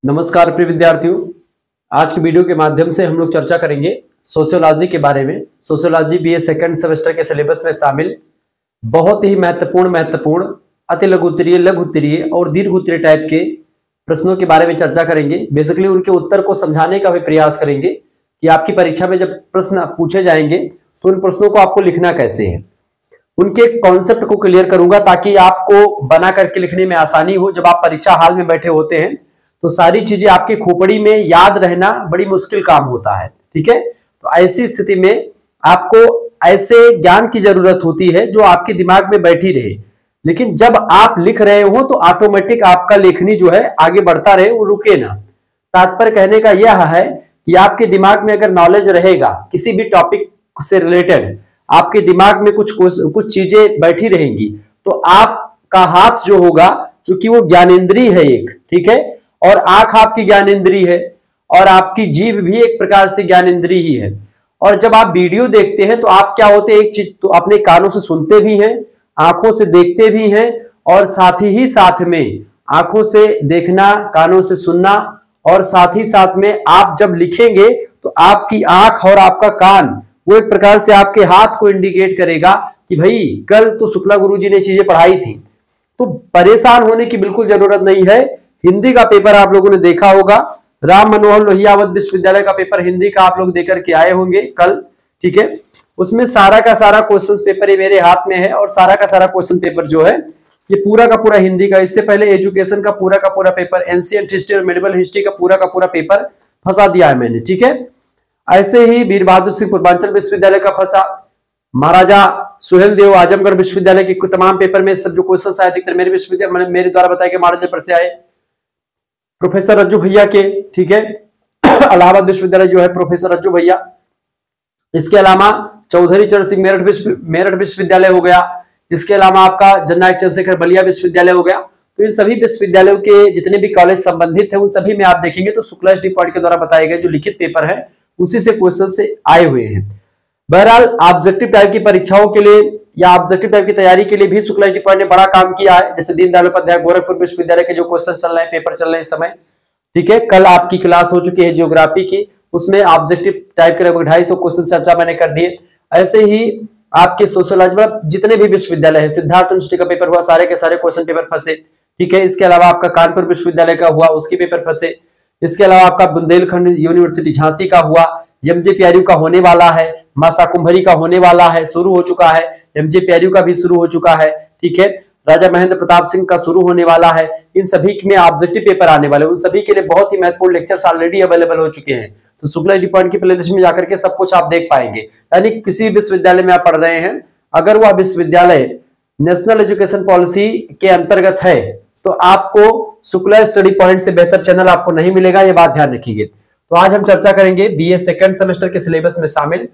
नमस्कार प्रिय विद्यार्थियों। आज की वीडियो के माध्यम से हम लोग चर्चा करेंगे सोशियोलॉजी के बारे में। सोशियोलॉजी बीए सेकंड सेमेस्टर के सिलेबस में शामिल बहुत ही महत्वपूर्ण अति लघु उत्तरीय, लघु उत्तरीय और दीर्घ उत्तरीय टाइप के प्रश्नों के बारे में चर्चा करेंगे। बेसिकली उनके उत्तर को समझाने का भी प्रयास करेंगे कि आपकी परीक्षा में जब प्रश्न पूछे जाएंगे तो उन प्रश्नों को आपको लिखना कैसे है। उनके कॉन्सेप्ट को क्लियर करूंगा ताकि आपको बना करके लिखने में आसानी हो। जब आप परीक्षा हाल में बैठे होते हैं तो सारी चीजें आपकी खोपड़ी में याद रहना बड़ी मुश्किल काम होता है, ठीक है। तो ऐसी स्थिति में आपको ऐसे ज्ञान की जरूरत होती है जो आपके दिमाग में बैठी रहे, लेकिन जब आप लिख रहे हो तो ऑटोमेटिक आपका लेखनी जो है आगे बढ़ता रहे, वो रुके ना। तात्पर्य कहने का यह है कि आपके दिमाग में अगर नॉलेज रहेगा किसी भी टॉपिक से रिलेटेड, आपके दिमाग में कुछ चीजें बैठी रहेंगी तो आपका हाथ जो होगा, क्योंकि वो ज्ञानेंद्रिय है एक, ठीक है, और आंख आपकी ज्ञानेंद्रिय है और आपकी जीभ भी एक प्रकार से ज्ञानेंद्रिय ही है। और जब आप वीडियो देखते हैं तो आप क्या होते हैं, एक चीज तो अपने कानों से सुनते भी हैं, आंखों से देखते भी हैं, और साथ ही साथ में आंखों से देखना, कानों से सुनना, और साथ ही साथ में आप जब लिखेंगे तो आपकी आंख और आपका कान वो एक प्रकार से आपके हाथ को इंडिकेट करेगा कि भाई कल तो शुक्ला गुरुजी ने चीजें पढ़ाई थी। तो परेशान होने की बिल्कुल जरूरत नहीं है। हिंदी का पेपर आप लोगों ने देखा होगा, राम मनोहर लोहिया विश्वविद्यालय का पेपर हिंदी का आप लोग देकर के आए होंगे कल, ठीक है। उसमें सारा का सारा क्वेश्चन पेपर ये मेरे हाथ में है, और सारा का सारा क्वेश्चन पेपर जो है ये पूरा का पूरा हिंदी का। इससे पहले एजुकेशन का पूरा पेपर, एंशिएंट हिस्ट्री और मेडिवल हिस्ट्री का पूरा पेपर फंसा दिया है मैंने, ठीक है। ऐसे ही वीर बहादुर सिंह पूर्वांचल विश्वविद्यालय का फंसा, महाराजा सुहेल देव आजमगढ़ विश्वविद्यालय के तमाम पेपर में सब जो क्वेश्चन आए अधिकतर मेरे विश्वविद्यालय मेरे द्वारा बताए गए मॉडल पेपर से आए। प्रोफेसर रज्जू भैया के, ठीक है, इलाहाबाद विश्वविद्यालय जो है प्रोफेसर रज्जू भैया। इसके अलावा चौधरी चरण सिंह मेरठ विश्वविद्यालय हो गया। इसके अलावा आपका जननायक चंद्रशेखर बलिया विश्वविद्यालय हो गया। तो इन सभी विश्वविद्यालयों के जितने भी कॉलेज संबंधित है उन सभी में आप देखेंगे तो शुक्ला एसडी पॉइंट के द्वारा बताए गए जो लिखित पेपर है उसी से क्वेश्चन से आए हुए हैं। बहरहाल ऑब्जेक्टिव टाइप की परीक्षाओं के लिए या ऑब्जेक्टिव टाइप की तैयारी के लिए भी शुक्ला एसडी पॉइंट ने बड़ा काम किया है। जैसे दीनदयाल उपाध्याय गोरखपुर विश्वविद्यालय के जो क्वेश्चन चल रहे हैं, पेपर चल रहे हैं इस समय, ठीक है। कल आपकी क्लास हो चुकी है ज्योग्राफी की, उसमें ऑब्जेक्टिव टाइप के लगभग 250 क्वेश्चन चर्चा मैंने कर दिए। ऐसे ही आपके सोशियोलॉजी में जितने भी विश्वविद्यालय है, सिद्धार्थ यूनिवर्सिटी का पेपर हुआ, सारे के सारे क्वेश्चन पेपर फंसे, ठीक है। इसके अलावा आपका कानपुर विश्वविद्यालय का हुआ, उसके पेपर फंसे। इसके अलावा आपका बुंदेलखंड यूनिवर्सिटी झांसी का हुआ, एमजेपीआरयू का होने वाला है, मासा कुंभरी का होने वाला है, शुरू हो चुका है, एमजेपीआरयू का भी शुरू हो चुका है, ठीक है। राजा महेंद्र प्रताप सिंह का शुरू होने वाला है। इन सभी में ऑब्जेक्टिव पेपर आने वाले, उन सभी के लिए बहुत ही महत्वपूर्ण लेक्चर्स ऑलरेडी अवेलेबल हो चुके हैं। तो शुक्ला एसडी पॉइंट की प्लेलिस्ट में जाकर के सब कुछ आप देख पाएंगे। यानी किसी विश्वविद्यालय में आप पढ़ रहे हैं, अगर वह विश्वविद्यालय नेशनल एजुकेशन पॉलिसी के अंतर्गत है तो आपको शुक्ला स्टडी पॉइंट से बेहतर चैनल आपको नहीं मिलेगा, ये बात ध्यान रखिए। तो आज हम चर्चा करेंगे बीए सेकंड सेमेस्टर के सिलेबस में शामिल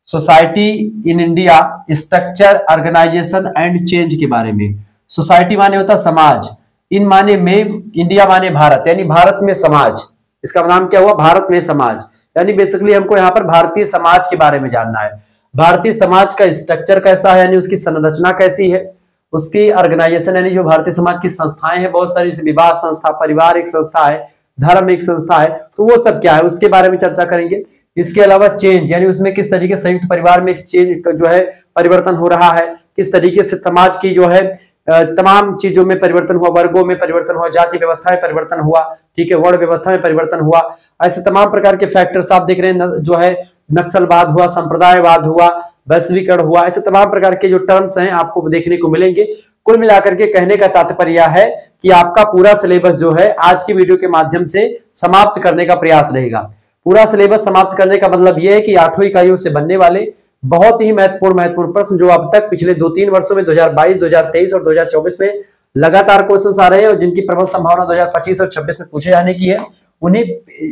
society in India, structure, organisation and change के बारे में। सोसाइटी माने होता समाज, इन माने में, इंडिया माने भारत, यानी भारत में समाज। इसका नाम क्या हुआ, भारत में समाज। यानी बेसिकली हमको यहाँ पर भारतीय समाज के बारे में जानना है। भारतीय समाज का स्ट्रक्चर कैसा है, यानी उसकी संरचना कैसी है, उसकी ऑर्गेनाइजेशन यानी जो भारतीय समाज की संस्थाएं हैं बहुत सारी, जैसे विवाह संस्था, परिवार एक संस्था है, धर्म एक संस्था है, तो वो सब क्या है उसके बारे में चर्चा करेंगे। इसके अलावा चेंज, यानी उसमें किस तरीके से संयुक्त परिवार में चेंज जो है परिवर्तन हो रहा है, किस तरीके से समाज की जो है तमाम चीजों में परिवर्तन हुआ, वर्गों में परिवर्तन हुआ, जाति व्यवस्था में परिवर्तन हुआ, ठीक है, वर्ण व्यवस्था में परिवर्तन हुआ। ऐसे तमाम प्रकार के फैक्टर्स आप देख रहे हैं, जो है नक्सलवाद हुआ, संप्रदायवाद हुआ, वैश्वीकरण हुआ, ऐसे तमाम प्रकार के जो टर्म्स हैं आपको देखने को मिलेंगे। कुल मिलाकर के कहने का तात्पर्य है कि आपका पूरा सिलेबस जो है आज की वीडियो के माध्यम से समाप्त करने का प्रयास रहेगा। पूरा सिलेबस समाप्त करने का मतलब यह है कि 8 इकाइयों से बनने वाले बहुत ही महत्वपूर्ण प्रश्न जो अब तक पिछले 2-3 वर्षों में 2022, 2023 और 2024 में लगातार क्वेश्चन आ रहे हैं और जिनकी प्रबल संभावना 2025 और 26 में पूछे जाने की है, उन्हीं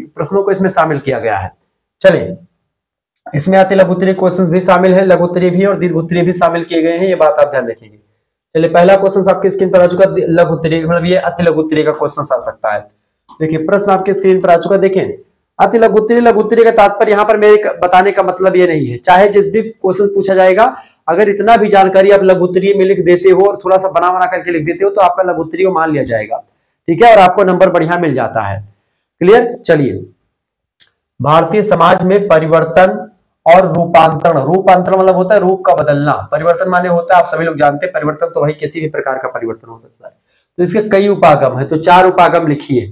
प्रश्नों को इसमें शामिल किया गया है। चलिए, इसमें अति लघु उत्तरीय क्वेश्चन भी शामिल है, लघु उत्तरीय भी और दीर्घ उत्तरीय भी शामिल किए गए हैं, ये बात आप ध्यान रखिएगा। चलिए, पहला क्वेश्चन आपकी स्क्रीन पर आ चुका, लघु उत्तरीय मतलब ये अति लघु उत्तरीय का क्वेश्चन आ सकता है। देखिए, प्रश्न आपके स्क्रीन पर आ चुका, देखें। अति लघु उत्तरीय का तात्पर्य यहाँ पर मेरे बताने का मतलब ये नहीं है, चाहे जिस भी क्वेश्चन पूछा जाएगा, अगर इतना भी जानकारी आप लघु उत्तरीय में लिख देते हो और थोड़ा सा बना करके लिख देते हो तो आपका लघु उत्तरीय मान लिया जाएगा, ठीक है, और आपको नंबर बढ़िया मिल जाता है। क्लियर। चलिए, भारतीय समाज में परिवर्तन और रूपांतरण, रूपांतरण मतलब होता है रूप का बदलना, परिवर्तन माने होता है आप सभी लोग जानते हैं परिवर्तन तो भाई किसी भी प्रकार का परिवर्तन हो सकता है। तो इसके कई उपागम है, तो 4 उपागम लिखिए।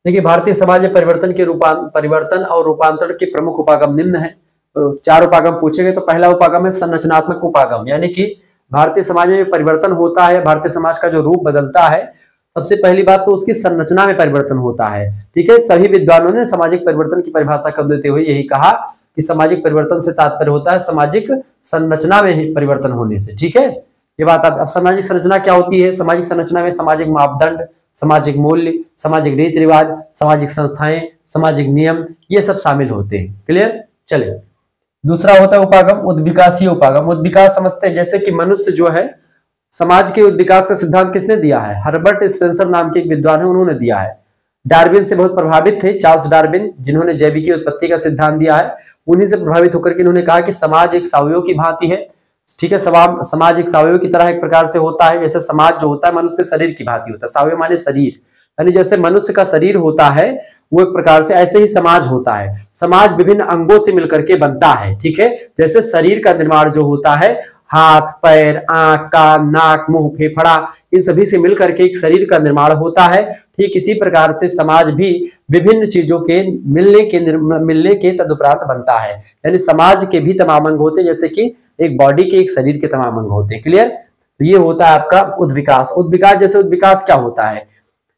देखिए, भारतीय समाज में परिवर्तन और रूपांतरण के प्रमुख उपागम निम्न है। तो 4 उपागम पूछे गए, तो पहला उपागम है संरचनात्मक उपागम, यानी कि भारतीय समाज में परिवर्तन होता है, भारतीय समाज का जो रूप बदलता है, सबसे पहली बात तो उसकी संरचना में परिवर्तन होता है। ठीक है, सभी विद्वानों ने सामाजिक परिवर्तन की परिभाषा कर देते हुए यही कहा कि सामाजिक परिवर्तन से तात्पर्य होता है सामाजिक संरचना में ही परिवर्तन होने से। ठीक है, ये बात। अब सामाजिक संरचना क्या होती है? सामाजिक संरचना में सामाजिक मापदंड, सामाजिक मूल्य, सामाजिक रीति रिवाज, सामाजिक संस्थाएं, सामाजिक नियम, ये सब शामिल होते हैं। क्लियर। चले, दूसरा होता है उपागम उद्विकासीय उपागम। उद्विकास समझते हैं, जैसे कि मनुष्य जो है, समाज के उद्विकास का सिद्धांत किसने दिया है? हर्बर्ट स्पेंसर नाम के एक विद्वान है, उन्होंने दिया है। डार्विन से बहुत प्रभावित थे चार्ल्स डार्विन, जिन्होंने जैविकी उत्पत्ति का सिद्धांत दिया है। उन्हीं से प्रभावित होकर के इन्होंने कहा कि समाज एक सावयव की भांति है। ठीक है, समाज एक सावयव की तरह एक प्रकार से होता है, जैसे समाज जो होता है मनुष्य के शरीर की भांति होता है। सावयव माने शरीर, यानी जैसे मनुष्य का शरीर होता है वो एक प्रकार से, ऐसे ही समाज होता है। समाज विभिन्न अंगों से मिलकर के बनता है। ठीक है, जैसे शरीर का निर्माण जो होता है, हाथ, पैर, आंख, कान, नाक, मुंह, फेफड़ा, इन सभी से मिलकर के एक शरीर का निर्माण होता है। ठीक इसी प्रकार से समाज भी विभिन्न चीजों के मिलने के तदुपरांत बनता है, यानी समाज के भी तमाम अंग होते हैं, जैसे कि एक बॉडी के एक शरीर के तमाम अंग होते हैं। क्लियर। तो ये होता है आपका उद्विकास। उद्विकास जैसे उद्विकास क्या होता है?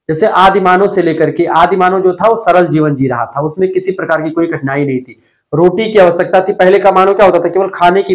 जैसे आदिमानव से लेकर के, आदिमानव जो था वो सरल जीवन जी रहा था, उसमें किसी प्रकार की कोई कठिनाई नहीं थी, रोटी की आवश्यकता थी। पहले का मानव क्या होता था? केवल खाने की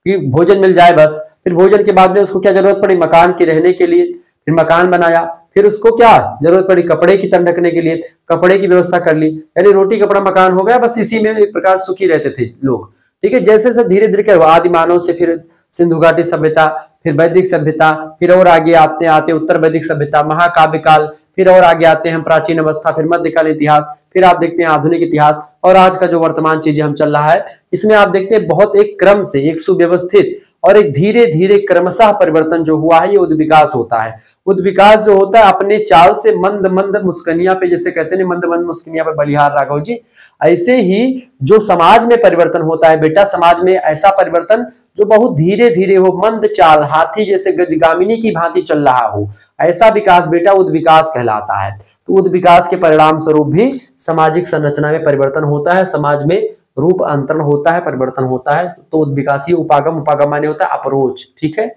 भोजन मिल जाए बस। फिर भोजन के बाद में उसको क्या जरूरत पड़ी? मकान की रहने के लिए, फिर मकान बनाया। फिर उसको क्या जरूरत पड़ी? कपड़े की तन ढकने के लिए, कपड़े की व्यवस्था कर ली, यानी रोटी कपड़ा मकान हो गया, बस इसी में एक प्रकार सुखी रहते थे लोग। ठीक है, जैसे जैसे धीरे धीरे क्या आदि मानव से फिर सिंधु घाटी सभ्यता, फिर वैदिक सभ्यता, फिर और आगे आते आते उत्तर वैदिक सभ्यता, महाकाव्य काल, फिर और आगे आते हैं प्राचीन अवस्था, फिर मध्यकाल इतिहास, फिर आप देखते हैं आधुनिक इतिहास, और आज का जो वर्तमान चीजें हम चल रहा है, इसमें आप देखते हैं बहुत एक क्रम से, एक सुव्यवस्थित और एक धीरे धीरे क्रमशः परिवर्तन जो हुआ है, ये उद्विकास होता है। उद्विकास जो होता है अपने चाल से मंद मंद मुस्कनिया पे, जैसे कहते हैं मंद मंद मुस्कनिया पे बलिहार राघव जी, ऐसे ही जो समाज में परिवर्तन होता है बेटा, समाज में ऐसा परिवर्तन जो बहुत धीरे धीरे हो, मंद चाल, हाथी जैसे गजगामिनी की भांति चल रहा हो, ऐसा विकास बेटा उद्विकास कहलाता है। तो उद्विकास के परिणाम स्वरूप भी सामाजिक संरचना में परिवर्तन होता है, समाज में रूप अंतरण होता है, परिवर्तन होता है। तो उद्विकासीय उपागम, उपागम माने होता है अप्रोच। ठीक है,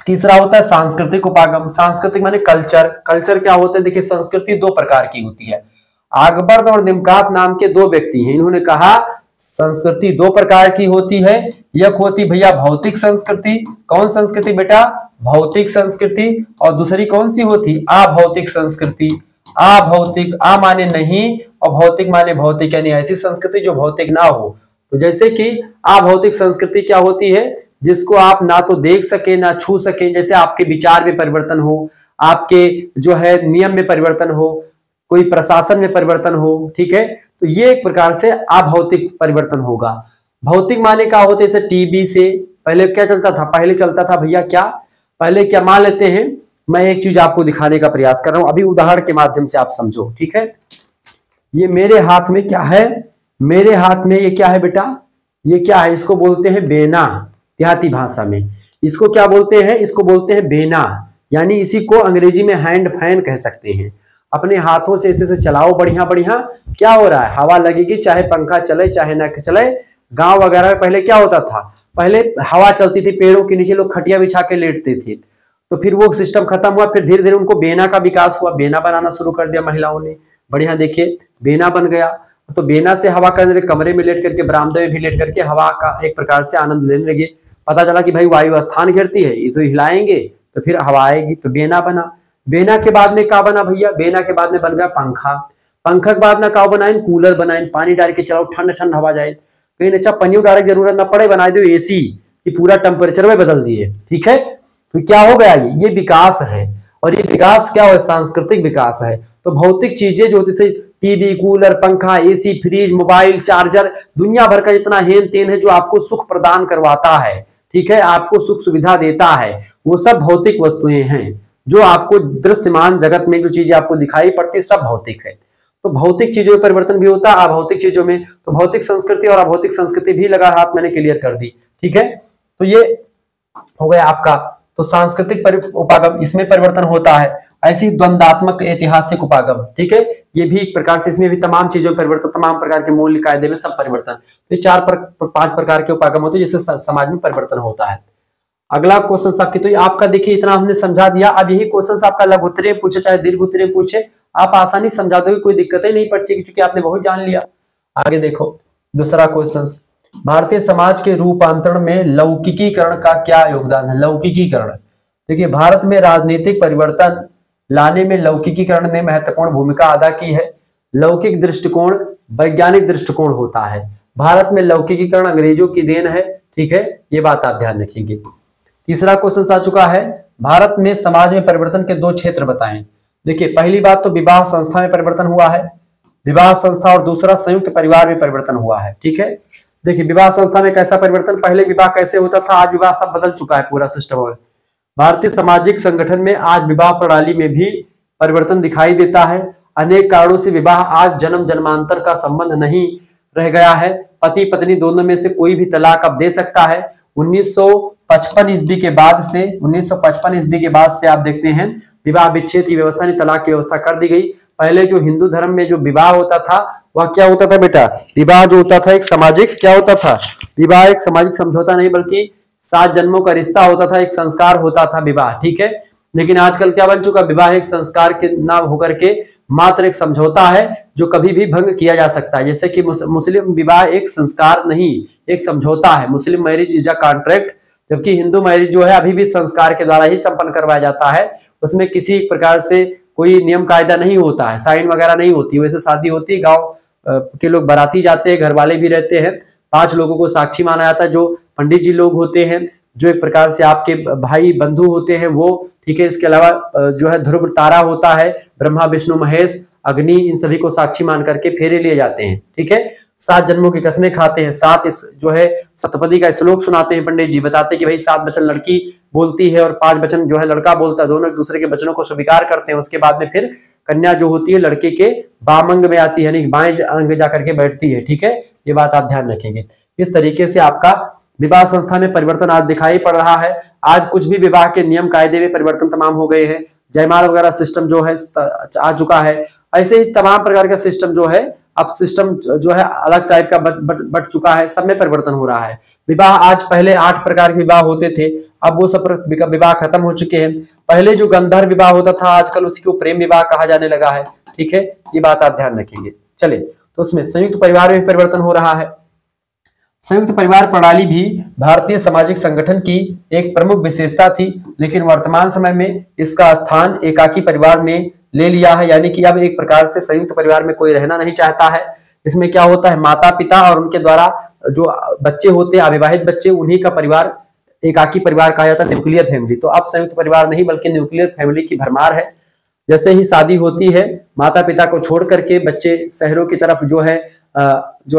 तीसरा होता है सांस्कृतिक उपागम। सांस्कृतिक माने कल्चर। कल्चर क्या होता है? देखिए, संस्कृति 2 प्रकार की होती है। आगबर्द और निमकात नाम के 2 व्यक्ति हैं, इन्होंने कहा संस्कृति 2 प्रकार की होती है। एक होती भैया भौतिक संस्कृति। कौन संस्कृति बेटा? भौतिक संस्कृति। और दूसरी कौन सी होती? अभौतिक संस्कृति। अभौतिक, आ माने नहीं और भौतिक माने भौतिक, यानी ऐसी संस्कृति जो भौतिक ना हो। तो जैसे कि अभौतिक संस्कृति क्या होती है? जिसको आप ना तो देख सके ना छू सके, जैसे आपके विचार में परिवर्तन हो, आपके जो है नियम में परिवर्तन हो, कोई प्रशासन में परिवर्तन हो। ठीक है, तो ये एक प्रकार से अभौतिक परिवर्तन होगा। भौतिक माने क्या होते? जैसे टीबी से पहले क्या चलता था? पहले चलता था भैया क्या, पहले क्या मान लेते हैं, मैं एक चीज आपको दिखाने का प्रयास कर रहा हूं, अभी उदाहरण के माध्यम से आप समझो। ठीक है, ये मेरे हाथ में क्या है? मेरे हाथ में ये क्या है बेटा? ये क्या है? इसको बोलते हैं बेना, देहाती भाषा में इसको क्या बोलते हैं? इसको बोलते हैं बेना, यानी इसी को अंग्रेजी में हैंड फैन कह सकते हैं। अपने हाथों से ऐसे चलाओ बढ़िया बढ़िया, क्या हो रहा है? हवा लगेगी, चाहे पंखा चले चाहे ना चले। गांव वगैरह में पहले क्या होता था? पहले हवा चलती थी, पेड़ों के नीचे लोग खटिया बिछा के लेटते थे, तो फिर वो सिस्टम खत्म हुआ, फिर धीरे धीरे उनको बेना का विकास हुआ, बेना बनाना शुरू कर दिया महिलाओं ने, बढ़िया देखिए बेना बन गया। तो बेना से हवा करने, कमरे में लेट करके, बरामदे में भी लेट करके हवा का एक प्रकार से आनंद लेने लगे। पता चला कि भाई वायु स्थान घेरती है, इसे हिलाएंगे तो फिर हवा आएगी, तो बेना बना। बेना के बाद में क्या बना भैया? बेना के बाद में बन गया पंखा। पंखा के बाद में क्या बनाए? कूलर बनाए, पानी डाल के चलाओ, ठंड ठंड हवा जाए। कहीं अच्छा पन्नी डालने की जरूरत ना पड़े, बना दो एसी की, पूरा टेम्परेचर में बदल दिए। ठीक है, तो क्या हो गया? ये विकास है। और ये विकास क्या है? सांस्कृतिक विकास है। तो भौतिक चीजें जो जैसे टीवी, कूलर, पंखा, एसी, फ्रिज, मोबाइल, चार्जर, दुनिया भर का जितना हेन तेन है जो आपको सुख प्रदान करवाता है, ठीक है, आपको सुख सुविधा देता है, वो सब भौतिक वस्तुएं हैं। जो आपको दृश्यमान जगत में जो चीजें आपको दिखाई पड़ती है, सब भौतिक है। तो भौतिक चीजों में परिवर्तन भी होता है, अभौतिक चीजों में। तो भौतिक संस्कृति और अभौतिक संस्कृति भी लगा हाथ मैंने क्लियर कर दी, ठीक है। तो ये हो गया आपका तो सांस्कृतिक उपागम, इसमें परिवर्तन होता है। ऐसी द्वंदात्मक ऐतिहासिक उपागम, ठीक है, ये भी एक प्रकार से, इसमें भी तमाम चीजों में परिवर्तन, तमाम प्रकार के मूल्य कायदे में सब परिवर्तन। तो ये 4-5 प्रकार के उपागम होते हैं जिससे समाज में परिवर्तन होता है। अगला क्वेश्चन आपकी, तो आपका देखिए इतना हमने समझा दिया। अब यही क्वेश्चन आपका लघु उत्तरीय पूछे चाहे दीर्घ उत्तरीय पूछे, आप आसानी समझा दोगे, कोई दिक्कत ही नहीं पड़ती क्योंकि आपने बहुत जान लिया। आगे देखो दूसरा क्वेश्चन, भारतीय समाज के रूपांतरण में लौकिकीकरण का क्या योगदान है? लौकिकीकरण, देखिए भारत में राजनीतिक परिवर्तन लाने में लौकिकीकरण ने महत्वपूर्ण भूमिका अदा की है। लौकिक दृष्टिकोण वैज्ञानिक दृष्टिकोण होता है। भारत में लौकिकीकरण अंग्रेजों की देन है, ठीक है, ये बात आप ध्यान रखेंगे। तीसरा क्वेश्चन आ चुका है, भारत में समाज में परिवर्तन के 2 क्षेत्र बताएं। देखिए पहली बात तो विवाह संस्था में परिवर्तन हुआ है, विवाह संस्था, और दूसरा संयुक्त परिवार में परिवर्तन हुआ है, ठीक है। देखिए विवाह संस्था में कैसा परिवर्तन, पहले विवाह कैसे होता था, आज विवाह सब बदल चुका है, पूरा सिस्टम है। भारतीय सामाजिक संगठन में आज विवाह प्रणाली में भी परिवर्तन दिखाई देता है। अनेक कारणों से विवाह आज जन्म जन्मांतर का संबंध नहीं रह गया है। पति पत्नी दोनों में से कोई भी तलाक अब दे सकता है। 1955 ईस्वी के बाद से आप देखते हैं विवाह विच्छेद की व्यवस्था नहीं, तलाक की व्यवस्था कर दी गई। पहले जो हिंदू धर्म में जो विवाह होता था वह क्या होता था बेटा, विवाह जो होता था एक सामाजिक, क्या होता था, विवाह एक सामाजिक समझौता नहीं बल्कि 7 जन्मों का रिश्ता होता था, एक संस्कार होता था विवाह, ठीक है। लेकिन आजकल क्या बन चुका, विवाह एक संस्कार के नाम होकर के मात्र एक समझौता है जो कभी भी भंग किया जा सकता है। जैसे कि मुस्लिम विवाह एक संस्कार नहीं, एक समझौता है। मुस्लिम मैरिज इज अ कॉन्ट्रैक्ट, जबकि हिंदू मैरिज जो है अभी भी संस्कार के द्वारा ही संपन्न करवाया जाता है। उसमें किसी प्रकार से कोई नियम कायदा नहीं होता है, साइन वगैरह नहीं होती। वैसे शादी होती है, गाँव के लोग बाराती जाते हैं, घर वाले भी रहते हैं, 5 लोगों को साक्षी माना जाता है, जो पंडित जी लोग होते हैं, जो एक प्रकार से आपके भाई बंधु होते हैं वो, ठीक है। इसके अलावा जो है ध्रुव तारा होता है, ब्रह्मा विष्णु महेश अग्नि, इन सभी को साक्षी मान करके फेरे लिए जाते हैं, ठीक है। 7 जन्मों की कसमें खाते हैं, 7 इस जो है सप्तपदी का श्लोक सुनाते हैं पंडित जी, बताते हैं कि भाई 7 वचन लड़की बोलती है और 5 वचन जो है लड़का बोलता है, दोनों एक दूसरे के वचनों को स्वीकार करते हैं। उसके बाद में फिर कन्या जो होती है लड़के के वाम अंग में आती है, यानी बाएं अंग जाकर के बैठती है, ठीक है। ये बात आप ध्यान रखेंगे। इस तरीके से आपका विवाह संस्था में परिवर्तन आज दिखाई पड़ रहा है। आज कुछ भी विवाह के नियम कायदे में परिवर्तन तमाम हो गए हैं, जयमाल वगैरह सिस्टम जो है आ चुका है। ऐसे ही तमाम प्रकार का सिस्टम जो है, अब सिस्टम जो है अलग टाइप का बट चुका है, सब में परिवर्तन हो रहा है। विवाह आज पहले 8 प्रकार के विवाह होते थे, अब वो सब विवाह खत्म हो चुके हैं। पहले जो गंधर्व विवाह होता था आजकल उसी को प्रेम विवाह कहा जाने लगा है, ठीक है। ये बात आप ध्यान रखेंगे। चलिए, तो उसमें संयुक्त परिवार में परिवर्तन हो रहा है। संयुक्त परिवार प्रणाली भी भारतीय सामाजिक संगठन की एक प्रमुख विशेषता थी, लेकिन वर्तमान समय में इसका स्थान एकाकी परिवार ने ले लिया है। यानी कि अब एक प्रकार से संयुक्त परिवार में कोई रहना नहीं चाहता है। इसमें क्या होता है, माता पिता और उनके द्वारा जो बच्चे होते हैं, अविवाहित बच्चे, उन्हीं का परिवार एकाकी परिवार कहा जाता है, न्यूक्लियर फैमिली। तो अब संयुक्त परिवार नहीं बल्कि न्यूक्लियर फैमिली की भरमार है। जैसे ही शादी होती है, माता पिता को छोड़ करके बच्चे शहरों की तरफ जो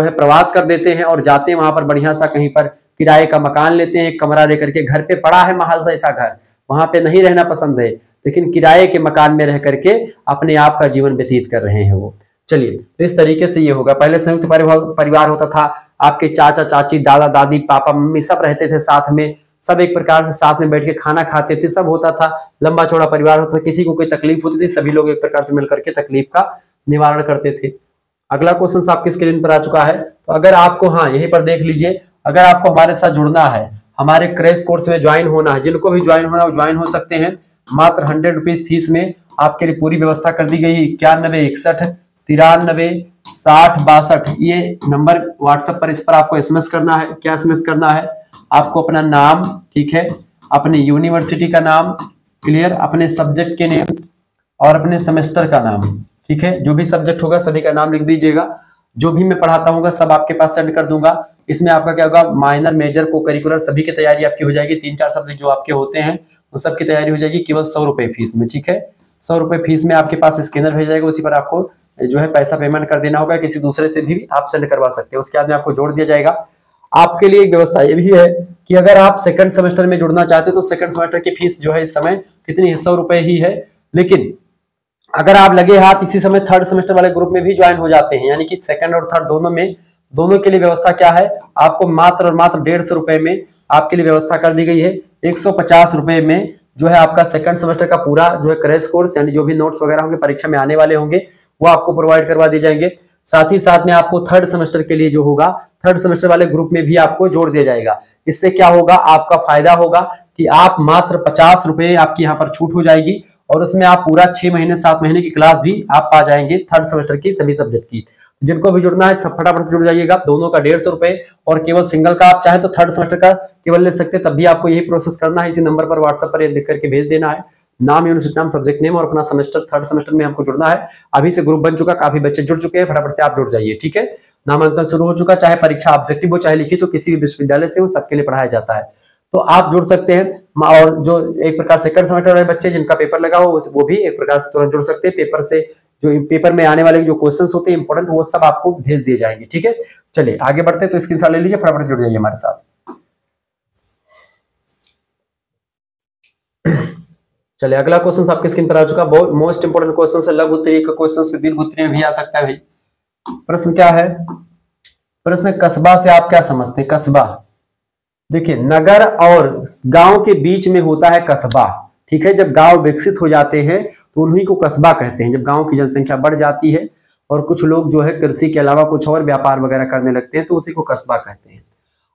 है प्रवास कर देते हैं और जाते हैं वहां पर बढ़िया सा कहीं पर किराए का मकान लेते हैं, कमरा लेकर के। घर पे पड़ा है महल जैसा घर, वहां पे नहीं रहना पसंद है, लेकिन किराए के मकान में रह करके अपने आप का जीवन व्यतीत कर रहे हैं वो। चलिए, तो इस तरीके से ये होगा। पहले संयुक्त परिवार होता था, आपके चाचा चाची दादा दादी पापा मम्मी सब रहते थे साथ में, सब एक प्रकार से साथ में बैठ के खाना खाते थे, सब होता था। लंबा चौड़ा परिवार होता था, किसी को कोई तकलीफ होती थी सभी लोग एक प्रकार से मिलकर के तकलीफ का निवारण करते थे। अगला क्वेश्चन आपकी स्क्रीन पर आ चुका है। तो अगर आपको, हाँ यहीं पर देख लीजिए, अगर आपको हमारे साथ जुड़ना है, हमारे क्रैश कोर्स में ज्वाइन होना है, जिनको भी ज्वाइन होना है वो ज्वाइन हो सकते हैं। मात्र 100 रुपीज फीस में आपके लिए पूरी व्यवस्था कर दी गई। 91 61 93 60 62 ये नंबर व्हाट्सएप पर, इस पर आपको एसएमएस करना है। क्या एसएमएस करना है आपको? अपना नाम, ठीक है, अपनी यूनिवर्सिटी का नाम क्लियर, अपने सब्जेक्ट के नेम और अपने सेमेस्टर का नाम, ठीक है। जो भी सब्जेक्ट होगा सभी का नाम लिख दीजिएगा। जो भी मैं पढ़ाता हूँ सब आपके पास सेंड कर दूंगा। इसमें आपका क्या होगा, माइनर मेजर को करिकुलर सभी की तैयारी आपकी हो जाएगी। 3-4 सब्जेक्ट जो आपके होते हैं वो सब की तैयारी हो जाएगी केवल 100 रुपए फीस में, ठीक है। 100 रुपए फीस में आपके पास स्कैनर भेज जाएगा, उसी पर आपको जो है पैसा पेमेंट कर देना होगा। किसी दूसरे से भी आप सेंड करवा सकते हैं, उसके बाद में आपको जोड़ दिया जाएगा। आपके लिए एक व्यवस्था ये भी है कि अगर आप सेकंड सेमेस्टर में जुड़ना चाहते हो तो सेकंड सेमेस्टर की फीस जो है इस समय कितनी है, 100 रुपए ही है। लेकिन अगर आप लगे हाथ इसी समय थर्ड सेमेस्टर वाले ग्रुप में भी ज्वाइन हो जाते हैं, यानी कि सेकंड और थर्ड दोनों में, दोनों के लिए व्यवस्था क्या है, आपको मात्र और मात्र 150 रुपए में आपके लिए व्यवस्था कर दी गई है। 150 रुपए में जो है आपका सेकंड सेमेस्टर का पूरा जो है क्रैश कोर्स, यानी जो भी नोट्स वगैरह होंगे परीक्षा में आने वाले होंगे वो आपको प्रोवाइड करवा दिए जाएंगे। साथ ही साथ में आपको थर्ड सेमेस्टर के लिए जो होगा, थर्ड सेमेस्टर वाले ग्रुप में भी आपको जोड़ दिया जाएगा। इससे क्या होगा, आपका फायदा होगा कि आप मात्र 50 रुपए आपकी यहाँ पर छूट हो जाएगी और उसमें आप पूरा 6 महीने 7 महीने की क्लास भी आप पा जाएंगे थर्ड सेमेस्टर की सभी सब्जेक्ट की। जिनको भी जुड़ना है सब फटाफट से जुड़ जाइएगा। दोनों का 150 रुपए, और केवल सिंगल का आप चाहे तो थर्ड सेमेस्टर का केवल ले सकते हैं, तब भी आपको यही प्रोसेस करना है। इसी नंबर पर व्हाट्सएप पर लिख करके भेज देना है, नाम, यूनिवर्सिटी नाम, सब्जेक्ट नेम और अपना सेमेस्टर, थर्ड सेमेस्टर में हमको जुड़ना है। अभी से ग्रुप बन चुका, काफी बच्चे जुड़ चुके हैं, फटाफट से आप जुड़ जाइए, ठीक है। नामांकन शुरू हो चुका, चाहे परीक्षा ऑब्जेक्टिव हो चाहे लिखित, तो किसी भी विश्वविद्यालय से हो, सबके लिए पढ़ाया जाता है, तो आप जुड़ सकते हैं। और जो एक प्रकार सेकंड सेमेस्टर वाले बच्चे जिनका पेपर लगा हो वो भी एक प्रकार से तुरंत जुड़ सकते हैं। पेपर से जो पेपर में आने वाले जो क्वेश्चंस होते हैं इंपॉर्टेंट, वो सब आपको भेज दिए जाएंगे, ठीक है। चलिए आगे बढ़ते हैं, तो स्क्रीनशॉट ले लीजिए, फटाफट जुड़ जाइए हमारे साथ। चलिए अगला क्वेश्चन आपके स्क्रीन पर आ चुका, बहुत मोस्ट इंपोर्टेंट क्वेश्चन है। लघु उत्तरीय का क्वेश्चन से दीर्घ उत्तरीय भी आ सकता है भाई। प्रश्न क्या है, प्रश्न कस्बा से आप क्या समझते हैं। कस्बा, देखिए नगर और गांव के बीच में होता है कस्बा, ठीक है। जब गांव विकसित हो जाते हैं तो उन्हीं को कस्बा कहते हैं। जब गांव की जनसंख्या बढ़ जाती है और कुछ लोग जो है कृषि के अलावा कुछ और व्यापार वगैरह करने लगते हैं तो उसी को कस्बा कहते हैं।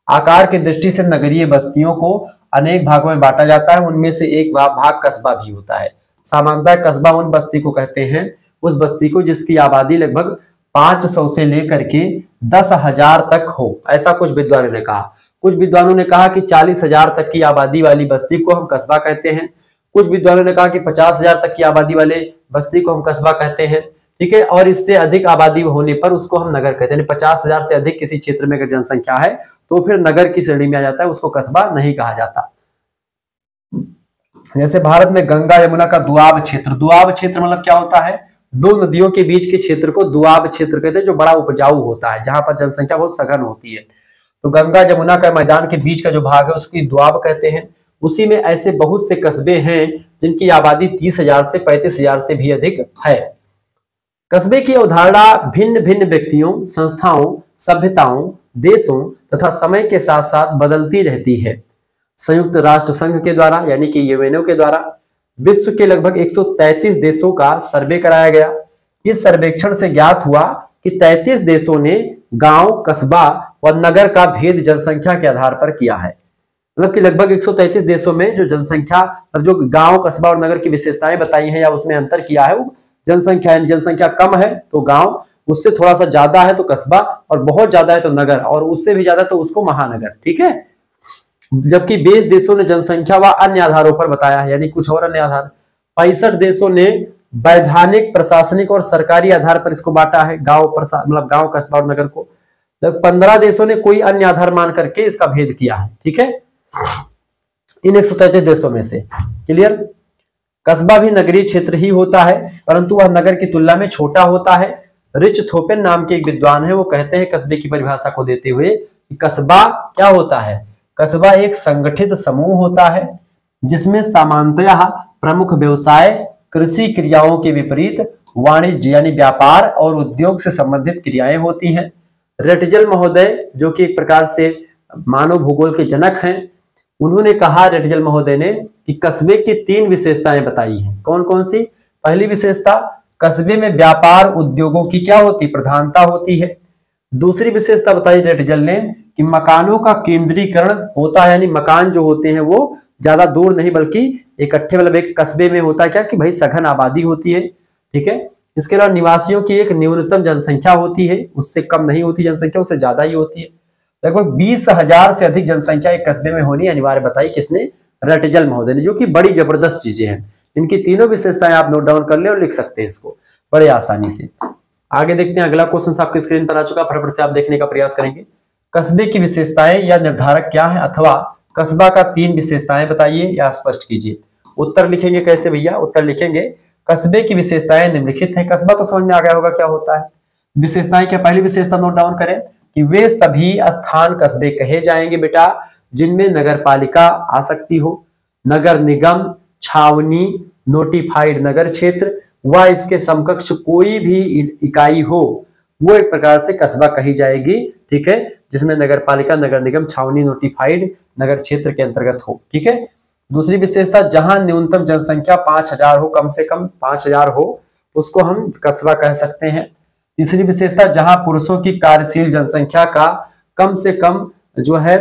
आकार की दृष्टि से नगरीय बस्तियों को अनेक भागों में बांटा जाता है, उनमें से एक भाग कस्बा भी होता है। सामान्यतः कस्बा उन बस्ती को कहते हैं, उस बस्ती को जिसकी आबादी लगभग 500 से लेकर के 10,000 तक हो, ऐसा कुछ विद्वानों ने कहा। कुछ विद्वानों ने कहा कि 40,000 तक की आबादी वाली बस्ती को हम कस्बा कहते हैं। कुछ विद्वानों ने कहा कि 50,000 तक की आबादी वाले बस्ती को हम कस्बा कहते हैं, ठीक है। और इससे अधिक आबादी होने पर उसको हम नगर कहते हैं। 50,000 से अधिक किसी क्षेत्र में अगर जनसंख्या है तो फिर नगर की श्रेणी में आ जाता है, उसको कस्बा नहीं कहा जाता। जैसे भारत में गंगा यमुना का दुआब क्षेत्र, दुआब क्षेत्र मतलब क्या होता है, दो नदियों के बीच के क्षेत्र को दुआब क्षेत्र कहते हैं, जो बड़ा उपजाऊ होता है, जहां पर जनसंख्या बहुत सघन होती है। तो गंगा जमुना का मैदान के बीच का जो भाग है उसकी दुआब कहते हैं। उसी में ऐसे बहुत से कस्बे हैं जिनकी आबादी 30,000 से 35,000 से भी अधिक है। कस्बे की अवधारणा भिन्न भिन्न व्यक्तियों, संस्थाओं, सभ्यताओं, देशों तथा समय के साथ साथ बदलती रहती है। संयुक्त राष्ट्र संघ के द्वारा यानी कि यूएनओ के द्वारा विश्व के लगभग 133 देशों का सर्वे कराया गया। इस सर्वेक्षण से ज्ञात हुआ कि 33 देशों ने गांव, कस्बा और नगर का भेद जनसंख्या के आधार पर किया है। मतलब कि लगभग 133 देशों में जो जनसंख्या और जो गांव, कस्बा और नगर की विशेषताएं बताई हैं या उसमें अंतर किया है, वो जनसंख्या कम है तो गांव, उससे थोड़ा सा ज्यादा है तो कस्बा, और बहुत ज्यादा है तो नगर, और उससे भी ज्यादा तो उसको महानगर, ठीक है। जबकि 20 देशों ने जनसंख्या व अन्य आधारों पर बताया है, यानी कुछ और अन्य आधार। 65 देशों ने वैधानिक, प्रशासनिक और सरकारी आधार पर इसको बांटा है, मतलब गांव, कस्बा और नगर को। 15 देशों ने कोई अन्य आधार मान करके इसका भेद किया है, ठीक है, इन 133 देशों में से। क्लियर। कस्बा भी नगरीय क्षेत्र ही होता है, परंतु वह नगर की तुलना में छोटा होता है। रिच थोपेन नाम के एक विद्वान है, वो कहते हैं कस्बे की परिभाषा को देते हुए कि कस्बा क्या होता है, कस्बा एक संगठित समूह होता है जिसमें सामान्यतः प्रमुख व्यवसाय, कृषि क्रियाओं के विपरीत वाणिज्य यानी व्यापार और उद्योग से संबंधित क्रियाएं होती हैं। रेटजल महोदय, जो कि एक प्रकार से मानव भूगोल के जनक हैं, उन्होंने कहा, रेटजल महोदय ने, कि कस्बे की 3 विशेषताएं बताई हैं। कौन कौन सी। पहली विशेषता, कस्बे में व्यापार उद्योगों की क्या होती, प्रधानता होती है। दूसरी विशेषता बताई रेटजल ने कि मकानों का केंद्रीकरण होता है, यानी मकान जो होते हैं वो ज्यादा दूर नहीं बल्कि इकट्ठे, मतलब एक कस्बे में होता है क्या कि भाई सघन आबादी होती है, ठीक है। इसके अलावा निवासियों की एक न्यूनतम जनसंख्या होती है, उससे कम नहीं होती जनसंख्या, उससे ज्यादा ही होती है। लगभग 20,000 से अधिक जनसंख्या एक कस्बे में होनी अनिवार्य बताई, किसने, रेटजल महोदय ने, जो कि बड़ी जबरदस्त चीजें हैं। इनकी तीनों विशेषताएं आप नोट डाउन कर ले और लिख सकते हैं इसको बड़े आसानी से। आगे देखते हैं, अगला क्वेश्चन आपकी स्क्रीन पर आ चुका, फटाफट से आप देखने का प्रयास करेंगे। कस्बे की विशेषताएं या निर्धारक क्या है, अथवा कस्बा का 3 विशेषताएं बताइए या स्पष्ट कीजिए। उत्तर लिखेंगे कैसे भैया, उत्तर लिखेंगे कस्बे की विशेषताएं निम्नलिखित है। कस्बा तो समझ में आ गया होगा क्या होता है। विशेषताएं क्या, पहली विशेषता नोट डाउन करें कि वे सभी स्थान कस्बे कहे जाएंगे बेटा जिनमें नगर पालिका आ सकती हो, नगर निगम, छावनी, नोटिफाइड नगर क्षेत्र, व इसके समकक्ष कोई भी इकाई हो वो एक प्रकार से कस्बा कही जाएगी, ठीक है, जिसमें नगर पालिका, नगर निगम, छावनी, नोटिफाइड नगर क्षेत्र के अंतर्गत हो, ठीक है। दूसरी विशेषता, जहां न्यूनतम जनसंख्या 5000 हो, कम से कम 5000 हो, उसको हम कस्बा कह सकते हैं। तीसरी विशेषता, जहां पुरुषों की कार्यशील जनसंख्या का कम से कम जो है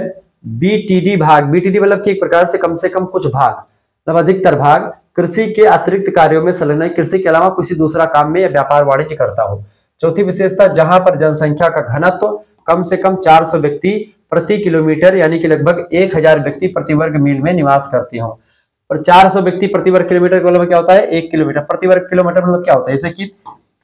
बीटीडी भाग, बीटीडी मतलब कि एक प्रकार से कम कुछ भाग, मतलब अधिकतर भाग कृषि के अतिरिक्त कार्यों में संलग्न है, कृषि के अलावा किसी दूसरा काम में या व्यापार वाणिज्य करता हो। चौथी विशेषता, जहां पर जनसंख्या का घनत्व कम से कम 400 व्यक्ति प्रति किलोमीटर यानी कि लगभग 1000 व्यक्ति प्रति वर्ग मील में निवास करते हो। और 400 व्यक्ति प्रति वर्ग किलोमीटर का मतलब क्या होता है, 1 किलोमीटर प्रति वर्ग किलोमीटर मतलब क्या होता है, जैसे कि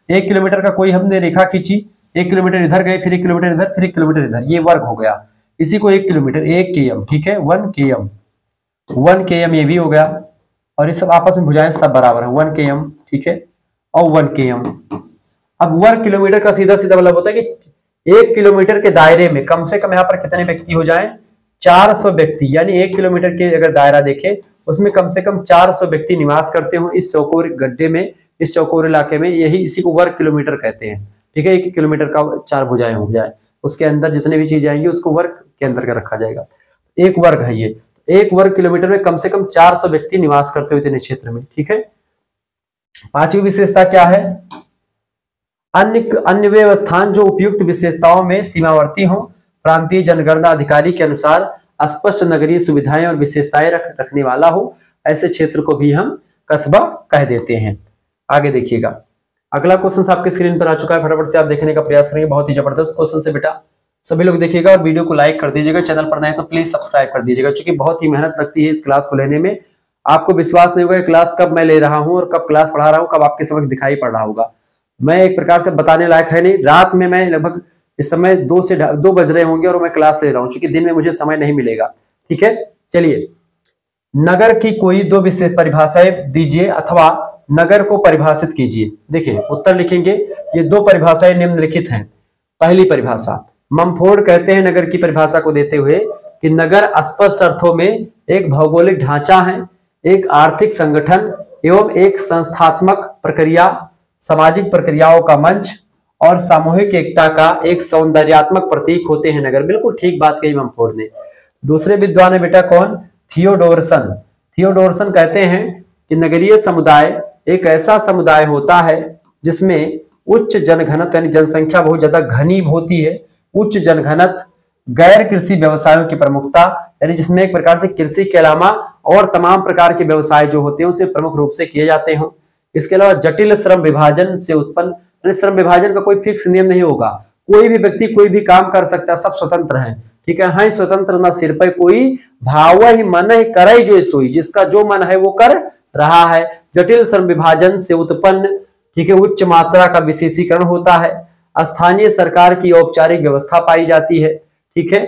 1 किलोमीटर का कोई हमने रेखा खींची, 1 किलोमीटर इधर गए, फिर 1 किलोमीटर इधर, फिर 1 किलोमीटर इधर, ये वर्ग हो गया। इसी को 1 किलोमीटर 1 km, ठीक है, 1 km ये भी हो गया। और ये सब आपस में भुजाएं सब बराबर है, 1 km, ठीक है, और 1 km। अब वर्ग किलोमीटर का सीधा सीधा मतलब होता है कि 1 किलोमीटर के दायरे में कम से कम यहाँ पर कितने व्यक्ति हो जाएं, 400 व्यक्ति, यानी 1 किलोमीटर के अगर दायरा देखें उसमें कम से कम 400 व्यक्ति निवास करते हो इस चौकोर गड्ढे में, इस चौकोर इलाके में, यही इसी को वर्ग किलोमीटर कहते हैं, ठीक है। 1 किलोमीटर का 4 भुजाएं हो जाए, उसके अंदर जितने भी चीज आएंगी उसको वर्ग के अंदर रखा जाएगा, एक वर्ग है ये। 1 वर्ग किलोमीटर में कम से कम 400 व्यक्ति निवास करते हुए इतने क्षेत्र में, ठीक है। पांचवी विशेषता क्या है, अन्य वे स्थान जो उपयुक्त विशेषताओं में सीमावर्ती हो, प्रांतीय जनगणना अधिकारी के अनुसार स्पष्ट नगरीय सुविधाएं और विशेषताएं रखने वाला हो, ऐसे क्षेत्र को भी हम कस्बा कह देते हैं। आगे देखिएगा, अगला क्वेश्चन आपके स्क्रीन पर आ चुका है, फटाफट से आप देखने का प्रयास करेंगे, बहुत ही जबरदस्त क्वेश्चन से बेटा, सभी लोग देखिएगा और वीडियो को लाइक कर दीजिएगा, चैनल पर नए तो प्लीज सब्सक्राइब कर दीजिएगा, क्योंकि बहुत ही मेहनत लगती है इस क्लास को लेने में। आपको विश्वास नहीं होगा क्लास कब मैं ले रहा हूं और कब क्लास पढ़ा रहा हूं, कब आपके समझ दिखाई पड़ रहा होगा। मैं एक प्रकार से बताने लायक है नहीं, रात में मैं लगभग इस समय 2 बज रहे होंगे और मैं क्लास ले रहा हूं, क्योंकि दिन में मुझे समय नहीं मिलेगा, ठीक है। चलिए, नगर की कोई 2 विशेष परिभाषाएं दीजिए अथवा नगर को परिभाषित कीजिए। देखिए उत्तर लिखेंगे, ये 2 परिभाषाएं निम्नलिखित हैं। पहली परिभाषा, ममफोर्ड कहते हैं नगर की परिभाषा को देते हुए कि नगर स्पष्ट अर्थों में एक भौगोलिक ढांचा है, एक आर्थिक संगठन एवं एक संस्थात्मक प्रक्रिया, सामाजिक प्रक्रियाओं का मंच और सामूहिक एकता का एक सौंदर्यात्मक प्रतीक होते हैं नगर। बिल्कुल ठीक बात कही ममफोर्ड ने। दूसरे विद्वान है बेटा कौन, थियोडोरसन। थियोडोरसन कहते हैं कि नगरीय समुदाय एक ऐसा समुदाय होता है जिसमें उच्च जनघनत्व यानी जनसंख्या बहुत ज्यादा घनी होती है, उच्च जनघनत्व, गैर कृषि व्यवसायों की प्रमुखता, यानी जिसमें एक प्रकार से कृषि के अलावा और तमाम प्रकार के व्यवसाय जो होते हैं उसे प्रमुख रूप से किए जाते हैं। इसके अलावा जटिल श्रम विभाजन से उत्पन्न, श्रम विभाजन का कोई फिक्स नियम नहीं होगा, कोई भी व्यक्ति कोई भी काम कर सकता है, सब स्वतंत्र है, ठीक है। हाँ, स्वतंत्र न सिर पर कोई, भाव ही मन ही करे जो सोई, जिसका जो मन है वो कर रहा है। जटिल श्रम विभाजन से उत्पन्न, ठीक है, उच्च मात्रा का विशेषीकरण होता है, स्थानीय सरकार की औपचारिक व्यवस्था पाई जाती है, ठीक है।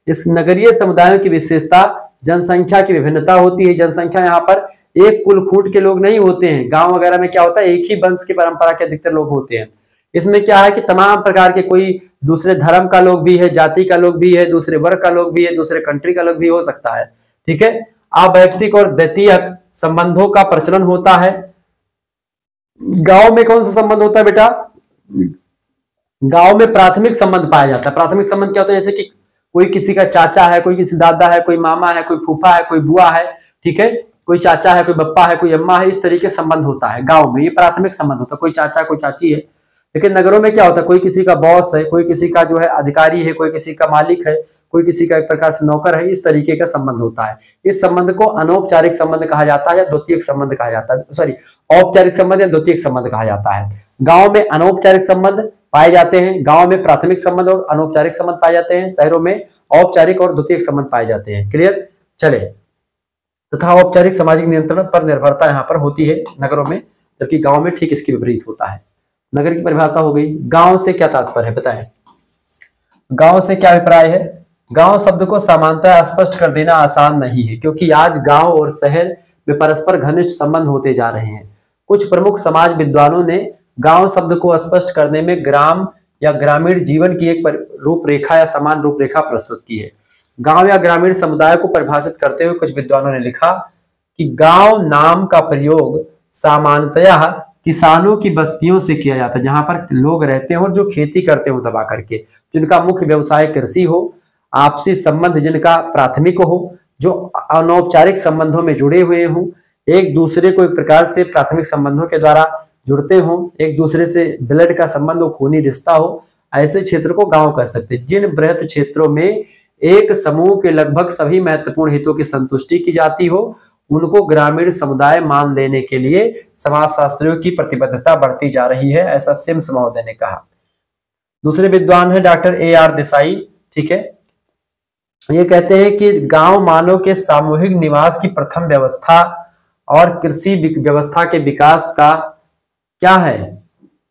इस नगरीय समुदायों की विशेषता जनसंख्या की विभिन्नता होती है। जनसंख्या यहाँ पर एक कुल खूंट के लोग नहीं होते हैं, गांव वगैरह में क्या होता है एक ही वंश की परंपरा के अधिकतर लोग होते हैं। इसमें क्या है कि तमाम प्रकार के, कोई दूसरे धर्म का लोग भी है, जाति का लोग भी है, दूसरे वर्ग का लोग भी है, दूसरे कंट्री का लोग भी हो सकता है, ठीक है। अवैयक्तिक और द्वितीयक संबंधों का प्रचलन होता है। गांव में कौन सा संबंध होता है बेटा, गांव में प्राथमिक संबंध पाया जाता है। प्राथमिक संबंध क्या होता है, जैसे कि कोई किसी का चाचा है, कोई किसी दादा है, कोई मामा है, कोई फूफा है, कोई बुआ है, ठीक है, कोई चाचा है, कोई बप्पा है, कोई अम्मा है, इस तरीके से संबंध होता है गांव में, ये प्राथमिक संबंध होता है, कोई चाचा कोई चाची है। लेकिन नगरों में क्या होता है, कोई किसी का बॉस है, कोई किसी का जो है अधिकारी है, कोई किसी का मालिक है, कोई किसी का एक प्रकार से नौकर है, इस तरीके का संबंध होता है। इस संबंध को अनौपचारिक संबंध कहा जाता है या द्वितीयक संबंध कहा जाता है, सॉरी औपचारिक संबंध या द्वितीयक संबंध कहा जाता है। गांव में अनौपचारिक संबंध पाए जाते हैं, गांव में प्राथमिक संबंध और अनौपचारिक संबंध पाए जाते हैं, शहरों में औपचारिक और द्वितीयक संबंध पाए जाते हैं। क्लियर, चले। तथा औपचारिक सामाजिक नियंत्रण पर निर्भरता यहाँ पर होती है नगरों में, जबकि गांव में ठीक इसकी विपरीत होता है। नगर की परिभाषा हो गई। गांव से क्या तात्पर्य है बताएं, गांव से क्या अभिप्राय है। गांव शब्द को सामान्यतः स्पष्ट कर देना आसान नहीं है, क्योंकि आज गांव और शहर में परस्पर घनिष्ठ संबंध होते जा रहे हैं। कुछ प्रमुख समाज विद्वानों ने गांव शब्द को स्पष्ट करने में ग्राम या ग्रामीण जीवन की एक रूपरेखा या समान रूपरेखा प्रस्तुत की है। गांव या ग्रामीण समुदाय को परिभाषित करते हुए कुछ विद्वानों ने लिखा कि गांव नाम का प्रयोग सामान्यतः किसानों की बस्तियों से किया जाता है, जहां पर लोग रहते हैं और जो खेती करते हो दबा करके, जिनका मुख्य व्यवसाय कृषि हो, आपसी संबंध जिनका प्राथमिक हो, जो अनौपचारिक संबंधों में जुड़े हुए हों, एक दूसरे को एक प्रकार से प्राथमिक संबंधों के द्वारा जुड़ते हों, एक दूसरे से ब्लड का संबंध हो, खूनी रिश्ता हो, ऐसे क्षेत्र को गांव कह सकते हैं। जिन बृहत क्षेत्रों में एक समूह के लगभग सभी महत्वपूर्ण हितों की संतुष्टि की जाती हो, उनको ग्रामीण समुदाय मान लेने के लिए समाजशास्त्रियों की प्रतिबद्धता बढ़ती जा रही है, ऐसा सिम्स महोदय ने कहा। दूसरे विद्वान है डॉक्टर AR देसाई, ठीक है। ये कहते हैं कि गांव मानव के सामूहिक निवास की प्रथम व्यवस्था और कृषि व्यवस्था के विकास का क्या है,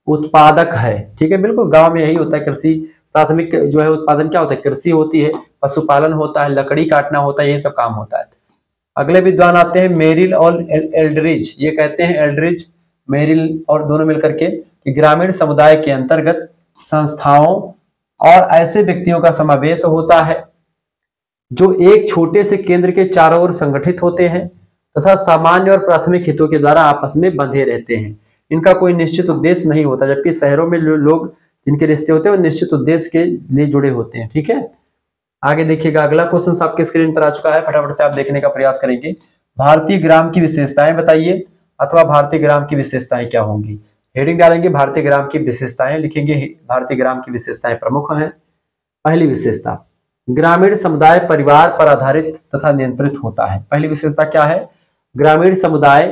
उत्पादक है, ठीक है। बिल्कुल गांव में यही होता है, कृषि प्राथमिक जो है उत्पादन क्या होता है, कृषि होती है, पशुपालन होता है, लकड़ी काटना होता है, यही सब काम होता है। अगले विद्वान आते हैं मेरिल और एल्ड्रिज। ये कहते हैं एल्ड्रिज, मेरिल और दोनों मिलकर के कि ग्रामीण समुदाय के अंतर्गत संस्थाओं और ऐसे व्यक्तियों का समावेश होता है जो एक छोटे से केंद्र के चारों ओर संगठित होते हैं तथा सामान्य और प्राथमिक हितों के द्वारा आपस में बंधे रहते हैं। इनका कोई निश्चित उद्देश्य नहीं होता, जबकि शहरों में लोग जिनके रिश्ते होते हैं वो निश्चित उद्देश्य के लिए जुड़े होते हैं, ठीक है। आगे देखिएगा, अगला क्वेश्चन आपके स्क्रीन पर आ चुका है, फटाफट से आप देखने का प्रयास करेंगे। भारतीय ग्राम की विशेषताएं बताइए, अथवा भारतीय ग्राम की विशेषताएं क्या होंगी। हेडिंग डालेंगे भारतीय ग्राम की विशेषताएं, लिखेंगे भारतीय ग्राम की विशेषताएं प्रमुख हैं। पहली विशेषता, ग्रामीण समुदाय परिवार पर आधारित तथा नियंत्रित होता है। पहली विशेषता क्या है, ग्रामीण समुदाय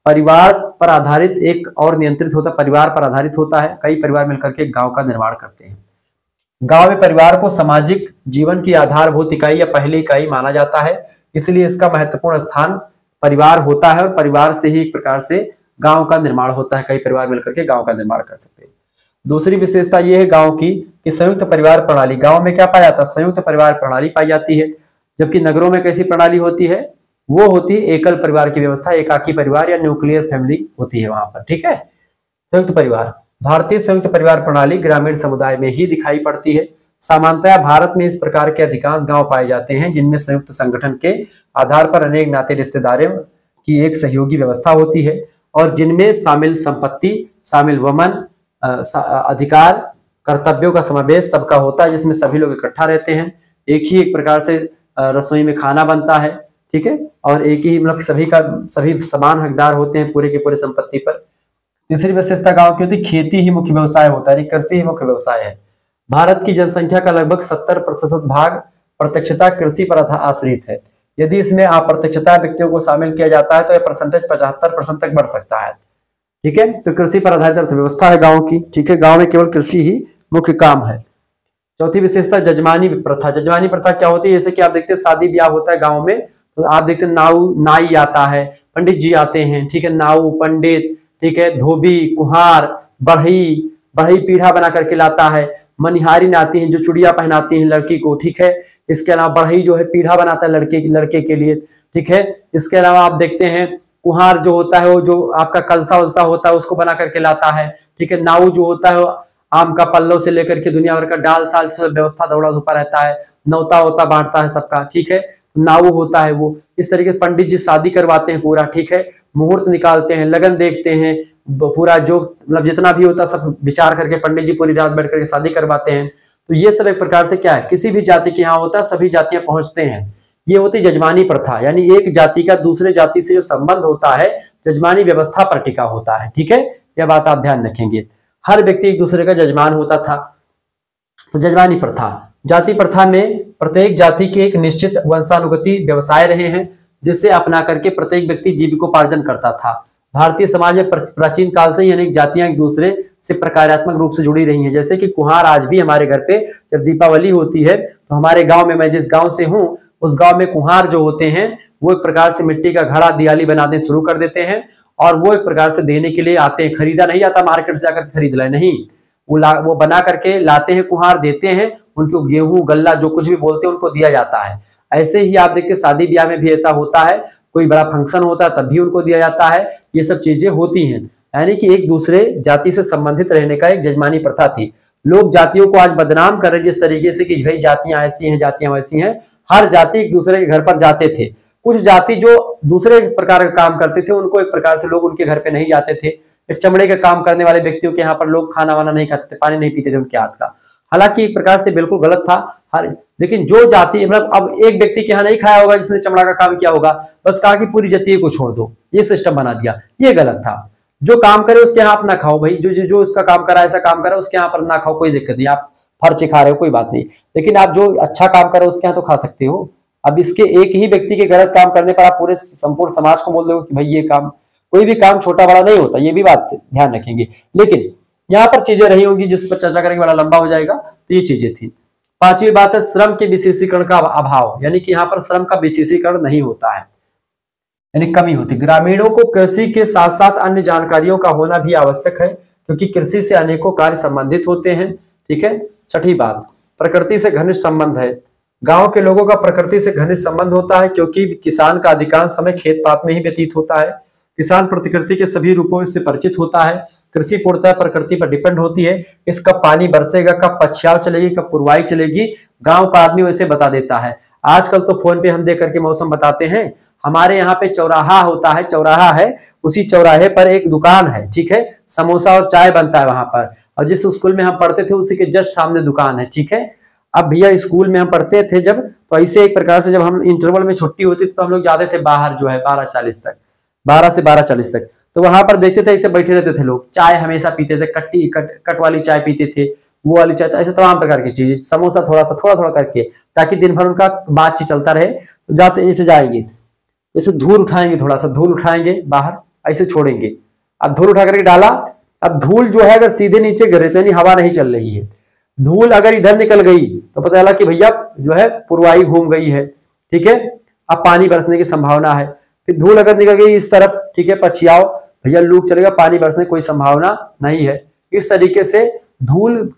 परिवार पर आधारित एक और नियंत्रित होता, परिवार पर आधारित होता है। कई परिवार मिलकर के गांव का निर्माण करते हैं। गांव में परिवार को सामाजिक जीवन की आधारभूत इकाई या पहली इकाई माना जाता है, इसलिए इसका महत्वपूर्ण स्थान परिवार होता है और परिवार से ही एक प्रकार से गांव का निर्माण होता है। कई परिवार मिलकर के गांव का निर्माण कर सकते हैं। दूसरी विशेषता यह है गांव की कि संयुक्त परिवार प्रणाली, गांव में क्या पाया जाता है, संयुक्त परिवार प्रणाली पाई जाती है, जबकि नगरों में कैसी प्रणाली होती है, वो होती है एकल परिवार की व्यवस्था, एकाकी परिवार या न्यूक्लियर फैमिली होती है वहां पर, ठीक है। संयुक्त परिवार, भारतीय संयुक्त परिवार प्रणाली ग्रामीण समुदाय में ही दिखाई पड़ती है। सामान्यतः भारत में इस प्रकार के अधिकांश गांव पाए जाते हैं जिनमें संयुक्त संगठन के आधार पर अनेक नाते रिश्तेदारों की एक सहयोगी व्यवस्था होती है और जिनमें शामिल संपत्ति, शामिल वमन, अधिकार, कर्तव्यों का समावेश सबका होता है, जिसमें सभी लोग इकट्ठा रहते हैं, एक ही एक प्रकार से रसोई में खाना बनता है, ठीक है, और एक ही मतलब सभी समान हकदार होते हैं पूरे के पूरे संपत्ति पर। तीसरी विशेषता गांव की होती है खेती ही मुख्य व्यवसाय होता है, कृषि ही मुख्य व्यवसाय है। भारत की जनसंख्या का लगभग 70% भाग प्रत्यक्षता कृषि पर आश्रित है। यदि इसमें अप्रत्यक्षता व्यक्तियों को शामिल किया जाता है तो यह परसेंटेज 75% तक बढ़ सकता है, ठीक है। तो कृषि पर आधारित अर्थव्यवस्था है गांव की, ठीक है। गांव में केवल कृषि ही मुख्य काम है। चौथी विशेषता जजमानी प्रथा। जजमानी प्रथा क्या होती है, जैसे कि आप देखते हैं शादी ब्याह होता है गांव में, तो आप देखते हैं नाई आता है, पंडित जी आते हैं, ठीक है, नाऊ, पंडित, ठीक है, धोबी, कुम्हार, बढ़ई पीढ़ा बना करके लाता है, मनिहारी आती है जो चूड़िया पहनाती है लड़की को, ठीक है। इसके अलावा बढ़ई जो है पीढ़ा बनाता है लड़के के लिए, ठीक है। इसके अलावा आप देखते हैं कुम्हार जो होता है वो जो आपका कलसा वलसा होता है उसको बना करके लाता है, ठीक है। नाऊ जो होता है आम का पल्लो से लेकर के दुनिया भर का डाल साल से व्यवस्था दौड़ा धूपा रहता है, नौता होता बांटता है सबका, ठीक है। नाऊ होता है वो। इस तरीके से पंडित जी शादी करवाते हैं पूरा, ठीक है, मुहूर्त निकालते हैं, लगन देखते हैं, पूरा जो मतलब जितना भी होता है सब विचार करके पंडित जी पूरी रात बैठ करके शादी करवाते हैं। तो ये सब एक प्रकार से क्या है, किसी भी जाति के यहाँ होता है, सभी जातियां पहुंचते हैं। ये होती जजमानी प्रथा, यानी एक जाति का दूसरे जाति से जो संबंध होता है जजमानी व्यवस्था पर टिका होता है, ठीक है। यह बात आप ध्यान रखेंगे, हर व्यक्ति एक दूसरे का जजमान होता था। तो जजमानी प्रथा, जाति प्रथा में प्रत्येक जाति के एक निश्चित वंशानुगति व्यवसाय रहे हैं जिसे अपना करके प्रत्येक व्यक्ति जीविकोपार्जन करता था। भारतीय समाज में प्राचीन काल से ही अनेक जातियां एक दूसरे से प्रकारात्मक रूप से जुड़ी रही हैं। जैसे कि कुम्हार आज भी हमारे घर पे जब दीपावली होती है तो हमारे गांव में, मैं जिस गांव से हूं उस गांव में कुम्हार जो होते हैं वो एक प्रकार से मिट्टी का घड़ा दियाली बनाने शुरू कर देते हैं और वो एक प्रकार से देने के लिए आते हैं। खरीदा नहीं जाता मार्केट से जाकर खरीद लाए, नहीं, वो बना करके लाते हैं, कुम्हार देते हैं, उनको गेहूं गल्ला जो कुछ भी बोलते हैं उनको दिया जाता है। ऐसे ही आप देखिए शादी ब्याह में भी ऐसा होता है, कोई बड़ा फंक्शन होता है तब भी उनको दिया जाता है। ये सब चीजें होती हैं, यानी कि एक दूसरे जाति से संबंधित रहने का एक जजमानी प्रथा थी। लोग जातियों को आज बदनाम कर रहे जिस तरीके से कि भाई जातियां ऐसी हैं, जातियां वैसी हैं, हर जाति एक दूसरे के घर पर जाते थे। कुछ जाति जो दूसरे प्रकार का काम करते थे उनको एक प्रकार से लोग उनके घर पे नहीं जाते थे, फिर चमड़े का काम करने वाले व्यक्तियों के यहाँ पर लोग खाना वाना नहीं खाते थे, पानी नहीं पीते थे उनके हाथ का। हालांकि एक प्रकार से बिल्कुल गलत था। हर लेकिन जो जाति मतलब अब एक व्यक्ति के यहाँ नहीं खाया होगा जिसने चमड़ा का काम किया होगा, बस कहा कि पूरी जाति को छोड़ दो, ये सिस्टम बना दिया, ये गलत था। जो काम करे उसके यहाँ आप ना खाओ भाई, जो उसका काम करा ऐसा काम करा उसके यहाँ पर ना खाओ, कोई दिक्कत नहीं, आप फर्ज खा रहे हो कोई बात नहीं, लेकिन आप जो अच्छा काम करो उसके यहाँ तो खा सकते हो। अब इसके एक ही व्यक्ति के गलत काम करने पर आप पूरे संपूर्ण समाज को बोल दो कि भाई ये काम, कोई भी काम छोटा बड़ा नहीं होता, ये भी बात ध्यान रखेंगे। लेकिन यहाँ पर चीजें रही होंगी जिस पर चर्चा करेंगे, बड़ा लंबा हो जाएगा, तो ये चीजें थी। पांचवी बात है श्रम के विशेषीकरण का अभाव, यानी कि यहाँ पर श्रम का विशेषीकरण नहीं होता है, यानी कमी होती। ग्रामीणों को कृषि के साथ साथ अन्य जानकारियों का होना भी आवश्यक है, क्योंकि कृषि से अनेकों कार्य संबंधित होते हैं। ठीक है। छठी बात, प्रकृति से घनिष्ठ संबंध है। गांव के लोगों का प्रकृति से घनिष्ठ संबंध होता है, क्योंकि किसान का अधिकांश समय खेत पात में ही व्यतीत होता है। किसान प्रकृति के सभी रूपों से परिचित होता है। कृषि पूर्णतः प्रकृति पर डिपेंड होती है। इस कब पानी बरसेगा, कब पछयाव चलेगी, कब पुरवाई चलेगी, गांव का आदमी वैसे बता देता है। आजकल तो फोन पे हम देख करके मौसम बताते हैं। हमारे यहाँ पे चौराहा होता है, चौराहा है, उसी चौराहे पर एक दुकान है, ठीक है, समोसा और चाय बनता है वहां पर, और जिस स्कूल में हम पढ़ते थे उसी के जस्ट सामने दुकान है। ठीक है। अब भैया स्कूल में हम पढ़ते थे जब, तो ऐसे एक प्रकार से जब हम इंटरवल में छुट्टी होती थी तो हम लोग जाते थे बाहर, जो है 12:40 तक, 12 से 12:40 तक, तो वहां पर देखते थे ऐसे बैठे रहते थे लोग, चाय हमेशा पीते थे, कट वाली चाय पीते थे, वो वाली चाय, ऐसे तमाम प्रकार की चीजें, समोसा थोड़ा थोड़ा करके, ताकि दिन भर उनका बातचीत चलता रहे। तो जाते ऐसे जाएंगे, जैसे धूल उठाएंगे, थोड़ा सा धूल उठाएंगे बाहर, ऐसे छोड़ेंगे, अब धूल उठा करके डाला, अब धूल जो है अगर सीधे नीचे गिरे तो यानी हवा नहीं चल रही है, धूल अगर इधर निकल गई तो पता चला कि भैया जो है पुरवाई घूम गई है। ठीक है। अब पानी बरसने की संभावना है। फिर धूल अगर निकल गई इस तरफ, ठीक है, पछियाओ, भैया लूप चलेगा, पानी बरसने की कोई संभावना नहीं है। इस तरीके से धूल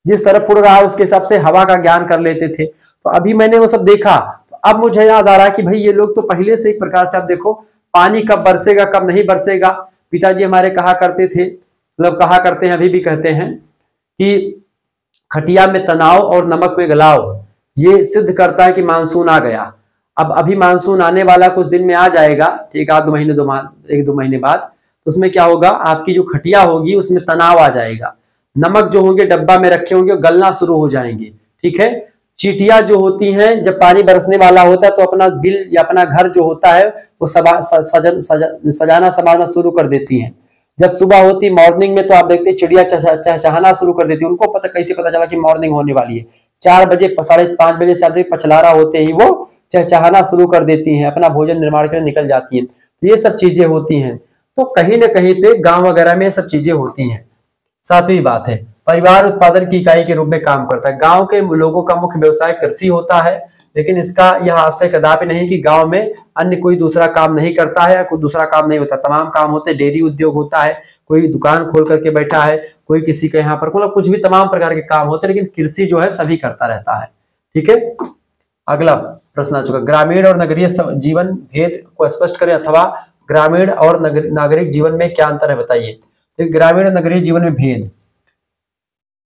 जिस तरफ उड़ रहा है उसके हिसाब से हवा का ज्ञान कर लेते थे। तो अभी मैंने वो सब देखा, तो अब मुझे याद आ रहा है कि भाई ये लोग तो पहले से एक प्रकार से, आप देखो पानी कब बरसेगा कब नहीं बरसेगा, पिताजी हमारे कहा करते थे, मतलब कहा करते हैं, अभी भी कहते हैं कि खटिया में तनाव और नमक में गलाव, ये सिद्ध करता है कि मानसून आ गया। अब अभी मानसून आने वाला, कुछ दिन में आ जाएगा, एक आध महीने एक दो महीने बाद, तो उसमें क्या होगा, आपकी जो खटिया होगी उसमें तनाव आ जाएगा, नमक जो होंगे डब्बा में रखे होंगे गलना शुरू हो जाएंगे। ठीक है। चींटियां जो होती हैं, जब पानी बरसने वाला होता है तो अपना बिल या अपना घर जो होता है वो सजाना संभालना शुरू कर देती हैं। जब सुबह होती मॉर्निंग में तो आप देखते चिड़िया चहचहाना शुरू कर देती है। उनको पता, कैसे पता चला कि मॉर्निंग होने वाली है, 4 बजे 5:30 बजे से आप पछलारा होते ही वो चहचहाना शुरू कर देती हैं, अपना भोजन निर्माण के लिए निकल जाती हैं। तो ये सब चीजें होती हैं, तो कहीं ना कहीं पे गांव वगैरह में सब चीजें होती हैं। सातवीं बात है, परिवार उत्पादन की इकाई के रूप में काम करता है। गांव के लोगों का मुख्य व्यवसाय कृषि होता है, लेकिन इसका यह आशय कदापि नहीं कि गांव में अन्य कोई दूसरा काम नहीं करता है या कोई दूसरा काम नहीं होता, तमाम काम होते हैं। डेयरी उद्योग होता है, कोई दुकान खोल करके बैठा है, कोई किसी के यहाँ पर कुछ भी तमाम प्रकार के काम होते हैं, लेकिन कृषि जो है सभी करता रहता है। ठीक है। अगला प्रश्न आ चुका, ग्रामीण और नगरीय जीवन भेद को स्पष्ट करें, अथवा ग्रामीण और नागरिक जीवन में क्या अंतर है बताइए। तो ग्रामीण और नगरीय जीवन में भेद,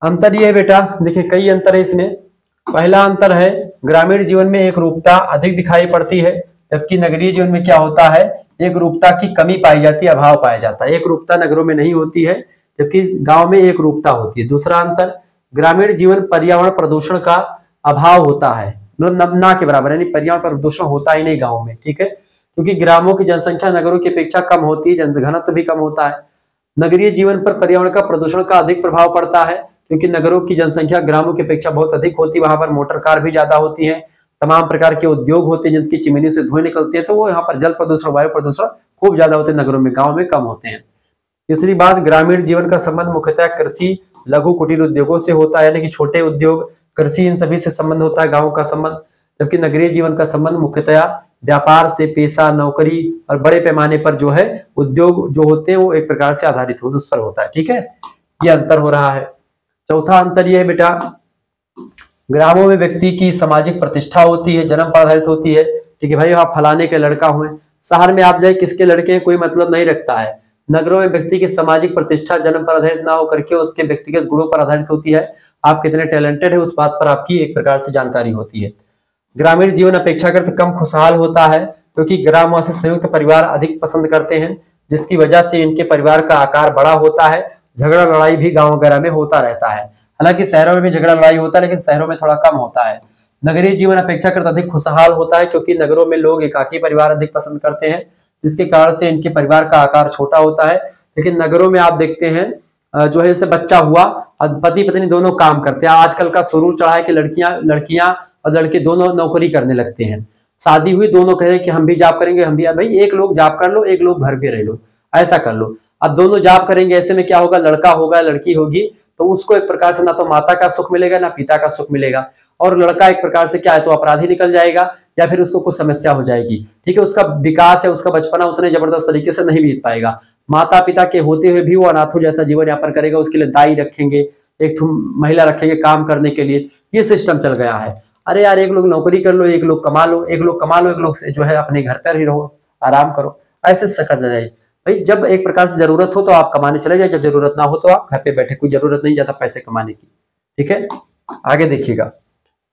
अंतर ये है बेटा, देखिए कई अंतर है इसमें। पहला अंतर है, ग्रामीण जीवन में एक रूपता अधिक दिखाई पड़ती है, जबकि नगरीय जीवन में क्या होता है, एक रूपता की कमी पाई जाती है, अभाव पाया जाता है। एक रूपता नगरों में नहीं होती है, जबकि गांव में एक रूपता होती है। दूसरा अंतर, ग्रामीण जीवन पर्यावरण प्रदूषण का अभाव होता है, मतलब ना के बराबर, यानी पर्यावरण प्रदूषण होता ही नहीं गाँव में। ठीक है। क्योंकि ग्रामों की जनसंख्या नगरों की अपेक्षा कम होती है, जनघनत्व भी कम होता है। नगरीय जीवन पर पर्यावरण का प्रदूषण का अधिक प्रभाव पड़ता है, क्योंकि नगरों की जनसंख्या ग्रामों की अपेक्षा बहुत अधिक होती है, वहां पर मोटर कार भी ज्यादा होती हैं, तमाम प्रकार के उद्योग होते हैं जिनकी चिमनी से धुएं निकलती है, तो वो यहाँ पर जल प्रदूषण वायु प्रदूषण खूब ज्यादा होते हैं नगरों में, गाँव में कम होते हैं। तीसरी बात, ग्रामीण जीवन का संबंध मुख्यतः कृषि लघु कुटीर उद्योगों से होता है, यानी कि छोटे उद्योग कृषि इन सभी से संबंध होता है गाँव का संबंध, जबकि नगरीय जीवन का संबंध मुख्यतः व्यापार से, पेशा, नौकरी और बड़े पैमाने पर जो है उद्योग जो होते हैं वो एक प्रकार से आधारित उस पर होता है। ठीक है। ये अंतर हो रहा है। चौथा अंतर यह है बेटा, ग्रामों में व्यक्ति की सामाजिक प्रतिष्ठा होती है, जन्म पर आधारित होती है। ठीक है भाई, आप फलाने के लड़का हुए, शहर में आप जाए किसके लड़के हैं कोई मतलब नहीं रखता है। नगरों में व्यक्ति की सामाजिक प्रतिष्ठा जन्म पर आधारित ना होकर के उसके व्यक्तिगत गुणों पर आधारित होती है। आप कितने टैलेंटेड है उस बात पर आपकी एक प्रकार से जानकारी होती है। ग्रामीण जीवन अपेक्षाकृत कम खुशहाल होता है, क्योंकि ग्रामवासी संयुक्त परिवार अधिक पसंद करते हैं, जिसकी वजह से इनके परिवार का आकार बड़ा होता है। झगड़ा लड़ाई भी गांव वगैरह में होता रहता है। हालांकि शहरों में भी झगड़ा लड़ाई होता है, लेकिन शहरों में थोड़ा कम होता है। नगरीय जीवन अपेक्षाकृत अधिक खुशहाल होता है, क्योंकि नगरों में लोग एकाकी परिवार अधिक पसंद करते हैं, जिसके कारण से इनके परिवार का आकार छोटा होता है। लेकिन नगरों में आप देखते हैं जो है जैसे बच्चा हुआ और पति पत्नी दोनों काम करते हैं। आजकल का सुरूर चढ़ा है कि लड़कियां और लड़के दोनों नौकरी करने लगते हैं। शादी हुई, दोनों कहे कि हम भी जॉब करेंगे, हम भी। भाई एक लोग जॉब कर लो, एक लोग घर पे रह लो, ऐसा कर लो। अब दोनों जॉब करेंगे, ऐसे में क्या होगा, लड़का होगा लड़की होगी, तो उसको एक प्रकार से ना तो माता का सुख मिलेगा ना पिता का सुख मिलेगा। और लड़का एक प्रकार से क्या है, तो अपराधी निकल जाएगा या फिर उसको कुछ समस्या हो जाएगी। ठीक है, उसका विकास है, उसका बचपना उतने जबरदस्त तरीके से नहीं बीत पाएगा। माता पिता के होते हुए भी वो अनाथों जैसा जीवन यापन करेगा। उसके लिए दाई रखेंगे, एक महिला रखेंगे काम करने के लिए। ये सिस्टम चल गया है। अरे यार, एक लोग नौकरी कर लो, एक लोग कमा लो, एक लोग कमा लो, एक लोग जो है अपने घर पर ही रहो, आराम करो, ऐसे करना चाहिए। भाई जब एक प्रकार से जरूरत हो तो आप कमाने चले जाए, जब जरूरत ना हो तो आप घर पे बैठे, कोई जरूरत नहीं ज्यादा पैसे कमाने की। ठीक है, आगे देखिएगा।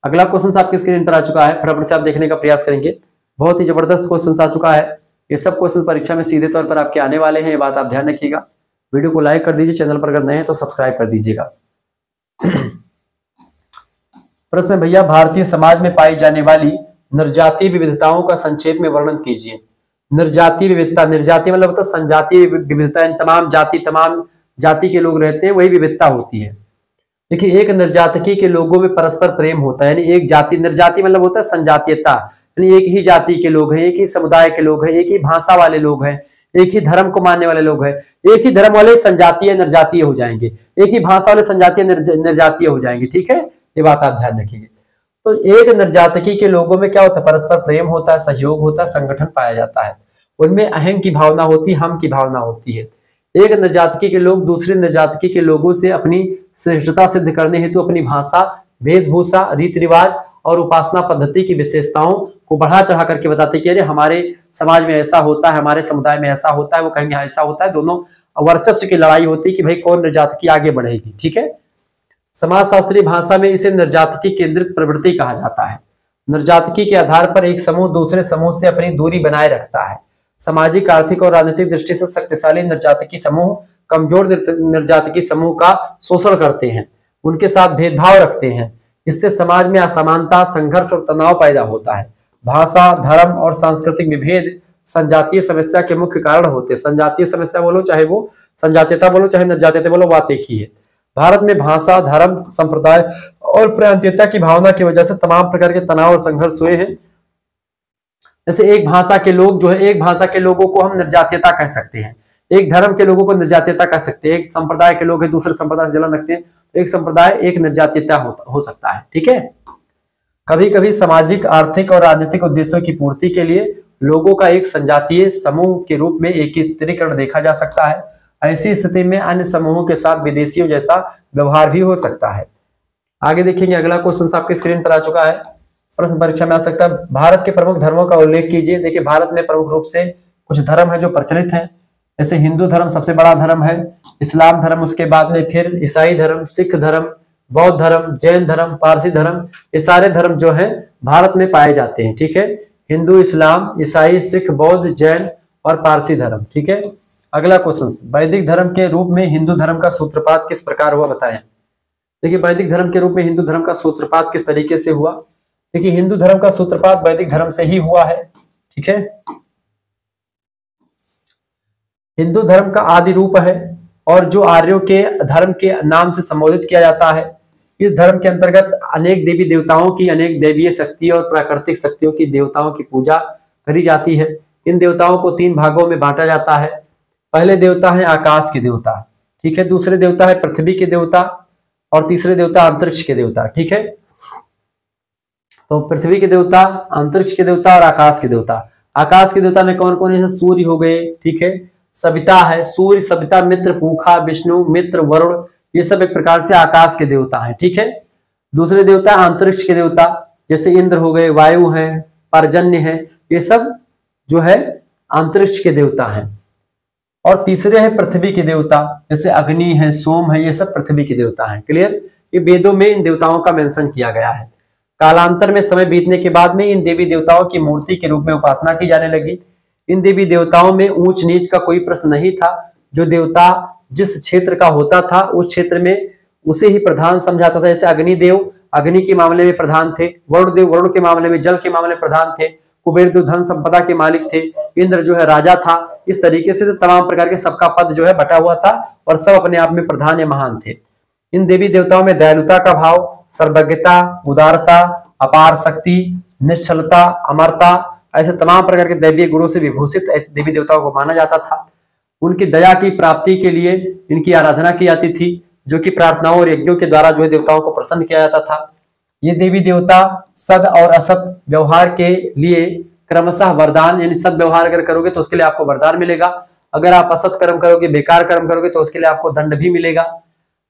अगला क्वेश्चन आपकी स्क्रीन पर आ चुका है, फटाफट से आप देखने का प्रयास करेंगे। बहुत ही जबरदस्त क्वेश्चन आ चुका है। ये सब क्वेश्चन परीक्षा में सीधे तौर पर आपके आने वाले हैं, ये बात आप ध्यान रखिएगा। वीडियो को लाइक कर दीजिए, चैनल पर अगर नए हैं तो सब्सक्राइब कर दीजिएगा। प्रश्न है भैया, भारतीय समाज में पाई जाने वाली निर्जातीय विविधताओं का संक्षेप में वर्णन कीजिए। निर्जातीय विविधता, निर्जातीय मतलब तो संजातीय विविधता, तमाम जाति के लोग रहते हैं, वही विविधता होती है। देखिए, एक निर्जातकी के लोगों में परस्पर प्रेम होता है, यानी एक जाति, निर्जाति मतलब होता है संजातीयता, यानी एक ही जाति के लोग हैं, एक ही समुदाय के लोग हैं, एक ही भाषा वाले लोग हैं, एक ही धर्म को मानने वाले लोग हैं। एक ही धर्म वाले संजातीय निर्जातीय हो जाएंगे, एक ही भाषा वाले संजातीय निर्जातीय हो जाएंगे। ठीक है, ये बात आप ध्यान रखिए। तो एक निर्जातकी के लोगों में क्या होता है, परस्पर प्रेम होता है, सहयोग होता है, संगठन पाया जाता है। उनमें अहम की भावना होती है, हम की भावना होती है। एक निर्जातकी के लोग दूसरे निर्जातकी के लोगों से अपनी श्रेष्ठता सिद्ध करने हेतु अपनी भाषा, वेशभूषा, रीति रिवाज और उपासना पद्धति की विशेषताओं को बढ़ा चढ़ा करके बताते कि अरे हमारे समाज में ऐसा होता है, हमारे समुदाय में ऐसा होता है, वो कहेंगे ऐसा होता है। दोनों वर्चस्व की लड़ाई होती है कि भाई कौन निर्जातकी आगे बढ़ेगी। ठीक है, समाजशास्त्रीय भाषा में इसे निर्जातकी केंद्रित प्रवृत्ति कहा जाता है। निर्जातकी के आधार पर एक समूह दूसरे समूह से अपनी दूरी बनाए रखता है। सामाजिक, आर्थिक और राजनीतिक दृष्टि से शक्तिशाली निर्जातकी समूह कमजोर निर्जातकी समूह का शोषण करते हैं, उनके साथ भेदभाव रखते हैं। इससे समाज में असमानता, संघर्ष और तनाव पैदा होता है। भाषा, धर्म और सांस्कृतिक विभेद संजातीय समस्या के मुख्य कारण होते हैं। संजातीय समस्या बोलो, चाहे वो संजातीयता बोलो, चाहे निर्जातीयता बोलो, बात एक ही है। भारत में भाषा, धर्म, संप्रदाय और प्रांतीयता की भावना की वजह से तमाम प्रकार के तनाव और संघर्ष हुए हैं। जैसे एक भाषा के लोग जो है, एक भाषा के लोगों को हम निर्जातीयता कह सकते हैं, एक धर्म के लोगों को निर्जातीयता कह सकते हैं, एक संप्रदाय के लोग हैं दूसरे संप्रदाय से जलन रखते हैं, एक संप्रदाय एक निर्जातीयता हो सकता है। ठीक है, कभी कभी सामाजिक, आर्थिक और राजनीतिक उद्देश्यों की पूर्ति के लिए लोगों का एक संजातीय समूह के रूप में एकीकरण देखा जा सकता है। ऐसी स्थिति में अन्य समूहों के साथ विदेशियों जैसा व्यवहार भी हो सकता है। आगे देखेंगे, अगला क्वेश्चन आपके स्क्रीन पर आ चुका है, प्रश्न परीक्षा में आ सकता है। भारत के प्रमुख धर्मों का उल्लेख कीजिए। देखिए, भारत में प्रमुख रूप से कुछ धर्म है जो प्रचलित है। जैसे हिंदू धर्म सबसे बड़ा धर्म है, इस्लाम धर्म, उसके बाद में फिर ईसाई धर्म, सिख धर्म, बौद्ध धर्म, जैन धर्म, पारसी धर्म, ये सारे धर्म जो है भारत में पाए जाते हैं। ठीक है, हिंदू, इस्लाम, ईसाई, सिख, बौद्ध, जैन और पारसी धर्म। ठीक है, अगला क्वेश्चन, वैदिक धर्म के रूप में हिंदू धर्म का सूत्रपात किस प्रकार हुआ, बताएं। देखिए, वैदिक धर्म के रूप में हिंदू धर्म का सूत्रपात किस तरीके से हुआ। देखिए, हिंदू धर्म का सूत्रपात वैदिक धर्म से ही हुआ है। ठीक है, हिंदू धर्म का आदि रूप है और जो आर्यों के धर्म के नाम से संबोधित किया जाता है। इस धर्म के अंतर्गत अनेक देवी देवताओं की, अनेक दैवीय शक्ति और प्राकृतिक शक्तियों की देवताओं की पूजा करी जाती है। इन देवताओं को 3 भागों में बांटा जाता है। पहले देवता है आकाश के देवता, ठीक है, दूसरे देवता है पृथ्वी के देवता और तीसरे देवता अंतरिक्ष के देवता। ठीक है, तो पृथ्वी के देवता, अंतरिक्ष के देवता और आकाश के देवता। आकाश के देवता में कौन कौन है, सूर्य हो गए, ठीक है, सविता है, सूर्य, सविता, मित्र, पूखा, विष्णु, मित्र, वरुण, ये सब एक प्रकार से आकाश के देवता हैं। ठीक है, दूसरे देवता अंतरिक्ष के देवता, जैसे इंद्र हो गए, वायु है, पर्जन्य है, ये सब जो है अंतरिक्ष के देवता हैं। और तीसरे है पृथ्वी के देवता, जैसे अग्नि है, सोम है, ये सब पृथ्वी के देवता हैं। क्लियर, ये वेदों में इन देवताओं का मेंशन किया गया है। कालांतर में समय बीतने के बाद में इन देवी देवताओं की मूर्ति के रूप में उपासना की जाने लगी। इन देवी देवताओं में ऊंच नीच का कोई प्रश्न नहीं था। जो देवता जिस क्षेत्र का होता था उस क्षेत्र में उसे ही प्रधान समझाता था। जैसे अग्निदेव अग्नि के मामले में प्रधान थे, वरुण देव वरुण के मामले में जल के मामले में प्रधान थे, कुबेर देव धन संपदा के मालिक थे, इंद्र जो है राजा था। इस तरीके से तमाम प्रकार के सबका पद जो है बटा हुआ था और सब अपने आप में प्रधान या महान थे। इन देवी देवताओं में दयालुता का भाव, सर्वज्ञता, उदारता, अपार शक्ति, निश्चलता, अमरता, ऐसे तमाम प्रकार के दैवीय गुणों से विभूषित ऐसे देवी देवताओं को माना जाता था। उनकी दया की प्राप्ति के लिए इनकी आराधना की जाती थी, जो कि प्रार्थनाओं और यज्ञों के द्वारा जो है देवताओं को प्रसन्न किया जाता था। ये देवी देवता सद और असत व्यवहार के लिए क्रमशः वरदान, यानी सद व्यवहार अगर करोगे तो उसके लिए आपको वरदान मिलेगा, अगर आप असत कर्म करोगे, बेकार कर्म करोगे तो उसके लिए आपको दंड भी मिलेगा।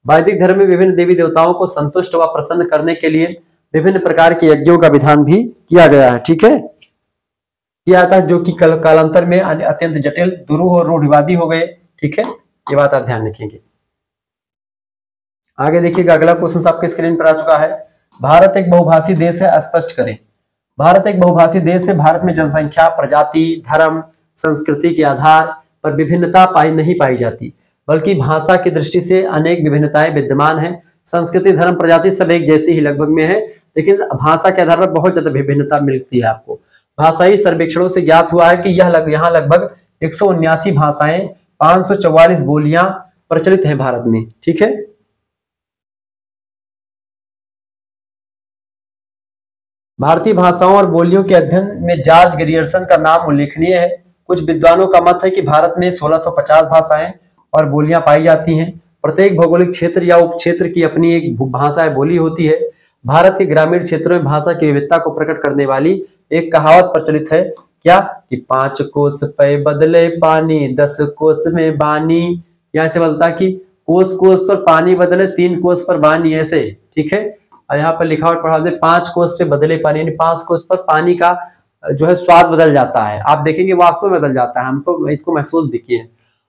वैदिक धर्म में विभिन्न देवी देवताओं को संतुष्ट व प्रसन्न करने के लिए विभिन्न प्रकार के यज्ञों का विधान भी किया गया है। ठीक है, किया था, जो कि कालांतर में अत्यंत जटिल, दुरूह और रूढ़िवादी हो गए। ठीक है, ये बात आप ध्यान रखेंगे। आगे देखिएगा, अगला क्वेश्चन आपके स्क्रीन पर आ चुका है। भारत एक बहुभाषी देश है, स्पष्ट करें। भारत एक बहुभाषी देश है। भारत में जनसंख्या, प्रजाति, धर्म, संस्कृति के आधार पर विभिन्नता नहीं पाई जाती, बल्कि भाषा की दृष्टि से अनेक विभिन्नताएं विद्यमान हैं। संस्कृति, धर्म, प्रजाति सब एक जैसी ही लगभग में है, लेकिन भाषा के आधार पर बहुत ज्यादा विभिन्नता मिलती है आपको। भाषाई सर्वेक्षणों से ज्ञात हुआ है कि यहाँ लगभग 179 भाषाएं, 544 बोलियां प्रचलित हैं भारत में। ठीक है, भारतीय भाषाओं और बोलियों के अध्ययन में जॉर्ज ग्रियर्सन का नाम उल्लेखनीय है। कुछ विद्वानों का मत है कि भारत में 1650 भाषाएं और बोलियां पाई जाती हैं। प्रत्येक भौगोलिक क्षेत्र या उपक्षेत्र की अपनी एक भाषा या बोली होती है। भारत के ग्रामीण क्षेत्रों में भाषा की विविधता को प्रकट करने वाली एक कहावत प्रचलित है, क्या कि 5 कोस पे बदले पानी, 10 कोस में बानी। यहाँ से बोलता कि कोस कोस पर पानी बदले, 3 कोस पर बानी, ऐसे। ठीक है, और यहाँ पर लिखावट पढ़ा दे, 5 कोस पे बदले पानी, यानी 5 कोस पर पानी का जो है स्वाद बदल जाता है। आप देखेंगे वास्तव में बदल जाता है, हमको इसको महसूस भी किए।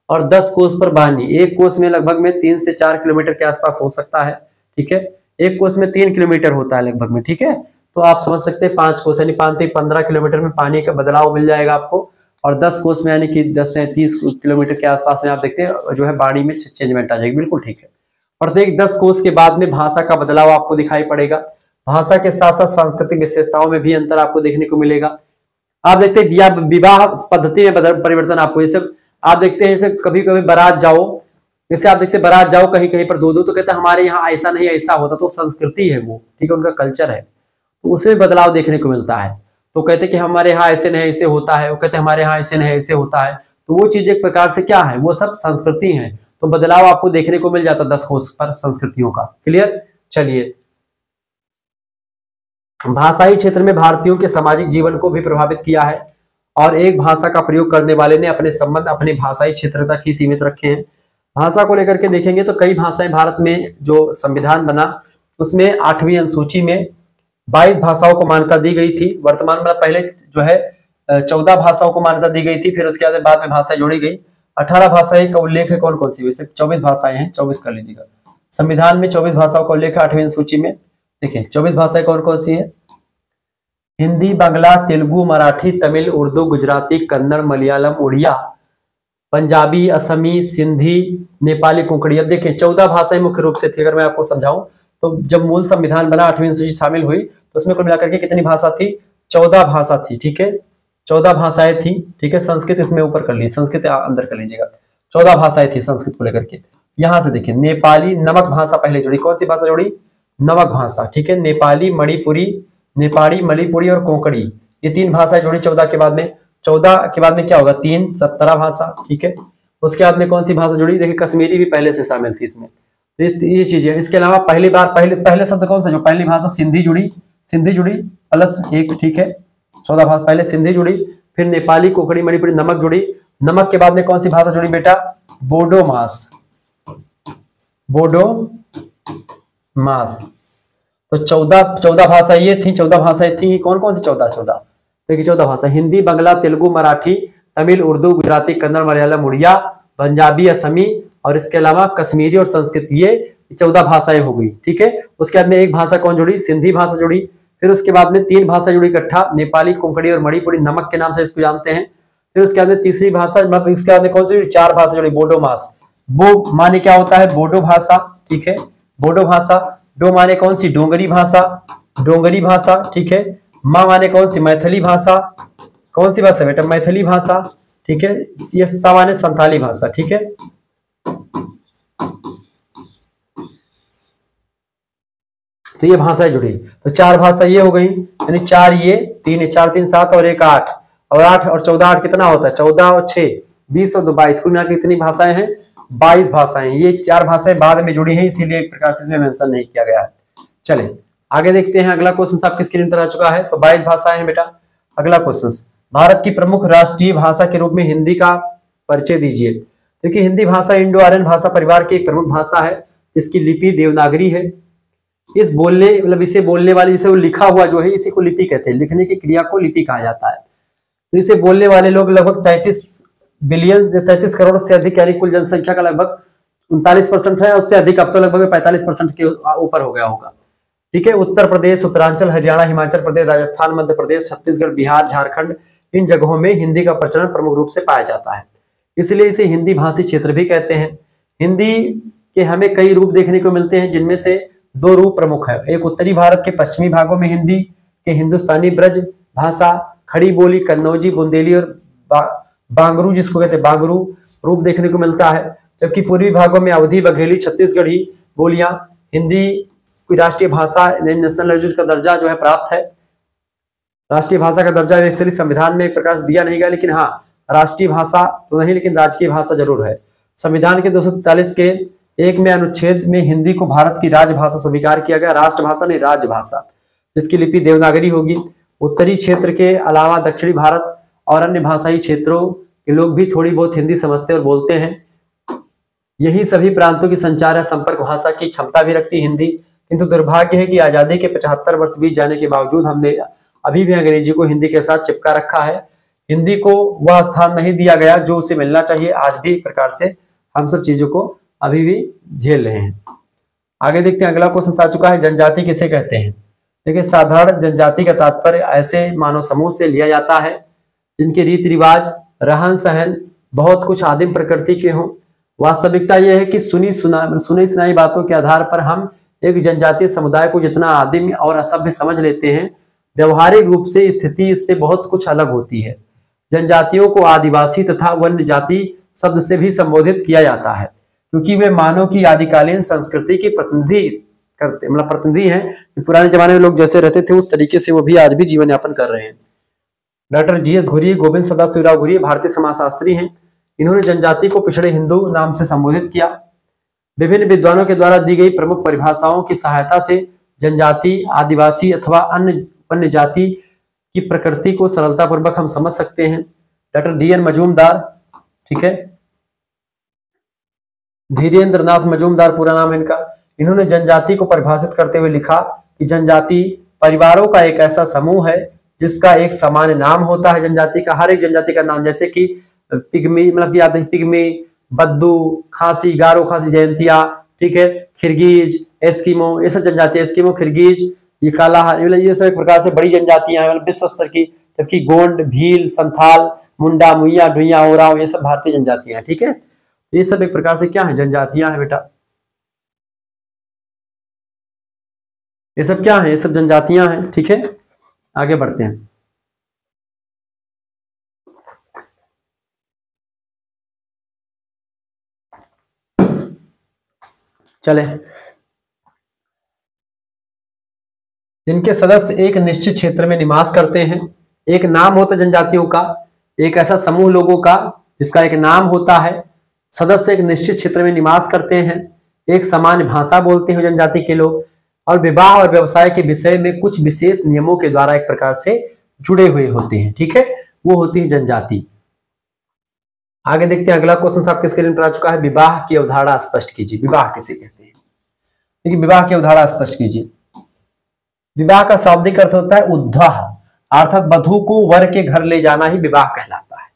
और 10 कोस पर बानी, एक कोस में लगभग में 3 से 4 किलोमीटर के आसपास हो सकता है। ठीक है, एक कोस में 3 किलोमीटर होता है लगभग में। ठीक है, तो आप समझ सकते हैं 5 कोस यानी 15 किलोमीटर में पानी का बदलाव मिल जाएगा आपको। और 10 कोस में यानी कि 10 से 30 किलोमीटर के आसपास में आप देखते हैं जो है बाड़ी में चेंजमेंट आ जाएगी। बिल्कुल ठीक है, प्रत्येक 10 कोस के बाद में भाषा का बदलाव आपको दिखाई पड़ेगा। भाषा के साथ साथ सांस्कृतिक विशेषताओं में भी अंतर आपको देखने को मिलेगा। आप देखते हैं विवाह पद्धति में परिवर्तन आपको, जैसे आप देखते हैं, जैसे कभी कभी बारात जाओ, जैसे आप देखते हैं बारात जाओ कहीं कहीं पर दो तो कहते हैं हमारे यहाँ ऐसा नहीं ऐसा होता, तो संस्कृति है वो। ठीक है, उनका कल्चर है, तो उसमें बदलाव देखने को मिलता है। तो कहते हैं कि हमारे यहाँ ऐसे नहीं ऐसे होता है, वो कहते हैं हमारे यहाँ ऐसे नहीं ऐसे होता है। तो वो चीज एक प्रकार से क्या है, वो सब संस्कृति है। तो बदलाव आपको देखने को मिल जाता 10 कोस पर संस्कृतियों का। क्लियर, चलिए। भाषाई क्षेत्र में भारतीयों के सामाजिक जीवन को भी प्रभावित किया है, और एक भाषा का प्रयोग करने वाले ने अपने संबंध अपने भाषाई क्षेत्र तक ही सीमित रखे हैं। भाषा को लेकर के देखेंगे तो कई भाषाएं, भारत में जो संविधान बना उसमें 8वीं अनुसूची में 22 भाषाओं को मान्यता दी गई थी। वर्तमान में पहले जो है 14 भाषाओं को मान्यता दी गई थी, फिर उसके बाद में भाषा जोड़ी गई। 18 भाषाएं का उल्लेख है, कौन कौन सी, वैसे 24 भाषाएं हैं, 24 कर लीजिएगा। संविधान में 24 भाषाओं का उल्लेख है 8वीं सूची में। देखिए 24 भाषाएं कौन कौन सी है, हिंदी, बांग्ला, तेलुगु, मराठी, तमिल, उर्दू, गुजराती, कन्नड़, मलयालम, उड़िया, पंजाबी, असमी, सिंधी, नेपाली, कोंकणी। अब देखिए 14 भाषाएं मुख्य रूप से थी। अगर मैं आपको समझाऊं तो जब मूल संविधान बना 8वीं अनुसूची शामिल हुई तो उसमें कुल मिलाकर के कितनी भाषा थी, 14 भाषा थी। ठीक है, 14 भाषाएं थी। ठीक है, संस्कृत इसमें ऊपर कर ली, संस्कृत अंदर कर लीजिएगा। 14 भाषाएं थी संस्कृत को लेकर के। यहां से देखिए नेपाली, नमक भाषा पहले जुड़ी, कौन सी भाषा जुड़ी, नमक भाषा। ठीक है, नेपाली, मणिपुरी, नेपाली, मणिपुरी और कोंकणी, ये 3 भाषाएं जुड़ी 14 के बाद में। 14 के बाद में क्या होगा, 3, 17 भाषा। ठीक है, उसके बाद में कौन सी भाषा जुड़ी, देखिए कश्मीरी भी पहले से शामिल थी इसमें। ये चीजें, इसके अलावा पहले शब्द कौन सा, जो पहली भाषा सिंधी जुड़ी, सिंधी जुड़ी +1। ठीक है, 14 भाषा, पहले सिंधी जुड़ी, फिर नेपाली, कोंकणी, मणिपुरी, नमक जुड़ी। नमक के बाद में कौन सी भाषा जुड़ी बेटा, बोडो मास, बोडो मास। तो 14 भाषा ये थी, 14 भाषाएं थी, कौन कौन सी 14 देखिए 14 भाषा, हिंदी, बांग्ला, तेलुगु, मराठी, तमिल, उर्दू, गुजराती, कन्नड़, मलयालम, उड़िया, पंजाबी, असमी और इसके अलावा कश्मीरी और संस्कृत, ये 14 भाषाएं हो गई। ठीक है, उसके बाद में एक भाषा कौन जुड़ी, सिंधी भाषा जुड़ी। फिर उसके बाद में 3 भाषा जुड़ी इकट्ठा, नेपाली, कोंकणी और मणिपुरी, नमक के नाम से इसको जानते हैं। फिर उसके बाद तीसरी भाषा, मतलब उसके बाद कौन सी 4 भाषा जुड़ी, बोडो मास, बो माने क्या होता है, बोडो भाषा, ठीक है, बोडो भाषा। डो माने कौन सी, डोंगरी भाषा, डोंगरी भाषा, ठीक है। मा माने कौन सी, मैथिली भाषा, कौन सी भाषा बेटा, मैथिली भाषा, ठीक है। ये सा माने संथाली भाषा, ठीक है। तो ये भाषाएं जुड़ी, तो 4 भाषा ये हो गई, यानी 4 ये, 3 4 3 7 और 1 8, और 8 और 14 8 कितना होता है, 14 और 6 20 और 2 22, कुल मिला के कितनी भाषाएं हैं, 22 भाषाएं। ये 4 भाषाएं बाद में जुड़ी हैं, इसीलिए एक प्रकार से इसमें मेंशन नहीं किया गया है। चले आगे देखते हैं, अगला क्वेश्चन आपकी स्क्रीन पर आ चुका है। तो 22 भाषाएं हैं बेटा। अगला क्वेश्चन, भारत की प्रमुख राष्ट्रीय भाषा के रूप में हिंदी का परिचय दीजिए। देखिए हिंदी भाषा इंडो आर्यन भाषा परिवार की एक प्रमुख भाषा है। इसकी लिपि देवनागरी है। इस बोलने मतलब इसे बोलने वाले, जिसे वो लिखा हुआ जो है, इसी को लिपि कहते हैं। लिखने की क्रिया को लिपि कहा जाता है। तो इसे बोलने वाले लोग लगभग 33 करोड़ से अधिक, यानी कुल जनसंख्या का लगभग 39% है, उससे अधिक, अब तो लगभग 45% के ऊपर हो गया होगा, ठीक है। उत्तर प्रदेश, उत्तरांचल, हरियाणा, हिमाचल प्रदेश, राजस्थान, मध्य प्रदेश, छत्तीसगढ़, बिहार, झारखंड, इन जगहों में हिंदी का प्रचलन प्रमुख रूप से पाया जाता है, इसलिए इसे हिंदी भाषी क्षेत्र भी कहते हैं। हिंदी के हमें कई रूप देखने को मिलते हैं, जिनमें से 2 रूप प्रमुख है। एक उत्तरी भारत के पश्चिमी भागों में हिंदी के हिंदुस्तानी ब्रज भाषा, खड़ी बोली, कन्नौजी, बुंदेली और बांगरू, जिसको कहते हैं बांगरू रूप देखने को मिलता है। जबकि पूर्वी भागों में अवधी, बघेली, छत्तीसगढ़ी बोलियां हिंदी की राष्ट्रीय भाषा, नेशनल लैंग्वेज का दर्जा जो है प्राप्त है। राष्ट्रीय भाषा का दर्जा एक्चुअली संविधान में एक प्रकार से दिया नहीं गया, लेकिन हाँ राष्ट्रीय भाषा तो नहीं, लेकिन राजकीय भाषा जरूर है। संविधान के 243 के 1 में अनुच्छेद में हिंदी को भारत की राजभाषा स्वीकार किया गया, राष्ट्रभाषा नहीं राजभाषा, जिसकी लिपि देवनागरी होगी। उत्तरी क्षेत्र के अलावा दक्षिणी भारत और अन्य भाषाई क्षेत्रों के लोग भी थोड़ी बहुत हिंदी समझते और बोलते हैं। यही सभी प्रांतों की संचार या संपर्क भाषा की क्षमता भी रखती हिंदी। किंतु दुर्भाग्य है कि आजादी के 75 वर्ष बीत जाने के बावजूद हमने अभी भी अंग्रेजी को हिंदी के साथ चिपका रखा है। हिंदी को वह स्थान नहीं दिया गया जो उसे मिलना चाहिए। आज भी एक प्रकार से हम सब चीजों को अभी भी झेल रहे हैं। आगे देखते हैं, अगला क्वेश्चन आ चुका है, जनजाति किसे कहते हैं। देखिए साधारण जनजाति का तात्पर्य ऐसे मानव समूह से लिया जाता है जिनके रीति रिवाज, रहन सहन बहुत कुछ आदिम प्रकृति के हों। वास्तविकता यह है कि सुनी सुनाई बातों के आधार पर हम एक जनजातीय समुदाय को जितना आदिम और असभ्य समझ लेते हैं, व्यवहारिक रूप से स्थिति इससे बहुत कुछ अलग होती है। जनजातियों को आदिवासी तथा वन्य जाति शब्द से भी संबोधित किया जाता है, क्योंकि वे मानव की आदिकालीन संस्कृति के प्रतिनिधि हैं। पुराने जमाने में लोग जैसे रहते थे उस तरीके से वो भी आज भी जीवन यापन कर रहे हैं। डॉक्टर GS घुरिये, गोविंद सदाशिवराव घुरिये भारतीय समाजशास्त्री हैं। इन्होंने जनजाति को पिछड़े हिंदू नाम से संबोधित किया। विभिन्न विद्वानों के द्वारा दी गई प्रमुख परिभाषाओं की सहायता से जनजाति, आदिवासी अथवा अन्य जाति की प्रकृति को सरलतापूर्वक हम समझ सकते हैं। डॉक्टर DN मजूमदार, ठीक है, धीरेन्द्र नाथ मजूमदार पूरा नाम है इनका। इन्होंने जनजाति को परिभाषित करते हुए लिखा कि जनजाति परिवारों का एक ऐसा समूह है जिसका एक सामान्य नाम होता है। जनजाति का हर एक जनजाति का नाम, जैसे कि पिग्मी, मतलब याद है पिग्मी, बद्दू, खासी, गारो खासी, जयंतिया, ठीक है, खिरगीज, एस्किमो, ये सब जनजाति, एस्किमो, खिरगीज, ये कालाहार, ये सब एक प्रकार से बड़ी जनजातियां हैं विश्व स्तर की। जबकि गोंड, भील, संथाल, मुंडा, मुइया, ढुइया, ओराव, ये सब भारतीय जनजातियां हैं, ठीक है। ये सब एक प्रकार से क्या है, जनजातियां हैं बेटा। ये सब क्या है, ये सब जनजातियां हैं, ठीक है। आगे बढ़ते हैं। चले, जिनके सदस्य एक निश्चित क्षेत्र में निवास करते हैं। एक नाम होता है जनजातियों का, एक ऐसा समूह लोगों का जिसका एक नाम होता है। सदस्य एक निश्चित क्षेत्र में निवास करते हैं, एक सामान्य भाषा बोलते हैं जनजाति के लोग, और विवाह और व्यवसाय के विषय में कुछ विशेष नियमों के द्वारा एक प्रकार से जुड़े हुए होते हैं, ठीक है, वो होती है जनजाति। आगे देखते हैं, अगला क्वेश्चन आपके स्क्रीन पर आ चुका है, विवाह की अवधारणा स्पष्ट कीजिए। विवाह किसे कहते हैं, देखिए विवाह की अवधारणा स्पष्ट कीजिए। विवाह का शाब्दिक अर्थ होता है उद्वाह, अर्थात वधू को वर के घर ले जाना ही विवाह कहलाता है।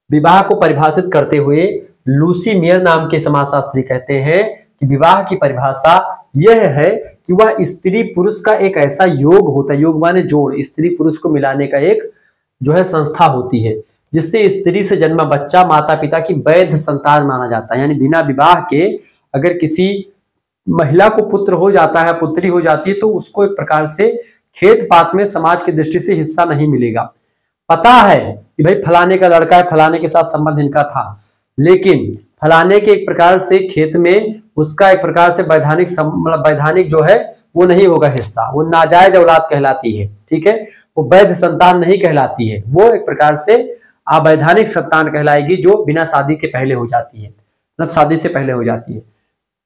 विवाह को परिभाषित करते हुए लूसी मेयर नाम के समाजशास्त्री कहते हैं कि विवाह की परिभाषा यह है कि वह स्त्री पुरुष का एक ऐसा योग होता है, योग माने जोड़, स्त्री पुरुष को मिलाने का एक जो है संस्था होती है, जिससे स्त्री से जन्मा बच्चा माता पिता की वैध संतान माना जाता है। यानी बिना विवाह के अगर किसी महिला को पुत्र हो जाता है, पुत्री हो जाती है, तो उसको एक प्रकार से खेत पात में समाज की दृष्टि से हिस्सा नहीं मिलेगा। पता है कि भाई फलाने का लड़का है, फलाने के साथ संबंध इनका था, लेकिन फलाने के एक प्रकार से खेत में उसका एक प्रकार से वैधानिक जो है वो नहीं होगा हिस्सा, वो नाजायज औलाद कहलाती है। ठीक है, वो वैध संतान नहीं कहलाती है, वो एक प्रकार से अवैधानिक संतान कहलाएगी जो बिना शादी के पहले हो जाती है, मतलब शादी से पहले हो जाती है।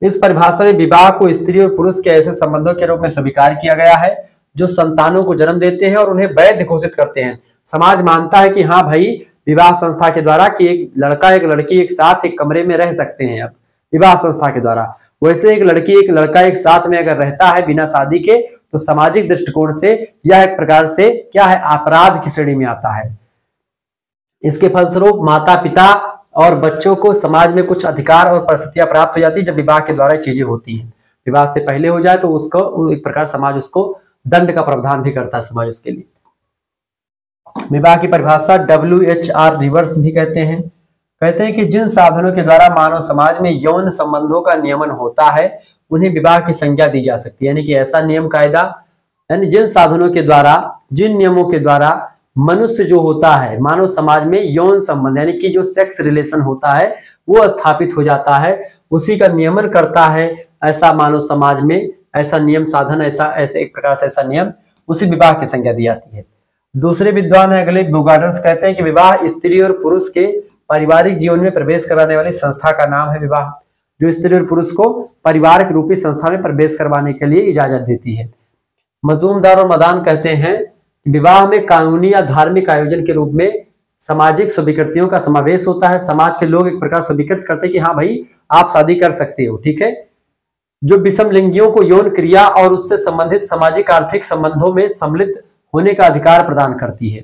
इस परिभाषा में विवाह को स्त्री और पुरुष के ऐसे संबंधों के रूप में स्वीकार किया गया है जो संतानों को जन्म देते हैं और उन्हें वैध घोषित करते हैं। समाज मानता है कि हाँ भाई, विवाह संस्था के द्वारा कि एक लड़का एक लड़की एक साथ एक कमरे में रह सकते हैं अब विवाह संस्था के द्वारा, वैसे एक लड़की एक लड़का एक साथ में अगर रहता है बिना शादी के, तो सामाजिक दृष्टिकोण से यह एक प्रकार से क्या है, अपराध की श्रेणी में आता है। इसके फलस्वरूप माता पिता और बच्चों को समाज में कुछ अधिकार और परिस्थितियां प्राप्त हो जाती है जब विवाह के द्वारा चीजें होती हैं। विवाह से पहले हो जाए तो उसको एक प्रकार समाज उसको दंड का प्रावधान भी करता है समाज उसके लिए। विवाह की परिभाषा WHR रिवर्स भी कहते हैं कि जिन साधनों के द्वारा मानव समाज में यौन संबंधों का नियमन होता है उन्हें विवाह की संज्ञा दी जा सकती है। यानी कि ऐसा नियम कायदा, यानी जिन साधनों के द्वारा, जिन नियमों के द्वारा मनुष्य जो होता है, मानव समाज में यौन संबंध यानी कि जो सेक्स रिलेशन होता है वो स्थापित हो जाता है, उसी का नियमन करता है ऐसा मानव समाज में ऐसा नियम साधन, ऐसे एक प्रकार से ऐसा नियम, उसी विवाह की संज्ञा दी जाती है। दूसरे विद्वान है अगले बुगार्डर्स, कहते हैं कि विवाह स्त्री और पुरुष के पारिवारिक जीवन में प्रवेश कराने वाली संस्था का नाम है विवाह, जो स्त्री और पुरुष को परिवार के रूपी संस्था में प्रवेश करवाने के लिए इजाजत देती है। मजूमदार और मदान कहते हैं विवाह में कानूनी या धार्मिक आयोजन के रूप में सामाजिक स्वीकृतियों का समावेश होता है। समाज के लोग एक प्रकार स्वीकृत करते हैं कि हाँ भाई आप शादी कर सकते हो, ठीक है, जो विषम लिंगियों को यौन क्रिया और उससे संबंधित सामाजिक आर्थिक संबंधों में सम्मिलित होने का अधिकार प्रदान करती है।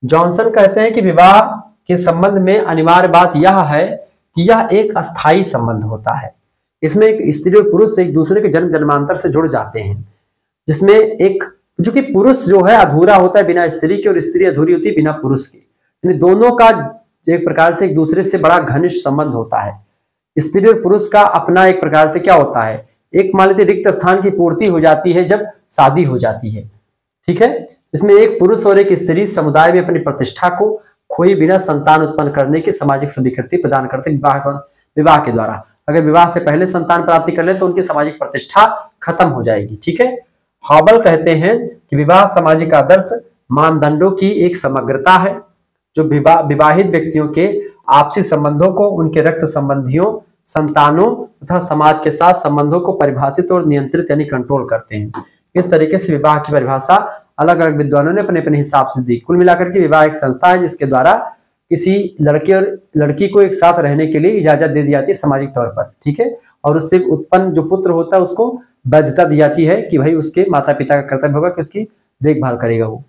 जॉनसन कहते हैं कि विवाह के संबंध में अनिवार्य बात यह है कि यह एक अस्थायी संबंध होता है। इसमें एक स्त्री और पुरुष एक दूसरे के जन्म जन्मांतर से जुड़ जाते हैं, जिसमें एक जो कि पुरुष जो है अधूरा होता है बिना स्त्री के और स्त्री अधूरी होती है बिना पुरुष के, यानी दोनों का एक प्रकार से एक दूसरे से बड़ा घनिष्ठ संबंध होता है। स्त्री और पुरुष का अपना एक प्रकार से क्या होता है, एक मान लीजिए रिक्त स्थान की पूर्ति हो जाती है जब शादी हो जाती है, ठीक है। इसमें एक पुरुष और एक स्त्री समुदाय में अपनी प्रतिष्ठा को खोई बिना संतान उत्पन्न करने की सामाजिक स्वीकृति प्रदान करते विवाह के द्वारा। अगर विवाह से पहले संतान प्राप्ति कर ले तो उनकी सामाजिक प्रतिष्ठा खत्म हो जाएगी, ठीक है। हॉबल कहते हैं कि विवाह सामाजिक आदर्श मानदंडों की एक समग्रता है जो विवाहित व्यक्तियों के आपसी संबंधों को, उनके रक्त संबंधियों, संतानों तथा समाज के साथ संबंधों को परिभाषित और नियंत्रित यानी कंट्रोल करते हैं। इस तरीके से विवाह की परिभाषा अलग अलग विद्वानों ने अपने अपने हिसाब से दी। कुल मिलाकर के विवाह एक संस्था है जिसके द्वारा किसी लड़के और लड़की को एक साथ रहने के लिए इजाजत दे दी जाती है सामाजिक तौर पर, ठीक है, और उससे उत्पन्न जो पुत्र होता है उसको वैधता दी जाती है कि भाई उसके माता पिता का कर्तव्य होगा कि उसकी देखभाल करेगा वो।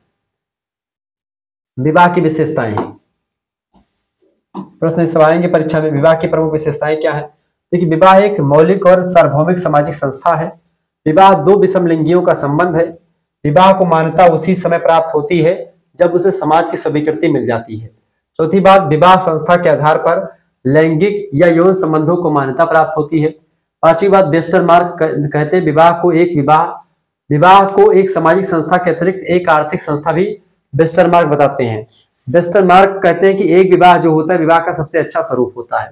विवाह की विशेषताएं, प्रश्न सब आएंगे परीक्षा में। विवाह की प्रमुख विशेषताएं क्या है? देखिए, विवाह एक मौलिक और सार्वभौमिक सामाजिक संस्था है। विवाह दो विषम लिंगियों का संबंध है। विवाह को मान्यता उसी समय प्राप्त होती है जब उसे समाज की स्वीकृति मिल जाती है। चौथी बात, विवाह संस्था के आधार पर लैंगिक या यौन संबंधों को मान्यता प्राप्त होती है। पांचवी बात, वेस्टरमार्क कहते हैं विवाह को एक सामाजिक संस्था के अतिरिक्त एक आर्थिक संस्था भी वेस्टरमार्क बताते हैं। वेस्टरमार्क कहते हैं कि एक विवाह जो होता है विवाह का सबसे अच्छा स्वरूप होता है।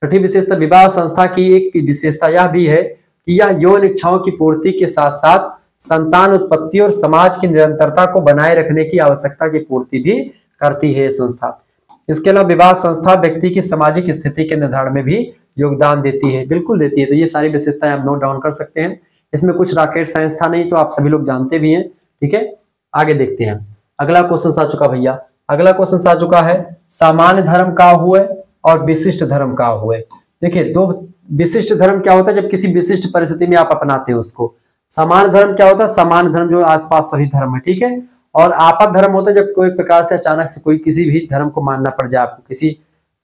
छठी विशेषता, विवाह संस्था की एक विशेषता यह भी है कि यह यौन इच्छाओं की पूर्ति के साथ साथ संतान उत्पत्ति और समाज की निरंतरता को बनाए रखने की आवश्यकता की पूर्ति भी करती है संस्था। इसके अलावा विवाह संस्था व्यक्ति की सामाजिक स्थिति के निर्धारण में भी योगदान देती है, बिल्कुल देती है। तो ये सारी विशेषताएं आप नोट डाउन कर सकते हैं। इसमें कुछ रॉकेट साइंस था नहीं, तो आप सभी लोग जानते भी हैं, ठीक है। आगे देखते हैं, अगला क्वेश्चन आ चुका भैया। अगला क्वेश्चन आ चुका है, सामान्य धर्म का हुए और विशिष्ट धर्म का हुए। देखिए, दो विशिष्ट धर्म क्या होता है, जब किसी विशिष्ट परिस्थिति में आप अपनाते हैं उसको। सामान्य धर्म क्या होता है, सामान्य धर्म जो आसपास सभी धर्म है, ठीक है। और आपद धर्म होता है जब कोई प्रकार से अचानक से कोई किसी भी धर्म को मानना पड़ जाए, आपको किसी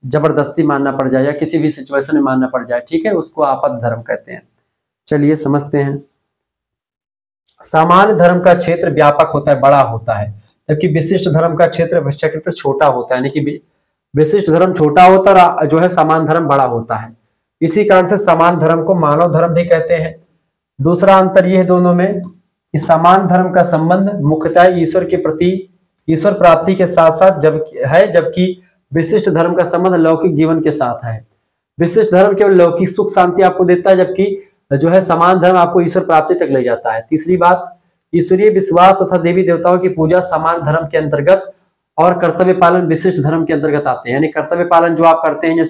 जबरदस्ती मानना पड़ जाए या किसी भी सिचुएशन में मानना पड़ जाए, ठीक है, उसको आपद धर्म कहते हैं। चलिए समझते हैं। सामान्य धर्म का क्षेत्र व्यापक होता है, बड़ा होता है, जबकि विशिष्ट धर्म का क्षेत्र अपेक्षाकृत छोटा होता है, यानी कि विशिष्ट धर्म छोटा होता है और जो है समान धर्म बड़ा होता है। इसी कारण से समान धर्म को मानव धर्म भी कहते हैं। दूसरा अंतर यह है दोनों में कि समान धर्म का संबंध मुख्यतः ईश्वर के प्रति, ईश्वर प्राप्ति के साथ साथ जबकि विशिष्ट धर्म का संबंध लौकिक जीवन के साथ है। विशिष्ट धर्म केवल लौकिक सुख शांति आपको देता है, जबकि जो है समान धर्म आपको ईश्वर प्राप्ति तक ले जाता है। तीसरी बात, ईश्वरीय विश्वास तथा देवी देवताओं की पूजा समान धर्म के अंतर्गत और कर्तव्य पालन विशिष्ट धर्म के अंतर्गत आते हैं। यानी कर्तव्य पालन जो आप करते हैं,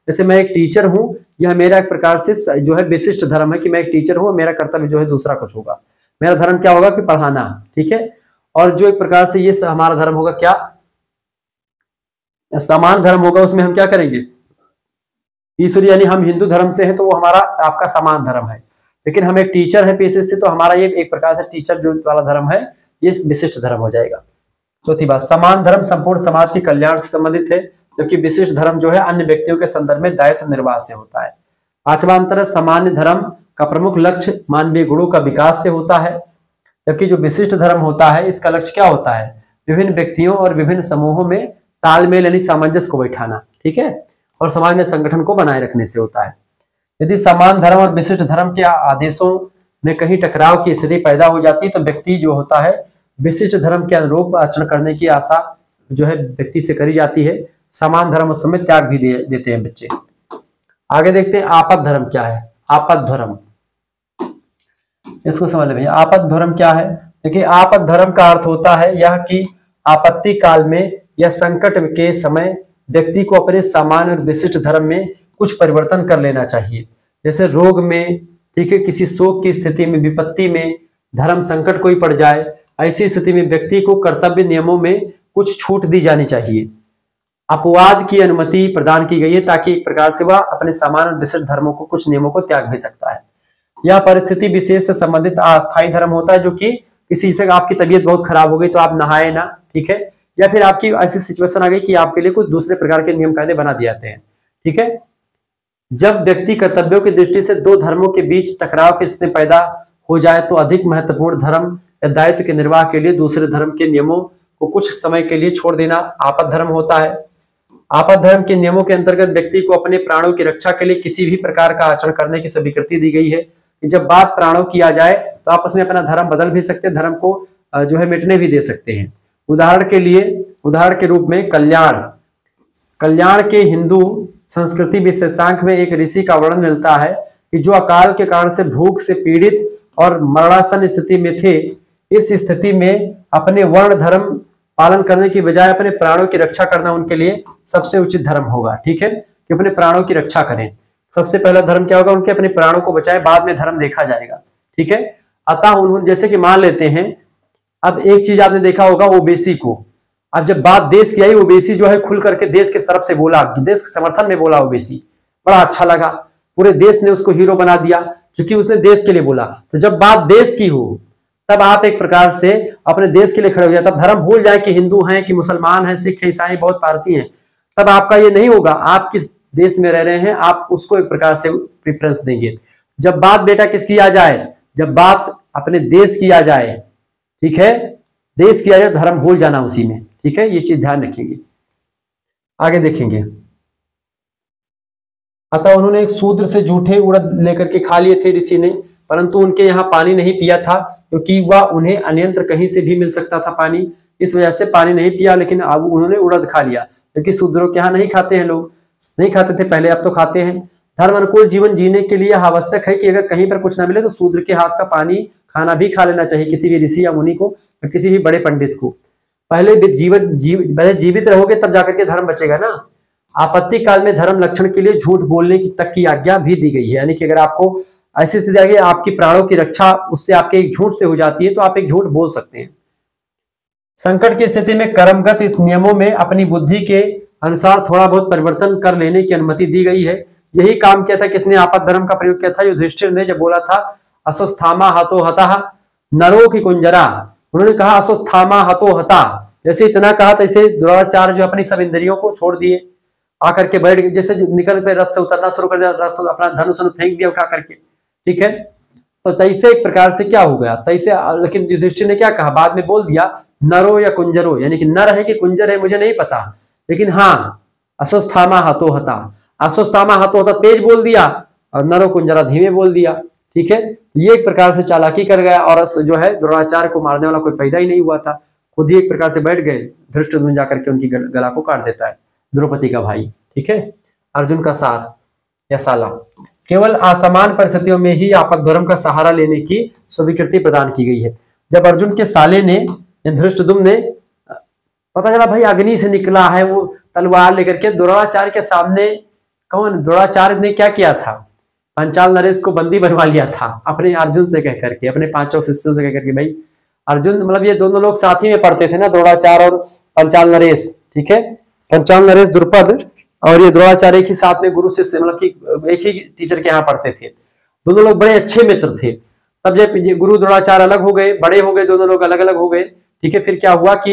जैसे मैं एक टीचर हूं, यह मेरा एक प्रकार से जो है विशिष्ट धर्म है कि मैं एक टीचर हूं, मेरा कर्तव्य जो है दूसरा कुछ होगा। मेरा धर्म क्या होगा कि पढ़ाना, ठीक है। और जो एक प्रकार से ये हमारा धर्म होगा क्या, समान धर्म होगा, उसमें हम क्या करेंगे, ईश्वरीय, यानी हम हिंदू धर्म से हैं तो वो हमारा आपका समान धर्म है। लेकिन हम एक टीचर है पेशे से, तो हमारा ये एक प्रकार से टीचर जो वाला धर्म है ये विशिष्ट धर्म हो जाएगा। चौथी बात, समान धर्म संपूर्ण समाज के कल्याण से संबंधित है, जबकि विशिष्ट धर्म जो है अन्य व्यक्तियों के संदर्भ में दायित्व निर्वाह से होता है। पांचवा अंतर है, सामान्य धर्म का प्रमुख लक्ष्य मानवीय गुणों का विकास से होता है, जबकि जो विशिष्ट धर्म होता है इसका लक्ष्य क्या होता है, विभिन्न व्यक्तियों और विभिन्न समूहों में तालमेल यानी सामंजस्य को बैठाना, ठीक है, और समाज में संगठन को बनाए रखने से होता है। यदि समान धर्म और विशिष्ट धर्म के आदेशों में कहीं टकराव की स्थिति पैदा हो जाती है तो व्यक्ति जो होता है विशिष्ट धर्म के अनुरूप आचरण करने की आशा जो है व्यक्ति से करी जाती है। समान धर्म उस समय त्याग भी देते हैं बच्चे। आगे देखते हैं आपद धर्म क्या है। आपद धर्म, इसको समझ लें। आपद धर्म क्या है, देखिए आपद धर्म का अर्थ होता है यह कि आपत्ति काल में या संकट के समय व्यक्ति को अपने सामान्य और विशिष्ट धर्म में कुछ परिवर्तन कर लेना चाहिए। जैसे रोग में, ठीक है, किसी शोक की स्थिति में, विपत्ति में, धर्म संकट कोई पड़ जाए, ऐसी स्थिति में व्यक्ति को कर्तव्य नियमों में कुछ छूट दी जानी चाहिए। अपवाद की अनुमति प्रदान की गई है ताकि एक प्रकार से वह अपने सामान्य और विशिष्ट धर्मों को, कुछ नियमों को त्याग भी सकता है। यह परिस्थिति विशेष से संबंधित अस्थायी धर्म होता है, जो कि किसी से आपकी तबीयत बहुत खराब हो गई तो आप नहाए ना, ठीक है, या फिर आपकी ऐसी सिचुएशन आ गई कि आपके लिए कुछ दूसरे प्रकार के नियम कायदे बना दिए जाते हैं, ठीक है। जब व्यक्ति कर्तव्यों की दृष्टि से दो धर्मों के बीच टकराव की स्थिति पैदा हो जाए तो अधिक महत्वपूर्ण धर्म या दायित्व के निर्वाह के लिए दूसरे धर्म के नियमों को कुछ समय के लिए छोड़ देना आपद धर्म होता है। आपद धर्म के नियमों के अंतर्गत व्यक्ति को अपने प्राणों की रक्षा के लिए किसी भी प्रकार का आचरण करने की स्वीकृति दी गई है। जब बात प्राणों की आ जाए तो आप उसमें अपना धर्म बदल भी सकते हैं, धर्म को जो है मिटने भी दे सकते हैं। उदाहरण के रूप में कल्याण के हिंदू संस्कृति विशेषांक में एक ऋषि का वर्णन मिलता है कि जो अकाल के कारण से भूख से पीड़ित और मरणासन स्थिति में थे, इस स्थिति में अपने वर्ण धर्म पालन करने की बजाय अपने प्राणों की रक्षा करना उनके लिए सबसे उचित धर्म होगा, ठीक है, कि अपने प्राणों की रक्षा करें। सबसे पहला धर्म क्या होगा, उनके अपने प्राणों को बचाए, बाद में धर्म देखा जाएगा, ठीक है। अतः उन्होंने, जैसे कि मान लेते हैं, अब एक चीज आपने देखा होगा ओबीसी को, अब जब बात देश की आई, ओबीसी जो है खुल करके देश के तरफ से बोला, देश के समर्थन में बोला ओबीसी, बड़ा अच्छा लगा, पूरे देश ने उसको हीरो बना दिया क्योंकि उसने देश के लिए बोला। तो जब बात देश की हो तब आप एक प्रकार से अपने देश के लिए खड़े हो जाए, तब धर्म भूल जाए कि हिंदू हैं कि मुसलमान हैं, सिख हैं, ईसाई, बहुत पारसी हैं, तब आपका ये नहीं होगा। आप किस देश में रह रहे हैं आप उसको एक प्रकार से प्रेफरेंस देंगे। जब बात बेटा किसकी आ जाए, जब बात अपने देश की आ जाए, ठीक है, देश की आ जाए, धर्म भूल जाना उसी में, ठीक है, ये चीज ध्यान रखेंगे। आगे देखेंगे। अतः उन्होंने एक शूद्र से जूठे उड़द लेकर के खा लिए थे ऋषि ने, परंतु उनके यहाँ पानी नहीं पिया था क्योंकि वह उन्हें अन्यत्र कहीं से भी मिल सकता था पानी, इस वजह से पानी नहीं पिया। लेकिन अब उन्होंने उड़द खा लिया क्योंकि शूद्रों के यहाँ नहीं खाते हैं, लोग नहीं खाते थे पहले, अब तो खाते हैं। धर्म अनुकूल जीवन जीने के लिए आवश्यक है कि अगर कहीं पर कुछ ना मिले तो शूद्र के हाथ का पानी खाना भी खा लेना चाहिए, किसी भी ऋषि या मुनि को या किसी भी बड़े पंडित को। पहले जीवित रहोगे तब जाकर के धर्म बचेगा ना। आपत्ति काल में धर्म लक्षण के लिए झूठ बोलने की तक की आज्ञा भी दी गई है, यानी कि अगर आपको ऐसी स्थिति आ गई आपकी प्राणों की रक्षा उससे आपके एक झूठ से हो जाती है तो आप एक झूठ बोल सकते हैं। संकट की स्थिति में कर्मगत इस नियमों में अपनी बुद्धि के अनुसार थोड़ा बहुत परिवर्तन कर लेने की अनुमति दी गई है। यही काम किया था, किसने आपद धर्म का प्रयोग किया था, युधिष्ठिर ने, जब बोला था अस्वस्थामा हतो हतः नरो की कुंजरा, उन्होंने कहा अस्वस्थामा हतो हता, जैसे इतना कहा तैसे द्रोणाचार्य जो अपनी सब इंद्रियों को छोड़ दिए, आकर के बैठ गए, जैसे निकल पे रथ से उतरना शुरू कर दिया, रथ तो अपना धनुष फेंक दिया उठा करके, ठीक है। तो तैसे एक प्रकार से क्या हो गया, तैसे, लेकिन युधिष्ठिर ने क्या कहा, बाद में बोल दिया नरो या कुंजरो, यानी कि नर है कि कुंजर है मुझे नहीं पता, लेकिन हाँ अश्वत्थामा हतो हता, अश्वत्थामा हतो हता तेज बोल दिया और नरो कुंजरा धीमे बोल दिया। ठीक है, ये एक प्रकार से चालाकी कर गया और जो है द्रोणाचार्य को मारने वाला कोई पैदा ही नहीं हुआ था, खुद ही एक प्रकार से बैठ गए। धृष्टद्युम्न जाकर के उनकी गला को काट देता है, द्रौपदी का भाई। ठीक है, अर्जुन का सार या साला। केवल असमान परिस्थितियों में ही आपद्रव्यम का सहारा लेने की स्वीकृति प्रदान की गई है। जब अर्जुन के साले ने धृष्टद्युम्न ने पता चला भाई अग्नि से निकला है वो तलवार लेकर के, द्रोणाचार्य के सामने कौन, द्रोणाचार्य ने क्या किया था, पंचाल नरेश को बंदी बनवा लिया था अपने अर्जुन से कह करके, अपने 5 शिष्यों से कह करके। भाई अर्जुन मतलब ये दोनों लोग साथ ही में पढ़ते थे ना, द्रोणाचार्य और पंचाल नरेश। ठीक है, पंचाल नरेश द्रुपद और ये द्रोणाचार्य की साथ में गुरु शिष्य मतलब कि एक ही टीचर के यहाँ पढ़ते थे, दोनों लोग बड़े अच्छे मित्र थे। तब जब ये गुरु द्रोणाचार्य अलग हो गए, बड़े हो गए, दोनों लोग अलग अलग हो गए। ठीक है, फिर क्या हुआ कि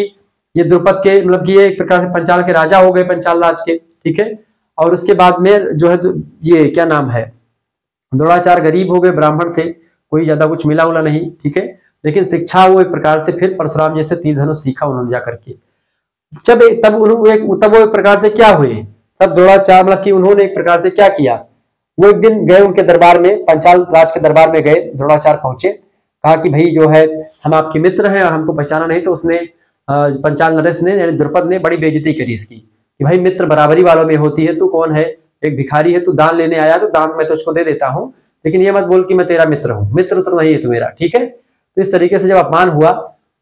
ये द्रुपद के मतलब कि ये एक प्रकार से पंचाल के राजा हो गए, पंचाल राज के। ठीक है, और उसके बाद में जो है ये क्या नाम है, द्रोणाचार्य गरीब हो गए, ब्राह्मण थे, कोई ज्यादा कुछ मिला उला नहीं। ठीक है, लेकिन शिक्षा वो एक प्रकार से फिर परशुराम जैसे तीर धनुष सीखा उन्होंने जाकर के। तब वो एक प्रकार से क्या हुए, तब द्रोणाचार्य मतलब कि उन्होंने एक प्रकार से क्या किया, वो एक दिन गए उनके दरबार में, पंचाल राज के दरबार में गए, द्रोणाचार्य पहुंचे, कहा कि भाई जो है हम आपके मित्र हैं और हमको पहचाना नहीं। तो उसने पंचाल नरेश ने यानी द्रुपद ने बड़ी बेइज्जती करी इसकी कि भाई मित्र बराबरी वालों में होती है, तू कौन है, एक भिखारी है, तू दान लेने आया तो दान मैं तुझको दे देता हूँ, लेकिन ये मत बोल कि मैं तेरा मित्र हूँ, मित्र तो नहीं है तू मेरा। ठीक है, तो इस तरीके से जब अपमान हुआ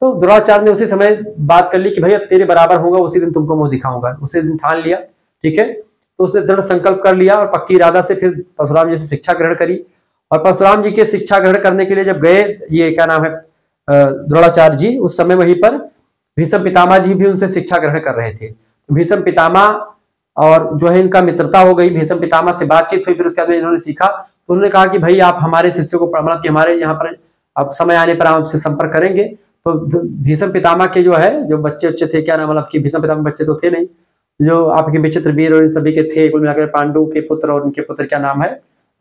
तो द्रोणाचार्य ने उसी समय बात कर ली कि भाई अब तेरे बराबर होगा उसी दिन तुमको मुंह दिखाऊंगा, उसी दिन ठान लिया। ठीक है, तो उसने दृढ़ संकल्प कर लिया और पक्की इरादा से फिर परशुराम जी से शिक्षा ग्रहण करी। और परशुराम जी के शिक्षा ग्रहण करने के लिए जब गए ये क्या नाम है द्रोणाचार्य जी, उस समय वहीं पर भीष्म पितामह जी भी उनसे शिक्षा ग्रहण कर रहे थे। भीष्म पितामह और जो है इनका मित्रता हो गई, भीष्म पितामह से बातचीत हुई, फिर उसके बाद इन्होंने सीखा। तो उन्होंने कहा कि भाई आप हमारे शिष्य को मतलब कि हमारे यहाँ पर अब समय आने पर आपसे संपर्क करेंगे। तो भीष्म पितामह के जो है जो बच्चे थे, क्या नाम मतलब कि भीष्म पितामह बच्चे तो थे नहीं, जो आपके विचित्र वीर और इन सभी के थे, कुल मिलाकर पांडु के पुत्र और उनके पुत्र क्या नाम है,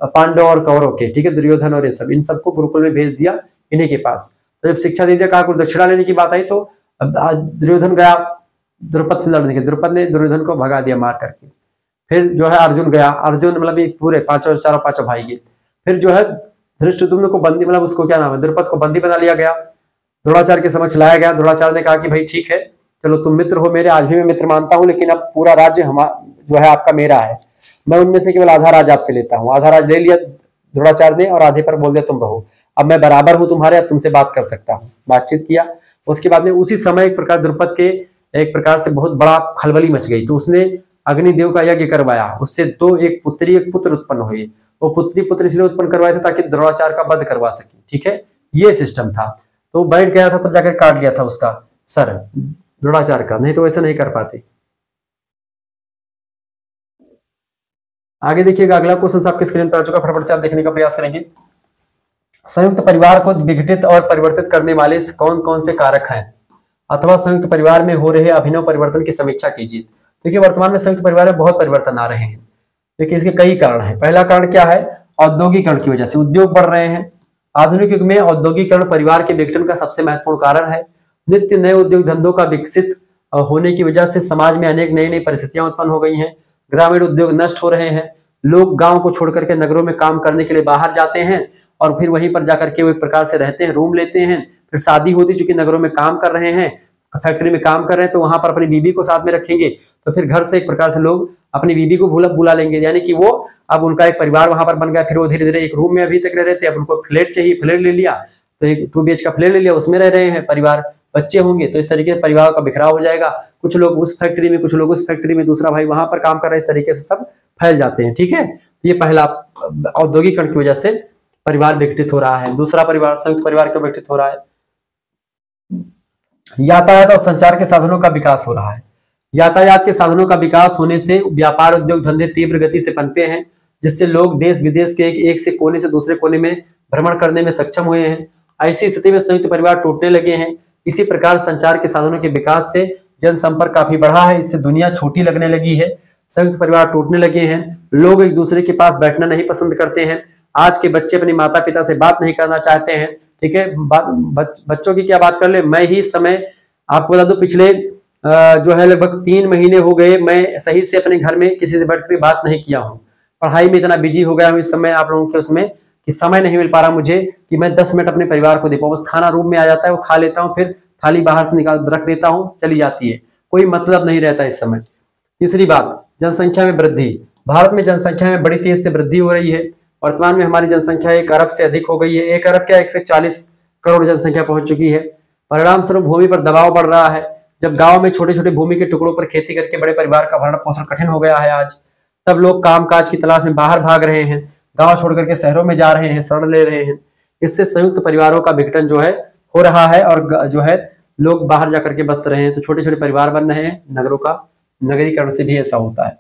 पांडव और कौरव के। ठीक है, दुर्योधन और ये सब, इन सबको गुरुकुल में भेज दिया इन्हीं के पास। तो जब शिक्षा दे दिया, कहा कुछ दक्षिणा लेने की बात आई, तो दुर्योधन गया द्रुपद से लड़ने के, द्रुपद ने दुर्योधन को भगा दिया मार करके। फिर जो है अर्जुन गया, अर्जुन मतलब एक पूरे चारों पांचों भाई के। फिर जो है धृष्टद्युम्न को बंदी मतलब उसको क्या नाम है द्रुपद को बंदी बना लिया गया, द्रोणाचार्य के समक्ष लाया गया। द्रोणाचार्य ने कहा कि भाई ठीक है चलो तुम मित्र हो मेरे, आज भी मैं मित्र मानता हूं, लेकिन अब पूरा राज्य जो है आपका मेरा है, मैं उनमें से केवल आधा राज आपसे लेता हूँ। आधा राज ले लिया द्रोणाचार्य ने और आधे पर बोल दिया तुम रहो, अब मैं बराबर हूं तुम्हारे, अब तुमसे बात कर सकता हूँ। बातचीत किया, उसके बाद में उसी समय एक प्रकार द्रुपद के एक प्रकार से बहुत बड़ा खलबली मच गई। तो उसने अग्निदेव का यज्ञ करवाया, उससे दो एक पुत्री एक पुत्र उत्पन्न हुए। वो पुत्र इसलिए उत्पन्न करवाए थे ताकि द्रोणाचार्य का वध करवा सके। ठीक है, ये सिस्टम था। तो बैठ गया था तब जाकर काट गया था उसका सर द्रोणाचार्य का, नहीं तो ऐसा नहीं कर पाते। आगे देखिएगा, अगला क्वेश्चन आपके स्क्रीन पर आ चुका, फटाफट से आप देखने का प्रयास करेंगे। संयुक्त परिवार को विघटित और परिवर्तित करने वाले कौन कौन से कारक हैं, अथवा संयुक्त परिवार में हो रहे अभिनव परिवर्तन की समीक्षा कीजिए। देखिए वर्तमान में संयुक्त परिवार में बहुत परिवर्तन आ रहे हैं। देखिए इसके कई कारण हैं। पहला कारण क्या है, औद्योगिकरण की वजह से उद्योग बढ़ रहे हैं। आधुनिक युग में औद्योगिकरण परिवार के विघटन का सबसे महत्वपूर्ण कारण है। नित्य नए उद्योग धंधों का विकसित होने की वजह से समाज में अनेक नई नई परिस्थितियां उत्पन्न हो गई हैं। ग्रामीण उद्योग नष्ट हो रहे हैं। लोग गांव को छोड़ करके नगरों में काम करने के लिए बाहर जाते हैं और फिर वहीं पर जाकर के वो एक प्रकार से रहते हैं, रूम लेते हैं। फिर शादी होती, चूंकि नगरों में काम कर रहे हैं, फैक्ट्री में काम कर रहे हैं, तो वहां पर अपनी बीबी को साथ में रखेंगे, तो फिर घर से एक प्रकार से लोग अपनी बीबी को बुला लेंगे, यानी कि वो अब उनका एक परिवार वहां पर बन गया। फिर वो धीरे धीरे एक रूम में अभी तक रह रहे थे, अब उनको फ्लैट चाहिए, फ्लैट ले लिया, तो एक 2 BH का फ्लैट ले लिया, उसमें रह रहे हैं परिवार, बच्चे होंगे, तो इस तरीके से परिवार का बिखराव हो जाएगा। कुछ लोग उस फैक्ट्री में, कुछ लोग उस फैक्ट्री में, दूसरा भाई वहां पर काम कर रहे हैं, इस तरीके से सब फैल जाते हैं। ठीक है, ये पहला औद्योगिकरण की वजह से परिवार विघटित हो रहा है। दूसरा परिवार संयुक्त परिवार क्यों विघटित हो रहा है, यातायात और संचार के साधनों का विकास हो रहा है। यातायात के साधनों का विकास होने से व्यापार उद्योग धंधे तीव्र गति से पनपे हैं, जिससे लोग देश विदेश के एक से कोने से दूसरे कोने में भ्रमण करने में सक्षम हुए हैं। ऐसी स्थिति में संयुक्त परिवार टूटने लगे हैं। इसी प्रकार संचार के साधनों के विकास से जनसंपर्क काफी बढ़ा है, इससे दुनिया छोटी लगने लगी है। संयुक्त परिवार टूटने लगे हैं, लोग एक दूसरे के पास बैठना नहीं पसंद करते हैं। आज के बच्चे अपने माता पिता से बात नहीं करना चाहते हैं। ठीक है, बच्चों की क्या बात कर ले, मैं ही समय आपको बता दो पिछले जो है लगभग 3 महीने हो गए मैं सही से अपने घर में किसी से बैठकर बात नहीं किया हूँ। पढ़ाई में इतना बिजी हो गया हूँ इस समय आप लोगों के उसमें कि समय नहीं मिल पा रहा मुझे कि मैं 10 मिनट अपने परिवार को दे पाऊँ। बस खाना रूम में आ जाता है, वो खा लेता हूँ, फिर थाली बाहर से निकाल रख देता हूँ, चली जाती है, कोई मतलब नहीं रहता इस समय। तीसरी बात, जनसंख्या में वृद्धि। भारत में जनसंख्या में बड़ी तेज से वृद्धि हो रही है। वर्तमान में हमारी जनसंख्या 1 अरब से अधिक हो गई है। 1 अरब क्या 140 करोड़ जनसंख्या पहुंच चुकी है। परिणाम स्वरूप भूमि पर दबाव बढ़ रहा है। जब गांव में छोटे छोटे भूमि के टुकड़ों पर खेती करके बड़े परिवार का भरण पोषण कठिन हो गया है आज, तब लोग कामकाज की तलाश में बाहर भाग रहे हैं, गांव छोड़ करके शहरों में जा रहे हैं, शरण ले रहे हैं। इससे संयुक्त परिवारों का विघटन जो है हो रहा है और जो है लोग बाहर जाकर के बस रहे हैं, तो छोटे छोटे परिवार बन रहे हैं। नगरों का नगरीकरण से भी ऐसा होता है।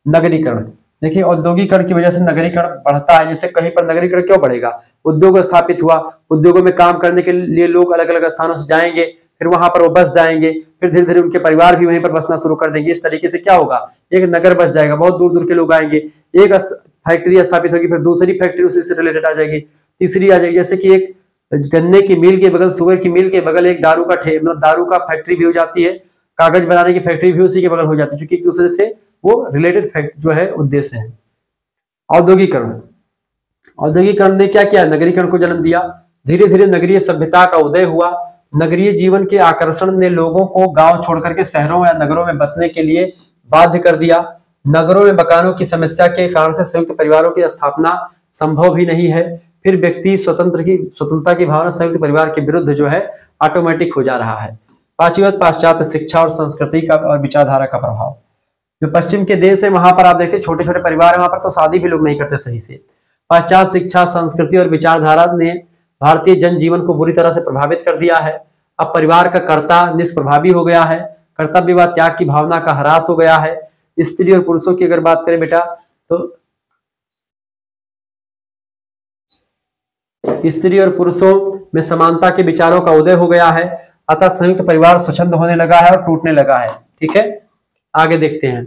नगरीकरण देखिए, औद्योगिकरण की वजह से नगरीकरण बढ़ता है। जैसे कहीं पर नगरीकरण क्यों बढ़ेगा, उद्योग स्थापित हुआ, उद्योगों में काम करने के लिए लोग अलग अलग स्थानों से जाएंगे, फिर वहां पर वो बस जाएंगे, फिर धीरे धीरे उनके परिवार भी वहीं पर बसना शुरू कर देंगे। इस तरीके से क्या होगा, एक नगर बस जाएगा, बहुत दूर दूर के लोग आएंगे। एक फैक्ट्री स्थापित होगी, फिर दूसरी फैक्ट्री उसी से रिलेटेड आ जाएगी, तीसरी आ जाएगी। जैसे कि एक गन्ने की मिल के बगल, शुगर की मिल के बगल एक दारू का मतलब दारू का फैक्ट्री भी हो जाती है, कागज बनाने की फैक्ट्री भी उसी के बगल हो जाती है, क्योंकि एक दूसरे से वो रिलेटेड फैक्ट जो है उद्देश्य है। औद्योगिकरण, औद्योगिकरण ने क्या किया, नगरीकरण को जन्म दिया। धीरे धीरे नगरीय सभ्यता का उदय हुआ। नगरीय जीवन के आकर्षण ने लोगों को गांव छोड़कर के शहरों या नगरों में बसने के लिए बाध्य कर दिया। नगरों में मकानों की समस्या के कारण से संयुक्त परिवारों की स्थापना संभव भी नहीं है। फिर व्यक्ति स्वतंत्रता की भावना संयुक्त परिवार के विरुद्ध जो है ऑटोमेटिक हो जा रहा है। पांचवी बात, पाश्चात्य शिक्षा और संस्कृति का और विचारधारा का प्रभाव। जो पश्चिम के देश है वहां पर आप देखते छोटे छोटे परिवार है, वहां पर तो शादी भी लोग नहीं करते सही से। पाश्चात्य शिक्षा, संस्कृति और विचारधारा ने भारतीय जनजीवन को बुरी तरह से प्रभावित कर दिया है। अब परिवार का कर्ता निष्प्रभावी हो गया है, कर्तव्य व त्याग की भावना का ह्रास हो गया है। स्त्री और पुरुषों की अगर बात करें बेटा, तो स्त्री और पुरुषों में समानता के विचारों का उदय हो गया है। अतः संयुक्त परिवार स्वच्छंद होने लगा है और टूटने लगा है। ठीक है, आगे देखते हैं।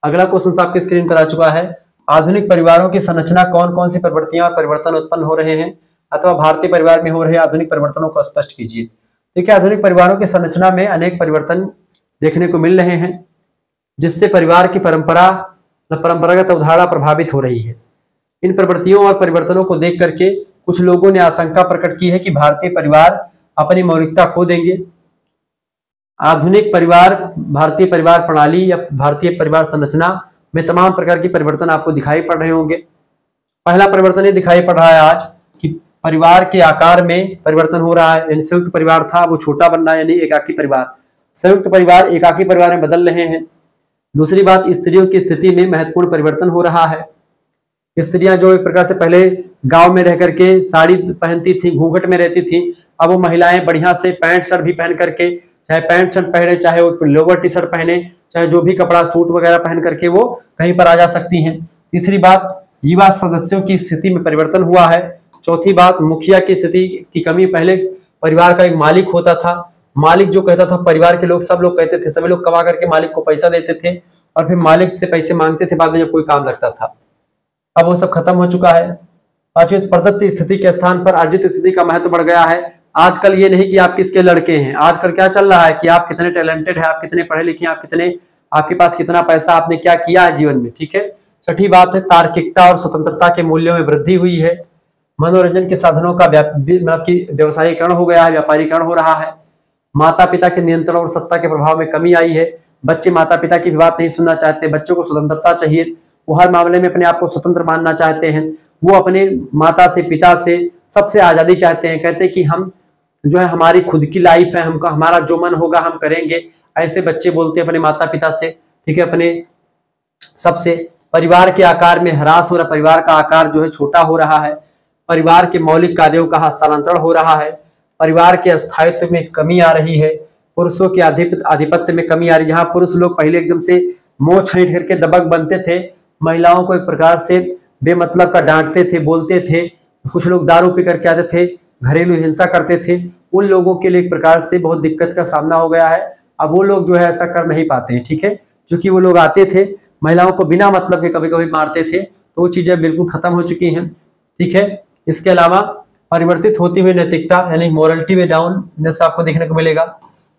अगला क्वेश्चन आपके स्क्रीन पर आ चुका है। आधुनिक परिवारों की संरचना कौन कौन सी प्रवृत्तियां और परिवर्तन उत्पन्न हो रहे हैं, अथवा भारतीय परिवार में हो रहे आधुनिक परिवर्तनों को स्पष्ट कीजिए। देखिए, आधुनिक परिवारों की संरचना में अनेक परिवर्तन देखने को मिल रहे हैं, जिससे परिवार की परंपरागत अवधारणा प्रभावित हो रही है। इन प्रवृत्तियों और परिवर्तनों को देख करके कुछ लोगों ने आशंका प्रकट की है कि भारतीय परिवार अपनी मौलिकता खो देंगे। आधुनिक परिवार, भारतीय परिवार प्रणाली या भारतीय परिवार संरचना में तमाम प्रकार के परिवर्तन आपको दिखाई पड़ रहे होंगे। पहला परिवर्तन ये दिखाई पड़ रहा है आज कि परिवार के आकार में परिवर्तन हो रहा है। संयुक्त परिवार था वो छोटा बन रहा है, यानी एकाकी परिवार, संयुक्त परिवार एकाकी परिवार में बदल रहे हैं। दूसरी बात, स्त्रियों की स्थिति में महत्वपूर्ण परिवर्तन हो रहा है। स्त्रियां जो एक प्रकार से पहले गांव में रह करके साड़ी पहनती थी, घूंघट में रहती थी, अब वो महिलाएं बढ़िया से पैंट शर्ट भी पहन करके, चाहे पैंट शर्ट पहने, चाहे वो लोअर टी शर्ट पहने, चाहे जो भी कपड़ा सूट वगैरह पहन करके वो कहीं पर आ जा सकती हैं। तीसरी बात, युवा सदस्यों की स्थिति में परिवर्तन हुआ है। चौथी बात, मुखिया की स्थिति की कमी। पहले परिवार का एक मालिक होता था, मालिक जो कहता था परिवार के लोग सब लोग कहते थे, सभी लोग कमा करके मालिक को पैसा देते थे और फिर मालिक से पैसे मांगते थे बाद में जब कोई काम लगता था। अब वो सब खत्म हो चुका है। पांचवी, प्रदत्त स्थिति के स्थान पर अर्जित स्थिति का महत्व बढ़ गया है। आजकल ये नहीं कि आप किसके लड़के हैं, आजकल क्या चल रहा है कि आप कितने टैलेंटेड है, आप कितने पढ़े लिखे हैं, आपके पास कितना पैसा, आपने क्या किया है जीवन में। ठीक है। छठी बात है, तार्किकता और स्वतंत्रता के मूल्यों में वृद्धि हुई है। मनोरंजन के साधनों का मतलब कि व्यवसायीकरण हो गया है, व्यापारीकरण हो रहा है। माता पिता के नियंत्रण और सत्ता के प्रभाव में कमी आई है। बच्चे माता पिता की बात नहीं सुनना चाहते, बच्चों को स्वतंत्रता चाहिए, वो हर मामले में अपने आप को स्वतंत्र मानना चाहते हैं। वो अपने माता से, पिता से, सबसे आजादी चाहते हैं, कहते हैं कि हम जो है हमारी खुद की लाइफ है, हमका हमारा जो मन होगा हम करेंगे। ऐसे बच्चे बोलते हैं अपने माता पिता से। ठीक है, अपने सबसे। परिवार के आकार में ह्रास हो रहा, परिवार का आकार जो है छोटा हो रहा है। परिवार के मौलिक कार्यों का हस्तांतरण हो रहा है। परिवार के स्थायित्व में कमी आ रही है। पुरुषों के आधिपत्य में कमी आ रही है। जहां पुरुष लोग पहले एकदम से मोह छींट करके दबंग बनते थे, महिलाओं को एक प्रकार से बेमतलब का डांटते थे, बोलते थे, कुछ लोग दारू पी करके आते थे, घरेलू हिंसा करते थे, उन लोगों के लिए एक प्रकार से बहुत दिक्कत का सामना हो गया है। अब वो लोग जो है ऐसा कर नहीं पाते हैं। ठीक है, क्योंकि वो लोग आते थे, महिलाओं को बिना मतलब के कभी कभी मारते थे, तो वो चीजें बिल्कुल खत्म हो चुकी हैं। ठीक है, इसके अलावा परिवर्तित होती हुई नैतिकता यानी मोरलिटी में डाउननेस आपको देखने को मिलेगा।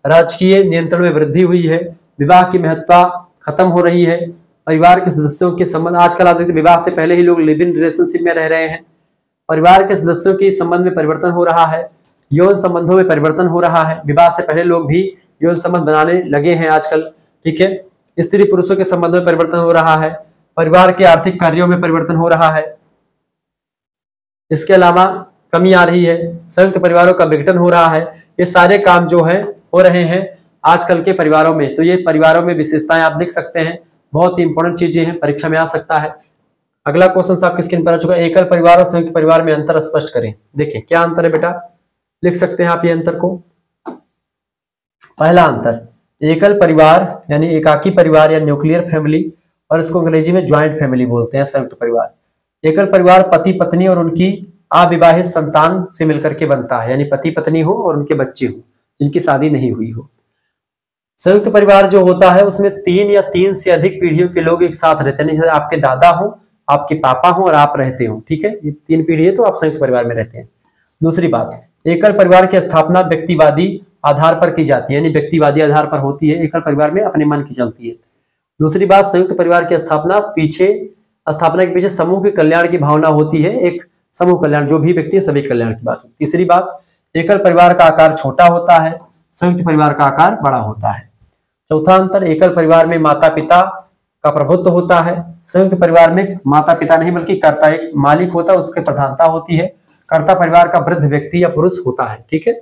राजकीय नियंत्रण में वृद्धि हुई है, विवाह की महत्ता खत्म हो रही है, परिवार के सदस्यों के संबंध, आजकल आप देखते विवाह से पहले ही लोग लिव इन रिलेशनशिप में रह रहे हैं, परिवार के सदस्यों के संबंध में परिवर्तन हो रहा है, यौन संबंधों में परिवर्तन हो रहा है, विवाह से पहले लोग भी यौन संबंध बनाने लगे हैं आजकल, ठीक है। स्त्री पुरुषों के संबंध में परिवर्तन हो रहा है, परिवार के आर्थिक कार्यों में परिवर्तन हो रहा है, इसके अलावा कमी आ रही है, संयुक्त परिवारों का विघटन हो रहा है। ये सारे काम जो है हो रहे हैं आजकल के परिवारों में। तो ये परिवारों में विशेषताएं आप देख सकते हैं, बहुत ही इंपॉर्टेंट चीजें हैं, परीक्षा में आ सकता है। अगला क्वेश्चन आपकी स्क्रीन पर आ चुका है, एकल परिवार और संयुक्त परिवार में अंतर स्पष्ट करें। देखिए क्या अंतर है बेटा, लिख सकते हैं आप ये अंतर को। पहला अंतर, एकल परिवार यानी एकाकी परिवार या न्यूक्लियर फैमिली, और इसको अंग्रेजी में ज्वाइंट फैमिली बोलते हैं, संयुक्त परिवार। एकल परिवार पति पत्नी और उनकी अविवाहित संतान से मिलकर के बनता है, यानी पति पत्नी हो और उनके बच्चे हो जिनकी शादी नहीं हुई हो। संयुक्त परिवार जो होता है उसमें 3 या 3 से अधिक पीढ़ियों के लोग एक साथ रहते हैं, जैसे आपके दादा हो, आपके पापा हो और आप रहते हो, ठीक है, ये 3 पीढ़ी है तो आप संयुक्त परिवार में रहते हैं। दूसरी बात, एकल परिवार की स्थापना व्यक्तिवादी आधार पर की जाती है, यानी व्यक्तिवादी आधार पर होती है, एकल परिवार में अपने मन की चलती है। दूसरी बात, संयुक्त परिवार की स्थापना के पीछे समूह के कल्याण की भावना होती है, एक समूह कल्याण, जो भी व्यक्ति है सभी कल्याण की बात। तीसरी बात, एकल परिवार का आकार छोटा होता है, संयुक्त परिवार का आकार बड़ा होता है। चौथा अंतर, एकल परिवार में माता पिता का प्रभुत्व होता है, संयुक्त परिवार में माता पिता नहीं बल्कि कर्ता, एक मालिक होता है, उसकी प्रधानता होती है, कर्ता परिवार का वृद्ध व्यक्ति या पुरुष होता है, ठीक है।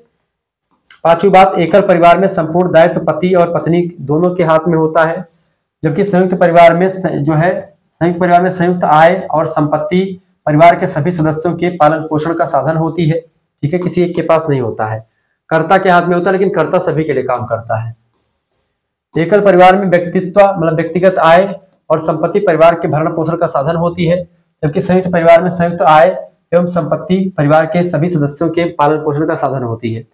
पांचवी बात, एकल परिवार में संपूर्ण दायित्व पति और पत्नी दोनों के हाथ में होता है, जबकि संयुक्त परिवार में संयुक्त आय और संपत्ति परिवार के सभी सदस्यों के पालन पोषण का साधन होती है, ठीक है, किसी एक के पास नहीं होता है। कर्ता के हाथ में होता है लेकिन कर्ता सभी के लिए काम करता है। एकल परिवार में व्यक्तिगत आय और संपत्ति परिवार के भरण पोषण का साधन होती है, जबकि संयुक्त परिवार में संयुक्त आय एवं संपत्ति परिवार के सभी सदस्यों के पालन पोषण का साधन होती है।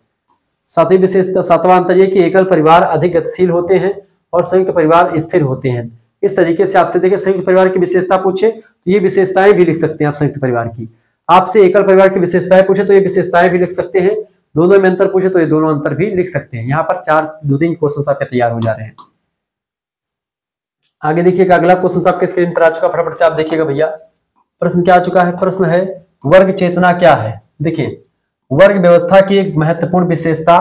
सातवां अंतर यह कि एकल परिवार अधिक गतिशील होते हैं और संयुक्त परिवार स्थिर होते हैं। इस तरीके से आपसे देखिए संयुक्त परिवार की विशेषता पूछे तो ये विशेषताएं भी लिख सकते हैं आप संयुक्त परिवार की, आपसे एकल परिवार की विशेषताएं पूछे तो ये विशेषताएं भी लिख सकते हैं, दोनों में अंतर पूछे तो ये दोनों अंतर भी लिख सकते हैं। यहाँ पर 2-3 क्वेश्चन आपके तैयार हो जा रहे हैं। आगे देखिएगा, अगला क्वेश्चन आपके स्क्रीन पर आ चुका, फटाफट से आप देखिएगा भैया। प्रश्न क्या आ चुका है, प्रश्न है वर्ग चेतना क्या है। देखिए, वर्ग व्यवस्था की एक महत्वपूर्ण विशेषता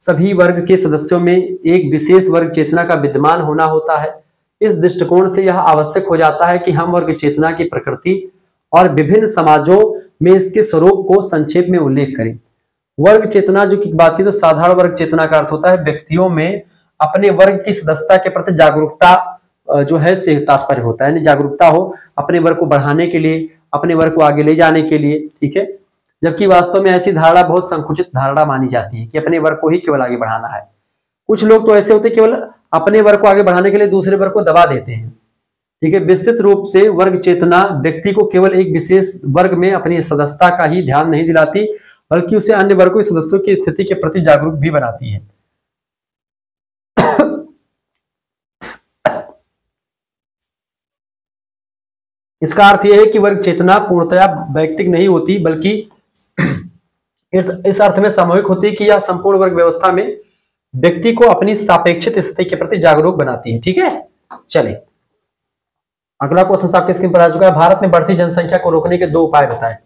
सभी वर्ग के सदस्यों में एक विशेष वर्ग चेतना का विद्यमान होना होता है। इस दृष्टिकोण से यह आवश्यक हो जाता है कि हम वर्ग चेतना की प्रकृति और विभिन्न समाजों में इसके स्वरूप को संक्षेप में उल्लेख करें। वर्ग चेतना जो की बात की, तो साधारण वर्ग चेतना का अर्थ होता है व्यक्तियों में अपने वर्ग की सदस्यता के प्रति जागरूकता जो है से तात्पर्य होता है, यानी जागरूकता हो अपने वर्ग को बढ़ाने के लिए, अपने वर्ग को आगे ले जाने के लिए, ठीक है। जबकि वास्तव में ऐसी धारणा बहुत संकुचित धारणा मानी जाती है कि अपने वर्ग को ही केवल आगे बढ़ाना है। कुछ लोग तो ऐसे होते हैं केवल अपने वर्ग को आगे बढ़ाने के लिए दूसरे वर्ग को दबा देते हैं, ठीक है। विस्तृत रूप से वर्ग चेतना व्यक्ति को केवल एक विशेष वर्ग में अपनी सदस्यता का ही ध्यान नहीं दिलाती, बल्कि उसे अन्य वर्गों के सदस्यों की स्थिति के प्रति जागरूक भी बनाती है। इसका अर्थ यह है कि वर्ग चेतना पूर्णतया वैयक्तिक नहीं होती, बल्कि इस अर्थ में सामूहिक होती है कि यह संपूर्ण वर्ग व्यवस्था में व्यक्ति को अपनी सापेक्षित स्थिति के प्रति जागरूक बनाती है, ठीक है। चलिए अगला क्वेश्चन आपके स्क्रीन पर आ चुका है, भारत में बढ़ती जनसंख्या को रोकने के 2 उपाय बताएं।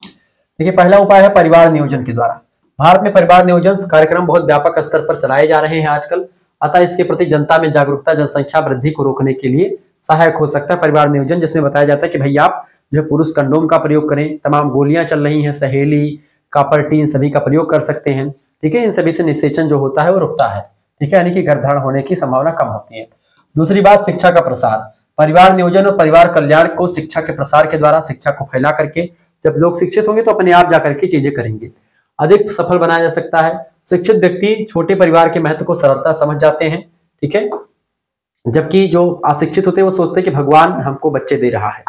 देखिए, पहला उपाय है परिवार नियोजन के द्वारा। भारत में परिवार नियोजन कार्यक्रम बहुत व्यापक स्तर पर चलाए जा रहे हैं आजकल, अतः इसके प्रति जनता में जागरूकता जनसंख्या वृद्धि को रोकने के लिए सहायक हो सकता है परिवार नियोजन, जिसमें बताया जाता है कि भाई आप जो पुरुष कंडोम का प्रयोग करें, तमाम गोलियां चल रही हैं, सहेली, कॉपर टीन सभी का प्रयोग कर सकते हैं, ठीक है। इन सभी से निषेचन जो होता है वो रुकता है, ठीक है, यानी कि गर्भधारण होने की संभावना कम होती है। दूसरी बात, शिक्षा का प्रसार। परिवार नियोजन और परिवार कल्याण को शिक्षा के प्रसार के द्वारा शिक्षा को फैला करके, जब लोग शिक्षित होंगे तो अपने आप जाकर के चीजें करेंगे, अधिक सफल बनाया जा सकता है। शिक्षित व्यक्ति छोटे परिवार के महत्व को सरलता समझ जाते हैं, ठीक है, जबकि जो अशिक्षित होते हैं वो सोचते हैं कि भगवान हमको बच्चे दे रहा है।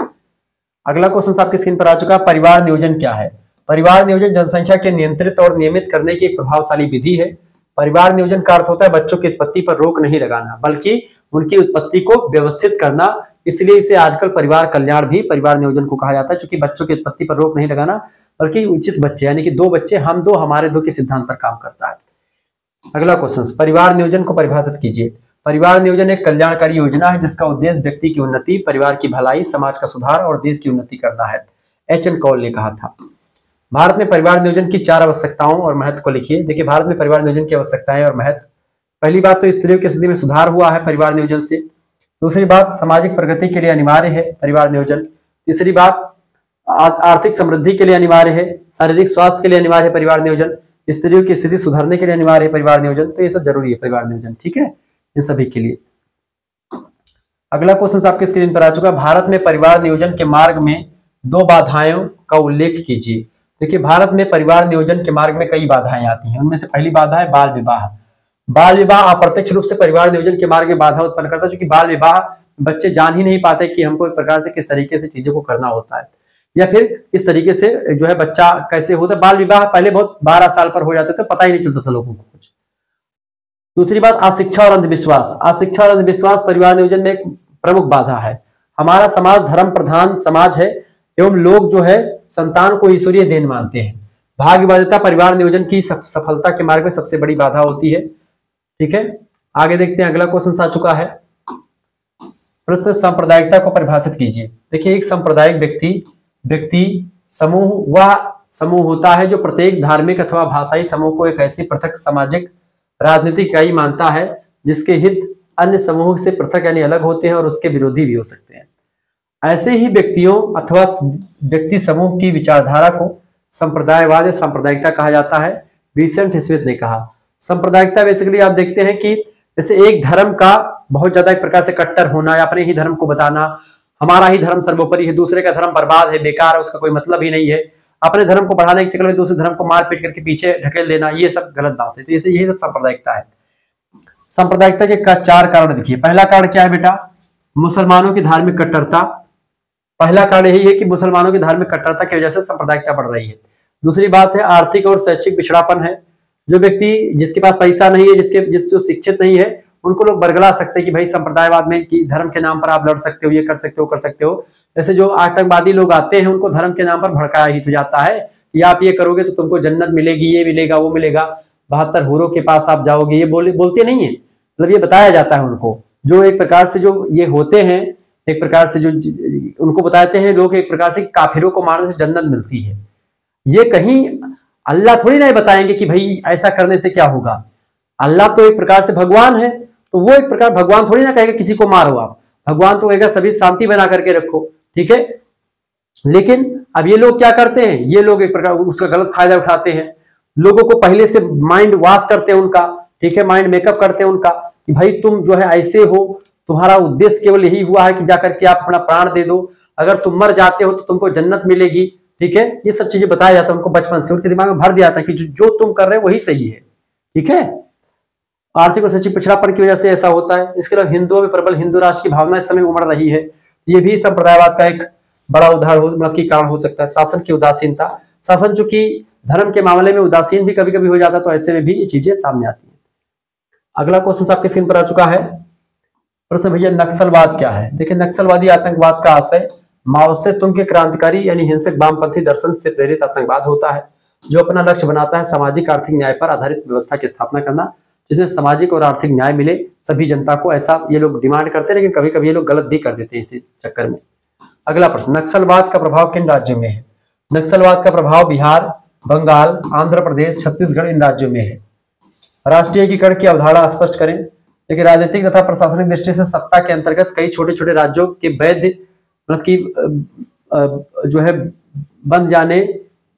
अगला क्वेश्चन आपकी स्क्रीन पर आ चुका है, परिवार नियोजन क्या है। परिवार नियोजन जनसंख्या के नियंत्रित और नियमित करने की एक प्रभावशाली विधि है। परिवार नियोजन का अर्थ होता है बच्चों की उत्पत्ति पर रोक नहीं लगाना, बल्कि उनकी उत्पत्ति को व्यवस्थित करना। इसलिए इसे आजकल परिवार कल्याण भी परिवार नियोजन को कहा जाता है, क्योंकि बच्चों की उत्पत्ति पर रोक नहीं लगाना, बल्कि उचित बच्चे, यानी कि 2 बच्चे हम 2 हमारे 2 के सिद्धांत पर काम करता है। अगला क्वेश्चन, परिवार नियोजन को परिभाषित कीजिए। परिवार नियोजन एक कल्याणकारी योजना है जिसका उद्देश्य व्यक्ति की उन्नति, परिवार की भलाई, समाज का सुधार और देश की उन्नति करना है। एच.एन. कौल ने कहा था। भारत में परिवार नियोजन की 4 आवश्यकताओं और महत्व को लिखिए। देखिए, भारत में परिवार नियोजन की आवश्यकताएं और महत्व। पहली बात तो स्त्रियों की स्थिति में सुधार हुआ है परिवार नियोजन से। दूसरी बात, सामाजिक प्रगति के लिए अनिवार्य है परिवार नियोजन। तीसरी बात, आर्थिक समृद्धि के लिए अनिवार्य है। शारीरिक स्वास्थ्य के लिए अनिवार्य है परिवार नियोजन। स्त्रियों की स्थिति सुधारने के लिए अनिवार्य है परिवार नियोजन। तो ये सब जरूरी है परिवार नियोजन, ठीक है, इन सभी के लिए। अगला क्वेश्चन आपके स्क्रीन पर आ चुका है। भारत में परिवार नियोजन के मार्ग में 2 बाधाओं का उल्लेख कीजिए। देखिए, भारत में परिवार नियोजन के मार्ग में कई बाधाएं आती हैं। उनमें से पहली बाधा है बाल विवाह। बाल विवाह अप्रत्यक्ष रूप से परिवार नियोजन के मार्ग में बाधा उत्पन्न करता है, क्योंकि बाल विवाह बच्चे जान ही नहीं पाते कि हमको एक प्रकार से किस तरीके से चीजों को करना होता है, या फिर इस तरीके से जो है बच्चा कैसे होता है। बाल विवाह पहले बहुत 12 साल पर हो जाते थे, पता ही नहीं चलता था लोगों को कुछ। दूसरी बात, अशिक्षा और अंधविश्वास। अशिक्षा और अंधविश्वास परिवार नियोजन में एक प्रमुख बाधा है। हमारा समाज धर्म प्रधान समाज है एवं लोग जो है संतान को ईश्वरीय देन मानते हैं। भाग्यवादिता परिवार नियोजन की सफलता के मार्ग में सबसे बड़ी बाधा होती है, ठीक है। आगे देखते हैं, अगला क्वेश्चन आ चुका है। प्रश्न, सांप्रदायिकता को परिभाषित कीजिए। देखिए, एक सांप्रदायिक व्यक्ति समूह वह समूह होता है जो प्रत्येक धार्मिक अथवा भाषाई समूह को एक ऐसी पृथक सामाजिक राजनीतिक इकाई मानता है जिसके हित अन्य समूह से पृथक यानी अलग होते हैं और उसके विरोधी भी हो सकते हैं। ऐसे ही व्यक्तियों अथवा व्यक्ति समूह की विचारधारा को संप्रदायवाद या सांप्रदायिकता कहा जाता है। विंसेंट स्मिथ ने कहा। सांप्रदायिकता बेसिकली आप देखते हैं कि जैसे एक धर्म का बहुत ज्यादा एक प्रकार से कट्टर होना या अपने ही धर्म को बताना, हमारा ही धर्म सर्वोपरि है, दूसरे का धर्म बर्बाद है, बेकार है, उसका कोई मतलब ही नहीं है, अपने धर्म को बढ़ाने के चक्कर में दूसरे धर्म को मार पीट करके पीछे ढकेल देना, ये सब गलत बात है। तो यही सब सांप्रदायिकता है। सांप्रदायिकता के 4 कारण देखिए। पहला कारण क्या है बेटा? मुसलमानों की धार्मिक कट्टरता। पहला कारण यही है कि मुसलमानों की धार्मिक कट्टरता की वजह से सांप्रदायिकता बढ़ रही है। दूसरी बात है आर्थिक और शैक्षिक पिछड़ापन है। जो व्यक्ति जिसके पास पैसा नहीं है, जो शिक्षित नहीं है, उनको लोग बरगला सकते हैं कि भाई संप्रदायवाद में कि धर्म के नाम पर आप लड़ सकते हो, ये कर सकते हो, कर सकते हो। जैसे जो आतंकवादी लोग आते हैं उनको धर्म के नाम पर भड़काया ही तो जाता है कि आप ये करोगे तो तुमको जन्नत मिलेगी, ये मिलेगा, वो मिलेगा, 72 हूरों के पास आप जाओगे, ये बोलते नहीं है, मतलब ये बताया जाता है उनको। जो एक प्रकार से जो ये होते हैं, एक प्रकार से जो उनको बताते हैं लोग, एक प्रकार से काफिरों को मारने से जन्नत मिलती है। ये कहीं अल्लाह थोड़ी ना बताएंगे कि भाई ऐसा करने से क्या होगा। अल्लाह तो एक प्रकार से भगवान है, तो वो एक प्रकार भगवान थोड़ी ना कहेगा किसी को मारो आप। भगवान तो कहेगा सभी शांति बना करके रखो, ठीक है। लेकिन अब ये लोग क्या करते हैं, ये लोग एक प्रकार उसका गलत फायदा उठाते हैं। लोगों को पहले से माइंड वॉश करते हैं उनका, ठीक है, माइंड मेकअप करते हैं उनका कि भाई तुम जो है ऐसे हो, तुम्हारा उद्देश्य केवल यही हुआ है कि जाकर के आप अपना प्राण दे दो, अगर तुम मर जाते हो तो तुमको जन्नत मिलेगी, ठीक है। ये सब चीजें बताया जाता है उनको बचपन से, उनके दिमाग में भर दिया था कि जो तुम कर रहे हो वही सही है, ठीक है। आर्थिक और शैक्षिक पिछड़ापन की वजह से ऐसा होता है। इसके अलावा हिंदुओं में प्रबल हिंदू राष्ट्र की भावना इस समय उमड़ रही है, ये भी संप्रदायवाद का एक बड़ा उदाहरण मतलब की कारण हो सकता है। शासन की उदासीनता, शासन चूंकि धर्म के मामले में उदासीन भी कभी कभी हो जाता है, तो ऐसे में भी ये चीजें सामने आती है। अगला क्वेश्चन आपके स्क्रीन पर आ चुका है। प्रश्न भैया, नक्सलवाद क्या है? देखिए, नक्सलवादी आतंकवाद का आशय माओ से तुंग के क्रांतिकारी यानी हिंसक वामपंथी दर्शन से प्रेरित आतंकवाद होता है, जो अपना लक्ष्य बनाता है सामाजिक आर्थिक न्याय पर आधारित व्यवस्था की स्थापना करना, जिसमें सामाजिक और आर्थिक न्याय मिले सभी जनता को। ऐसा ये लोग डिमांड करते हैं, लेकिन कभी कभी ये लोग गलत भी कर देते हैं इसी चक्कर में। अगला प्रश्न, नक्सलवाद का प्रभाव किन राज्यों में है? नक्सलवाद का प्रभाव बिहार, बंगाल, आंध्र प्रदेश, छत्तीसगढ़ इन राज्यों में है। राष्ट्रीय एकीकरण की अवधारणा स्पष्ट करें। देखिए, राजनीतिक तथा प्रशासनिक दृष्टि से सत्ता के अंतर्गत कई छोटे छोटे राज्यों के वैध मतलब की जो है बंध जाने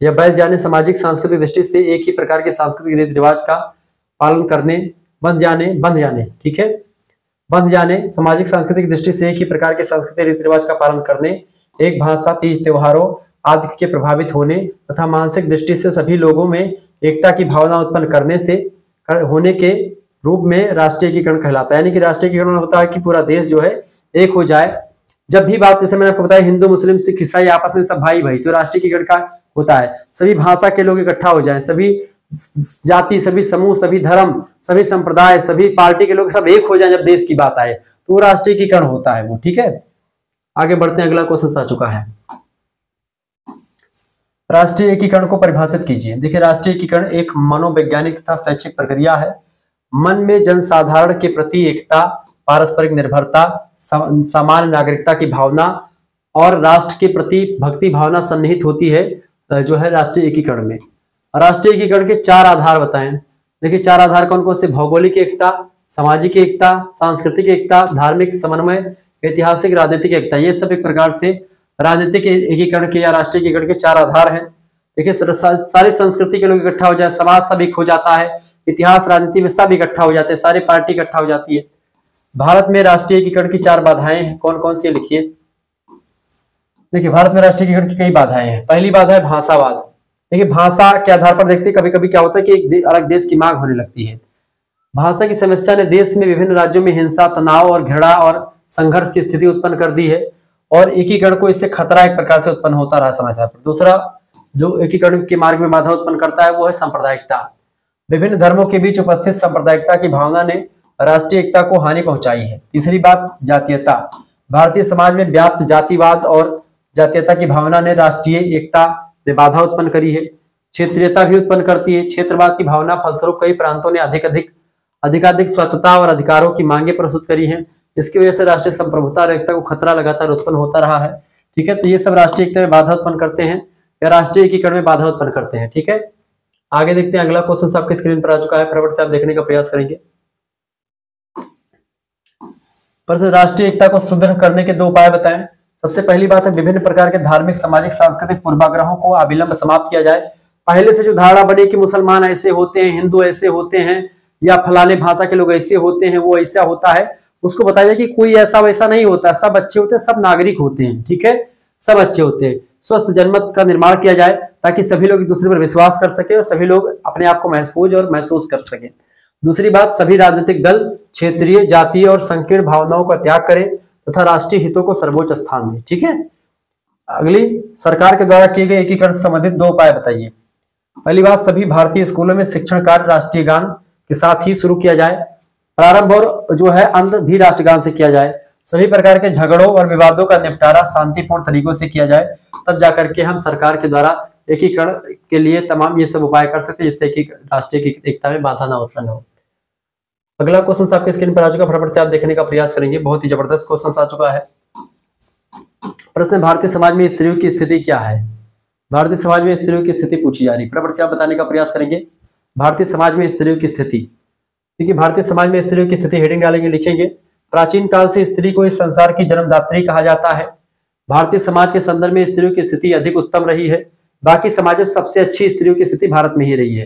या बैठ जाने, सामाजिक सांस्कृतिक दृष्टि से एक ही प्रकार के सांस्कृतिक रीति रिवाज का पालन करने, बंध जाने, ठीक है, बंध जाने, सामाजिक सांस्कृतिक दृष्टि से एक ही प्रकार के सांस्कृतिक रीति रिवाज का पालन करने, एक भाषा, तीज त्योहारों आदि के प्रभावित होने तथा मानसिक दृष्टि से सभी लोगों में एकता की भावना उत्पन्न करने से होने के रूप में राष्ट्रीय एकीकरण कहलाता है। यानी कि राष्ट्रीय एकीकरण होता है कि पूरा देश जो है एक हो जाए। जब भी बात, जैसे मैंने आपको बताया, हिंदू मुस्लिम सिख ईसाई आपस में सब भाई भाई, तो राष्ट्रीय एकीकरण का होता है सभी भाषा के लोग इकट्ठा हो जाएं, सभी जाति, सभी समूह, सभी धर्म, सभी संप्रदाय, सभी पार्टी के लोग सब एक हो जाएं जब देश की बात आए, तो वो राष्ट्रीय एकीकरण होता है वो, ठीक है। आगे बढ़ते हैं, अगला क्वेश्चन आ चुका है। राष्ट्रीय एकीकरण को परिभाषित कीजिए। देखिए, राष्ट्रीय एकीकरण एक मनोवैज्ञानिक तथा शैक्षिक प्रक्रिया है मन में जनसाधारण के प्रति एकता, पारस्परिक निर्भरता, सामान्य नागरिकता की भावना और राष्ट्र के प्रति भक्ति भावना सन्निहित होती है जो है राष्ट्रीय एकीकरण में। राष्ट्रीय एकीकरण के 4 आधार बताएं। देखिए 4 आधार कौन कौन से? भौगोलिक एकता, सामाजिक एकता, सांस्कृतिक एकता, धार्मिक समन्वय, ऐतिहासिक राजनीतिक एकता। ये सब एक प्रकार से राजनीतिक एकीकरण के या राष्ट्रीय एकीकरण के 4 आधार हैं। देखिए सारी संस्कृति के लोग इकट्ठा हो जाए, समाज सब एक हो जाता है, इतिहास राजनीति में सब इकट्ठा हो जाते हैं, सारी पार्टी इकट्ठा हो जाती है। भारत में राष्ट्रीय एकीकरण की 4 बाधाएं हैं, कौन कौन सी लिखिए। देखिए भारत में राष्ट्रीय एकीकरण की कई बाधाएं हैं। पहली बाधा है भाषावाद। देखिए भाषा के आधार पर देखते कभी कभी क्या होता है कि एक अलग देश की मांग होने लगती है। भाषा की समस्या ने देश में विभिन्न राज्यों में हिंसा, तनाव और घृणा और संघर्ष की स्थिति उत्पन्न कर दी है और एकीकरण को इससे खतरा एक प्रकार से उत्पन्न होता रहा समय पर। दूसरा जो एकीकरण के मार्ग में बाधा उत्पन्न करता है वो है सांप्रदायिकता। विभिन्न धर्मों के बीच उपस्थित सांप्रदायिकता की भावना ने राष्ट्रीय एकता को हानि पहुंचाई है। तीसरी बात जातीयता। भारतीय समाज में व्याप्त जातिवाद और जातीयता की भावना ने राष्ट्रीय एकता में बाधा उत्पन्न करी है। क्षेत्रीयता भी उत्पन्न करती है। क्षेत्रवाद की भावना फलस्वरूप कई प्रांतों ने अधिकाधिक स्वतंत्रता और अधिकारों की मांगे प्रस्तुत करी है। इसकी वजह से राष्ट्रीय संप्रभुता और एकता को खतरा लगातार उत्पन्न होता रहा है। ठीक है, तो ये सब राष्ट्रीय एकता में बाधा उत्पन्न करते हैं या राष्ट्रीय एकीकरण में बाधा उत्पन्न करते हैं। ठीक है, आगे देखते हैं। अगला क्वेश्चन आपके स्क्रीन पर आ चुका है, फटाफट से आप देखने का प्रयास करेंगे। राष्ट्रीय एकता को सुदृढ़ करने के 2 उपाय बताएं। सबसे पहली बात है विभिन्न प्रकार के धार्मिक, सामाजिक, सांस्कृतिक पूर्वाग्रहों को अविलंब समाप्त किया जाए। पहले से जो धारणा बनी कि मुसलमान ऐसे होते हैं, हिंदू ऐसे होते हैं या फलाने भाषा के लोग ऐसे होते हैं, वो ऐसा होता है, उसको बताया जाए कि कोई ऐसा वैसा नहीं होता, सब अच्छे होते हैं, सब नागरिक होते हैं। ठीक है, सब अच्छे होते हैं। स्वस्थ जनमत का निर्माण किया जाए ताकि सभी लोग एक दूसरे पर विश्वास कर सके और सभी लोग अपने आप को महफूज और महसूस कर सके। दूसरी बात, सभी राजनीतिक दल क्षेत्रीय, जातीय और संकीर्ण भावनाओं का त्याग करें तथा राष्ट्रीय हितों को सर्वोच्च स्थान दें। ठीक है, अगली, सरकार के द्वारा किए गए एकीकरण से संबंधित 2 उपाय बताइए। पहली बात, सभी भारतीय स्कूलों में शिक्षण कार्य राष्ट्रीय गान के साथ ही शुरू किया जाए। प्रारंभ और जो है अंत भी राष्ट्रगान से किया जाए। सभी प्रकार के झगड़ों और विवादों का निपटारा शांतिपूर्ण तरीकों से किया जाए, तब जाकर के हम सरकार के द्वारा एकीकरण के लिए तमाम ये सब उपाय कर सकते हैं जिससे कि राष्ट्रीय एकता में बाधा न उत्पन्न हो। अगला क्वेश्चन आपके स्क्रीन पर आ चुका, फटाफट से आप देखने का प्रयास करेंगे। बहुत ही जबरदस्त क्वेश्चन आ चुका है। प्रश्न, भारतीय समाज में स्त्रियों की स्थिति क्या है? भारतीय समाज में स्त्रियों की स्थिति पूछी जा रही है, फटाफट से आप बताने का प्रयास करेंगे। भारतीय समाज में स्त्रियों की स्थिति, देखिए भारतीय समाज में स्त्रियों की स्थिति हेडिंग डालेंगे, लिखेंगे प्राचीन काल से स्त्री को इस संसार की जन्मदात्री कहा जाता है। भारतीय समाज के संदर्भ में स्त्रियों की स्थिति अधिक उत्तम रही है। बाकी समाजों से सबसे अच्छी स्त्रियों की स्थिति भारत में ही रही है।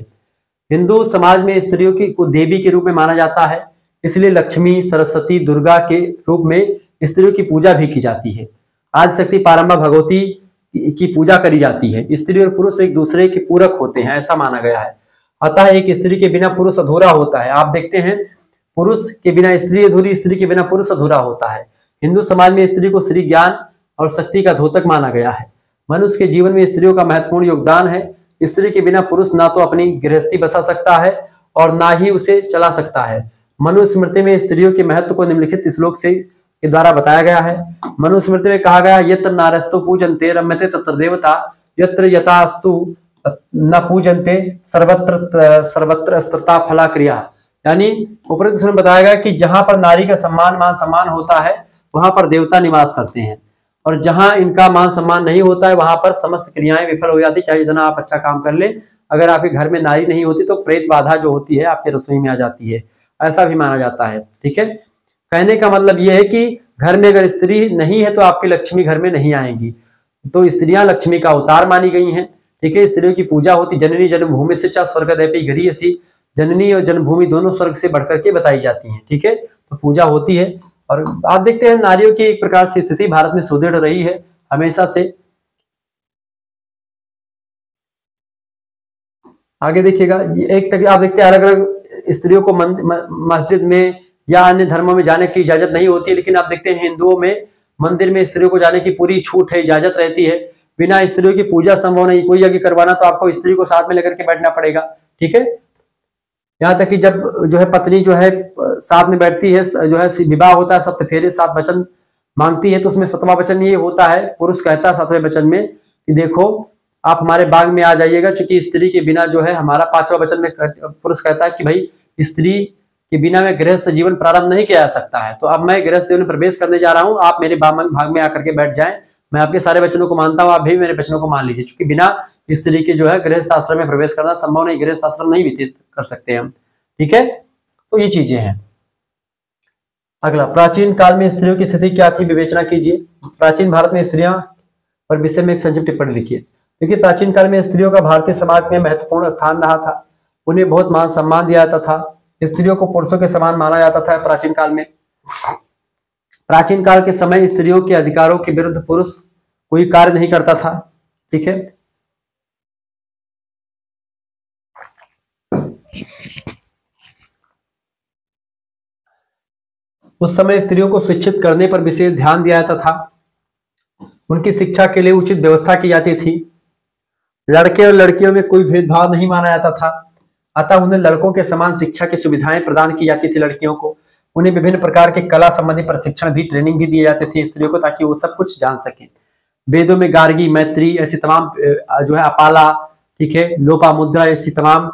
हिंदू समाज में स्त्रियों की को देवी के रूप में माना जाता है, इसलिए लक्ष्मी, सरस्वती, दुर्गा के रूप में स्त्रियों की पूजा भी की जाती है। आज शक्ति, पारंबा, भगवती की पूजा करी जाती है। स्त्री और पुरुष एक दूसरे के पूरक होते हैं, ऐसा माना गया है। अतः एक स्त्री के बिना पुरुष अधूरा होता है। आप देखते हैं पुरुष के बिना स्त्री अधूरी, स्त्री के बिना पुरुष अधूरा होता है। हिंदू समाज में स्त्री को श्री ज्ञान और शक्ति का द्योतक माना गया है। मनुष्य के जीवन में स्त्रियों का महत्वपूर्ण योगदान है। स्त्री के बिना पुरुष ना तो अपनी गृहस्थी बसा सकता है और ना ही उसे चला सकता है। मनुस्मृति में स्त्रियों के महत्व को निम्नलिखित श्लोक से के द्वारा बताया गया है। मनुस्मृति में कहा गया, यत्र नारस्तु पूजन्ते रम्यते तत्र देवता, यत्र यथास्तु न पूजन्ते सर्वत्र स्तता फला क्रिया। यानी उपरोक्त में बताया गया कि जहां पर नारी का सम्मान, मान सम्मान होता है वहां पर देवता निवास करते हैं, और जहां इनका मान सम्मान नहीं होता है वहां पर समस्त क्रियाएं विफल हो जाती। चाहे जितना आप अच्छा काम कर ले, अगर आपके घर में नारी नहीं होती तो प्रेत बाधा जो होती है आपके रसोई में आ जाती है, ऐसा भी माना जाता है। ठीक है, कहने का मतलब यह है कि घर में अगर स्त्री नहीं है तो आपकी लक्ष्मी घर में नहीं आएंगी। तो स्त्रियां लक्ष्मी का अवतार मानी गई हैं। ठीक है, स्त्रियों की पूजा होती। जननी जन्मभूमि से चा स्वर्गदैपी गरीयसी, जननी और जन्मभूमि दोनों स्वर्ग से बढ़कर के बताई जाती हैं। ठीक है, तो पूजा होती है। और आप देखते हैं नारियों की एक प्रकार से स्थिति भारत में सुदृढ़ रही है हमेशा से। आगे देखिएगा, एक तक आप देखते हैं अलग अलग स्त्रियों को मस्जिद में या अन्य धर्मों में जाने की इजाजत नहीं होती है, लेकिन आप देखते हैं हिंदुओं में मंदिर में स्त्रियों को जाने की पूरी छूट है, इजाजत रहती है। बिना स्त्रियों की पूजा संभव नहीं। कोई यज्ञ करवाना तो आपको स्त्री को साथ में लेकर के बैठना पड़ेगा। ठीक है, यहाँ तक कि जब जो है पत्नी जो है साथ में बैठती है, जो है विवाह होता है, सप्त फेरे 7 वचन मांगती है, तो उसमें 7वां वचन ये होता है, पुरुष कहता है 7वें वचन में कि देखो आप हमारे बाग में आ जाइएगा, क्योंकि स्त्री के बिना जो है हमारा 5वां वचन में पुरुष कहता है कि भाई स्त्री कि बिना में गृहस्थ जीवन प्रारंभ नहीं किया जा सकता है। तो अब मैं गृहस्थ जीवन में प्रवेश करने जा रहा हूँ, आप मेरे भाग में आकर के बैठ जाएं। मैं आपके सारे वचनों को मानता हूँ, आप भी मेरे वचनों को मान लीजिए, क्योंकि बिना स्त्री के जो है गृहस्थ आश्रम में प्रवेश करना संभव नहीं, गृहस्थ आश्रम नहीं व्यतीत कर सकते हम। ठीक है, तो ये चीजें हैं। अगला, प्राचीन काल में स्त्रियों की स्थिति क्या थी, विवेचना कीजिए। प्राचीन भारत में स्त्रियां पर विषय में एक संक्षिप्त टिप्पणी लिखिए। देखिए, प्राचीन काल में स्त्रियों का भारतीय समाज में महत्वपूर्ण स्थान रहा था। उन्हें बहुत मान सम्मान दिया जाता था। स्त्रियों को पुरुषों के समान माना जाता था प्राचीन काल में। प्राचीन काल के समय स्त्रियों के अधिकारों के विरुद्ध पुरुष कोई कार्य नहीं करता था। ठीक है, उस समय स्त्रियों को शिक्षित करने पर विशेष ध्यान दिया जाता था। उनकी शिक्षा के लिए उचित व्यवस्था की जाती थी। लड़के और लड़कियों में कोई भेदभाव नहीं माना जाता था। अतः उन्हें लड़कों के समान शिक्षा की सुविधाएं प्रदान की जाती थी। लड़कियों को उन्हें विभिन्न प्रकार के कला संबंधी प्रशिक्षण भी, ट्रेनिंग भी दिए जाते थे स्त्रियों को, ताकि वो सब कुछ जान सकें। वेदों में गार्गी, मैत्री ऐसी तमाम जो है अपाला, ठीक है, लोपामुद्रा, ऐसी तमाम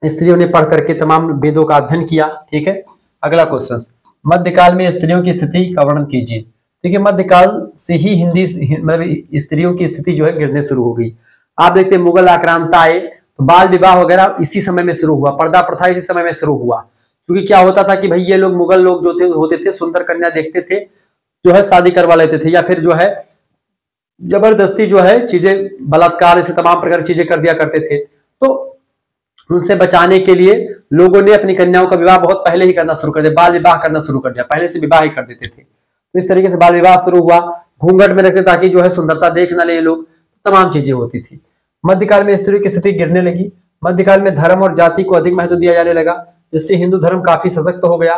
स्त्रियों ने पढ़ करके तमाम वेदों का अध्ययन किया। ठीक है, अगला क्वेश्चन, मध्यकाल में स्त्रियों की स्थिति का वर्णन कीजिए। देखिए, मध्यकाल से ही हिंदी मतलब स्त्रियों की स्थिति जो है गिरने शुरू हो गई। आप देखते हैं मुगल आक्रांता आए तो बाल विवाह वगैरह इसी समय में शुरू हुआ, पर्दा प्रथा इसी समय में शुरू हुआ। क्योंकि क्या होता था कि भाई ये लोग मुगल लोग जो थे होते थे, सुंदर कन्या देखते थे, जो है शादी करवा लेते थे, या फिर जो है जबरदस्ती जो है चीजें, बलात्कार, ऐसे तमाम प्रकार की चीजें कर दिया करते थे। तो उनसे बचाने के लिए लोगों ने अपनी कन्याओं का विवाह बहुत पहले ही करना शुरू कर दिया, बाल विवाह करना शुरू कर दिया, पहले से विवाह ही कर देते थे। तो इस तरीके से बाल विवाह शुरू हुआ। घूंघट में रखते ताकि जो है सुंदरता देख न ले लोग, तमाम चीजें होती थी। मध्यकाल में स्त्रियों की स्थिति गिरने लगी। मध्यकाल में धर्म और जाति को अधिक महत्व दिया जाने लगा, जिससे हिंदू धर्म काफी सशक्त हो गया।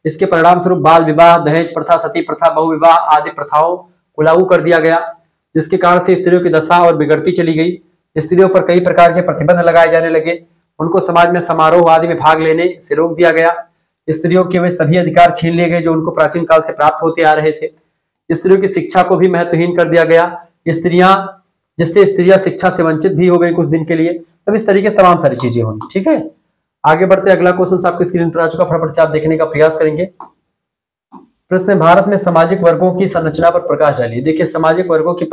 इसके परिणाम स्वरूप बाल विवाह, दहेज प्रथा, सती प्रथा, बहुविवाह आदि प्रथाओं को लागू कर दिया गया, जिसके कारण से स्त्रियों की दशा और बिगड़ती चली गई। स्त्रियों पर कई प्रकार के प्रतिबंध लगाए जाने लगे। उनको समाज में समारोह आदि में भाग लेने से रोक दिया गया। स्त्रियों के वे सभी अधिकार छीन लिए गए जो उनको प्राचीन काल से प्राप्त होते आ रहे थे। स्त्रियों की शिक्षा को भी महत्वहीन कर दिया गया, जिससे स्त्रियां शिक्षा से वंचित भी हो गई कुछ दिन के लिए। तब इस तरीके से तमाम सारी चीजें होंगी। ठीक है, आगे बढ़ते, अगला क्वेश्चन आपकी स्क्रीन पर आ चुका, फटाफट से आप देखने का प्रयास करेंगे। प्रश्न, भारत में सामाजिक वर्गों की संरचना पर प्रकाश डालिए। देखिए, सामाजिक वर्गों की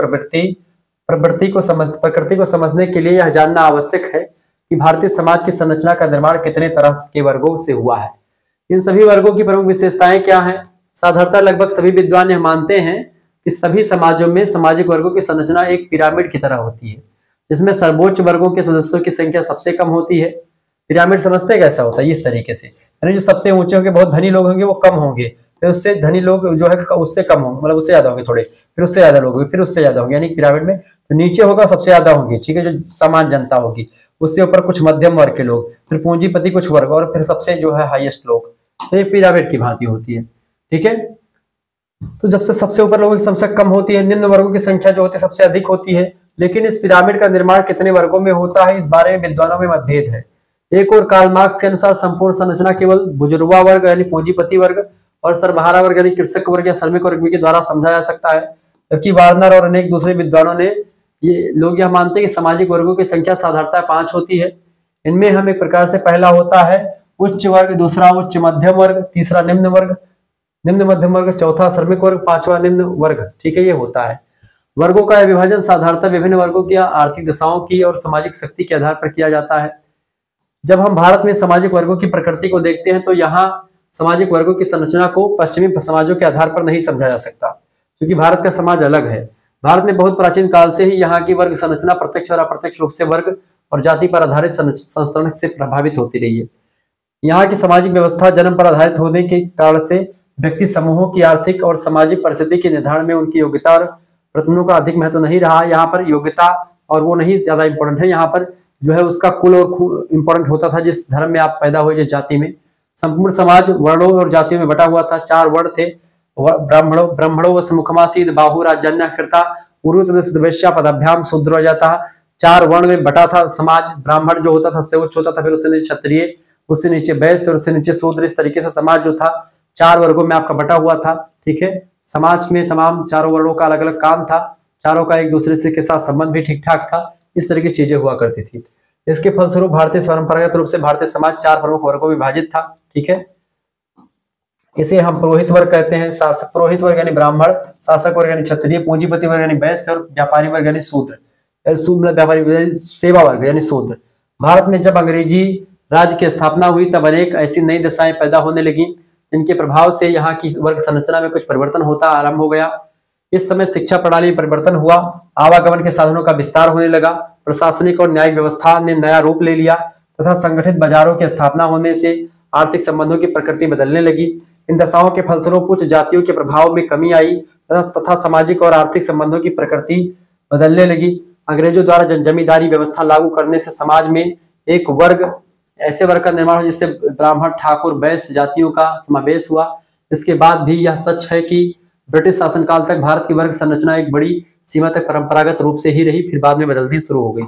प्रकृति को समझने के लिए यह जानना आवश्यक है कि भारतीय समाज की संरचना का निर्माण कितने तरह के वर्गों से हुआ है। इन सभी वर्गों की प्रमुख विशेषताएं क्या हैं? साधारणतः लगभग सभी विद्वान यह मानते हैं कि सभी समाजों में सामाजिक वर्गों की संरचना एक पिरामिड की तरह होती है, जिसमें सर्वोच्च वर्गों के सदस्यों की संख्या सबसे कम होती है। पिरामिड समझते कैसा होता है? इस तरीके से, यानी जो सबसे ऊंचे होंगे, बहुत धनी लोग होंगे, वो कम होंगे, फिर उससे धनी लोग जो है उससे कम होंगे, मतलब उससे ज्यादा होंगे थोड़े, फिर उससे ज्यादा लोग होंगे, फिर उससे ज्यादा होंगे, यानी पिरामिड में तो नीचे होगा सबसे ज्यादा होंगे, ठीक है, जो सामान्य जनता होगी, उससे ऊपर कुछ मध्यम वर्ग के लोग, फिर पूंजीपति कुछ वर्ग, और फिर सबसे जो है हाईएस्ट लोग। तो ये पिरामिड की भांति होती है। ठीक है, तो जब से सबसे ऊपर लोगों की संख्या कम होती है, निम्न वर्गों की संख्या जो होती है सबसे अधिक होती है। लेकिन इस पिरामिड का निर्माण कितने वर्गों में होता है, इस बारे में विद्वानों में मतभेद है। एक और कार्ल मार्क्स के अनुसार संपूर्ण संरचना केवल बुजुर्गा वर्ग यानी पूंजीपति वर्ग और सर्वहारा वर्ग यानी कृषक वर्ग या श्रमिक वर्ग के द्वारा समझा जा सकता है, जबकि वार्नर और अनेक दूसरे विद्वानों ने ये लोग यह मानते हैं कि सामाजिक वर्गों की संख्या साधारणतः 5 होती है। इनमें हम एक प्रकार से पहला होता है उच्च वर्ग, दूसरा उच्च मध्यम वर्ग, तीसरा निम्न वर्ग, निम्न मध्यम वर्ग, चौथा श्रमिक वर्ग, पांचवा निम्न वर्ग। ठीक है, ये होता है। वर्गों का यह विभाजन साधारणतः विभिन्न वर्गों की आर्थिक दशाओं की और सामाजिक शक्ति के आधार पर किया जाता है। जब हम भारत में सामाजिक वर्गों की प्रकृति को देखते हैं तो यहाँ सामाजिक वर्गों की संरचना को पश्चिमी समाजों के आधार पर नहीं समझा जा सकता, क्योंकि भारत का समाज अलग है। भारत में बहुत प्राचीन काल से ही यहाँ की वर्ग संरचना प्रत्यक्ष और अप्रत्यक्ष रूप से वर्ग और जाति पर आधारित संस्करण से प्रभावित होती रही है। यहाँ की सामाजिक व्यवस्था जन्म पर आधारित होने के कारण से व्यक्ति समूहों की आर्थिक और सामाजिक परिस्थिति के निर्धारण में उनकी योग्यता और प्रयत्नों का अधिक महत्व नहीं रहा। यहाँ पर योग्यता और वो नहीं ज्यादा इंपॉर्टेंट है, यहाँ पर जो है उसका कुल और इंपॉर्टेंट होता था, जिस धर्म में आप पैदा हुए, जिस जाति में। संपूर्ण समाज वर्णों और जातियों में बटा हुआ था। 4 वर्ण थे, ब्राह्मणों व मुखमासीद बाहु राजन्य कृता उरुतवैश्या पदाभ्याम शूद्रो जाता। 4 वर्ण में बटा था समाज। ब्राह्मण जो होता था सबसे उच्च होता था, फिर उससे नीचे क्षत्रिय, उससे नीचे वैश्य और उससे नीचे शूद्र। इस तरीके से समाज जो था 4 वर्गों में आपका बटा हुआ था। ठीक है, समाज में तमाम 4 वर्णों का अलग अलग काम था, चारों का एक दूसरे से के साथ संबंध भी ठीक ठाक था। इस तरह की चीजें हुआ करती थी। इसके फलस्वरूप भारतीय परंपरागत रूप से भारतीय समाज 4 प्रमुख वर्गों में विभाजित था। ठीक है। इसे हम पुरोहित वर्ग कहते हैं, शासक पुरोहित वर्ग यानी ब्राह्मण, शासक वर्ग यानी क्षत्रिय, पूंजीपति वर्ग यानी वैश्य और व्यापारी वर्ग यानी शूद्र। व्यापारी सेवा वर्ग यानी शूद्र। भारत में जब अंग्रेजी राज्य की स्थापना हुई तब अनेक ऐसी नई दशाएं पैदा होने लगी जिनके प्रभाव से यहाँ की वर्ग संरचना में कुछ परिवर्तन होता आरंभ हो गया। इस समय शिक्षा प्रणाली में परिवर्तन हुआ, आवागमन के साधनों का विस्तार होने लगा, प्रशासनिक और न्यायिक व्यवस्था ने नया रूप ले लिया तथा संगठित बाजारों की स्थापना होने से आर्थिक संबंधों की प्रकृति बदलने लगी। इन दशाओं के फलस्वरूप कुछ जातियों के प्रभाव में कमी आई तथा सामाजिक और आर्थिक संबंधों की प्रकृति बदलने लगी। अंग्रेजों द्वारा जमींदारी व्यवस्था लागू करने से समाज में एक वर्ग ऐसे वर्ग का निर्माण हुआ जिससे ब्राह्मण, ठाकुर, वैश्य जातियों का समावेश हुआ। इसके बाद भी यह सच है कि ब्रिटिश शासनकाल तक भारत की वर्ग संरचना एक बड़ी सीमा तक परंपरागत रूप से ही रही, फिर बाद में बदलती शुरू हो गई।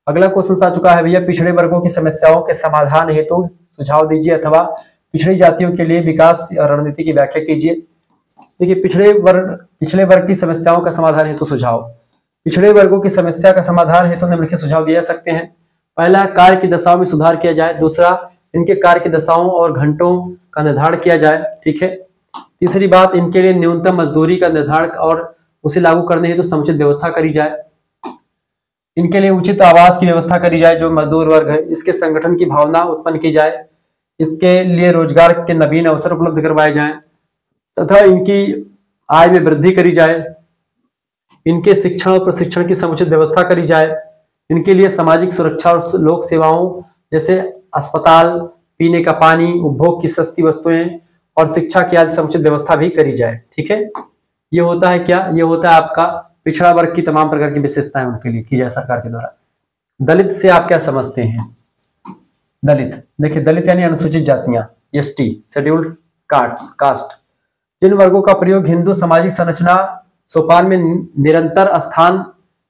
अगला क्वेश्चन आ चुका है भैया, पिछड़े वर्गों की समस्याओं के समाधान हेतु सुझाव दीजिए अथवा पिछड़ी जातियों के लिए विकास रणनीति की व्याख्या कीजिए। देखिए, पिछड़े वर्ग की समस्याओं का समाधान हेतु सुझाव। पिछड़े वर्गों की समस्या का समाधान हेतु निम्नलिखित सुझाव दिए जा सकते हैं। पहला, कार्य की दशाओं में सुधार किया जाए। दूसरा, इनके कार्य की दशाओं और घंटों का निर्धारण किया जाए, ठीक है। तीसरी बात, इनके लिए न्यूनतम मजदूरी का निर्धारण और उसे लागू करने हेतु समुचित व्यवस्था करी जाए। इनके लिए उचित आवास की व्यवस्था करी जाए जो मजदूर वर्ग है। इसके संगठन की भावना उत्पन्न की जाए। इसके लिए रोजगार के नवीन अवसर उपलब्ध करवाए जाएं तथा इनकी आय में वृद्धि करी जाए। इनके शिक्षण और प्रशिक्षण की समुचित व्यवस्था करी जाए। इनके लिए सामाजिक सुरक्षा और लोक सेवाओं जैसे अस्पताल, पीने का पानी, उपभोग की सस्ती वस्तुएं और शिक्षा की आदि समुचित व्यवस्था भी करी जाए, ठीक है। ये होता है क्या? ये होता है आपका पिछड़ा वर्ग की तमाम प्रकार की विशेषताएं उनके लिए की जाए सरकार के द्वारा। दलित से आप क्या समझते हैं? दलित, देखिए, दलित यानी अनुसूचित जातियां, एसटी, शेड्यूल्ड कास्ट, जिन वर्गों का प्रयोग हिंदू सामाजिक संरचना सोपान में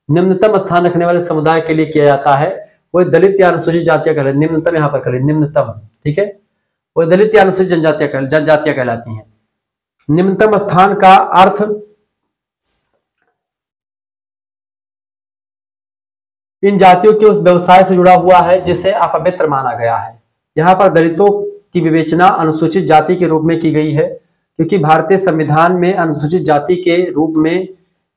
निम्नतम स्थान रखने वाले समुदाय के लिए किया जाता है, वो दलित या अनुसूचित जातियां कहलाती हैं। निम्नतम यहाँ पर करें, निम्नतम, ठीक है। वो दलित या अनुसूचित जनजातियां कहलाती हैं। निम्नतम स्थान का अर्थ इन जातियों के उस व्यवसाय से जुड़ा हुआ है जिसे अपवित्र माना गया है। यहाँ पर दलितों की विवेचना अनुसूचित जाति के रूप में की गई है क्योंकि भारतीय संविधान में अनुसूचित जाति के रूप में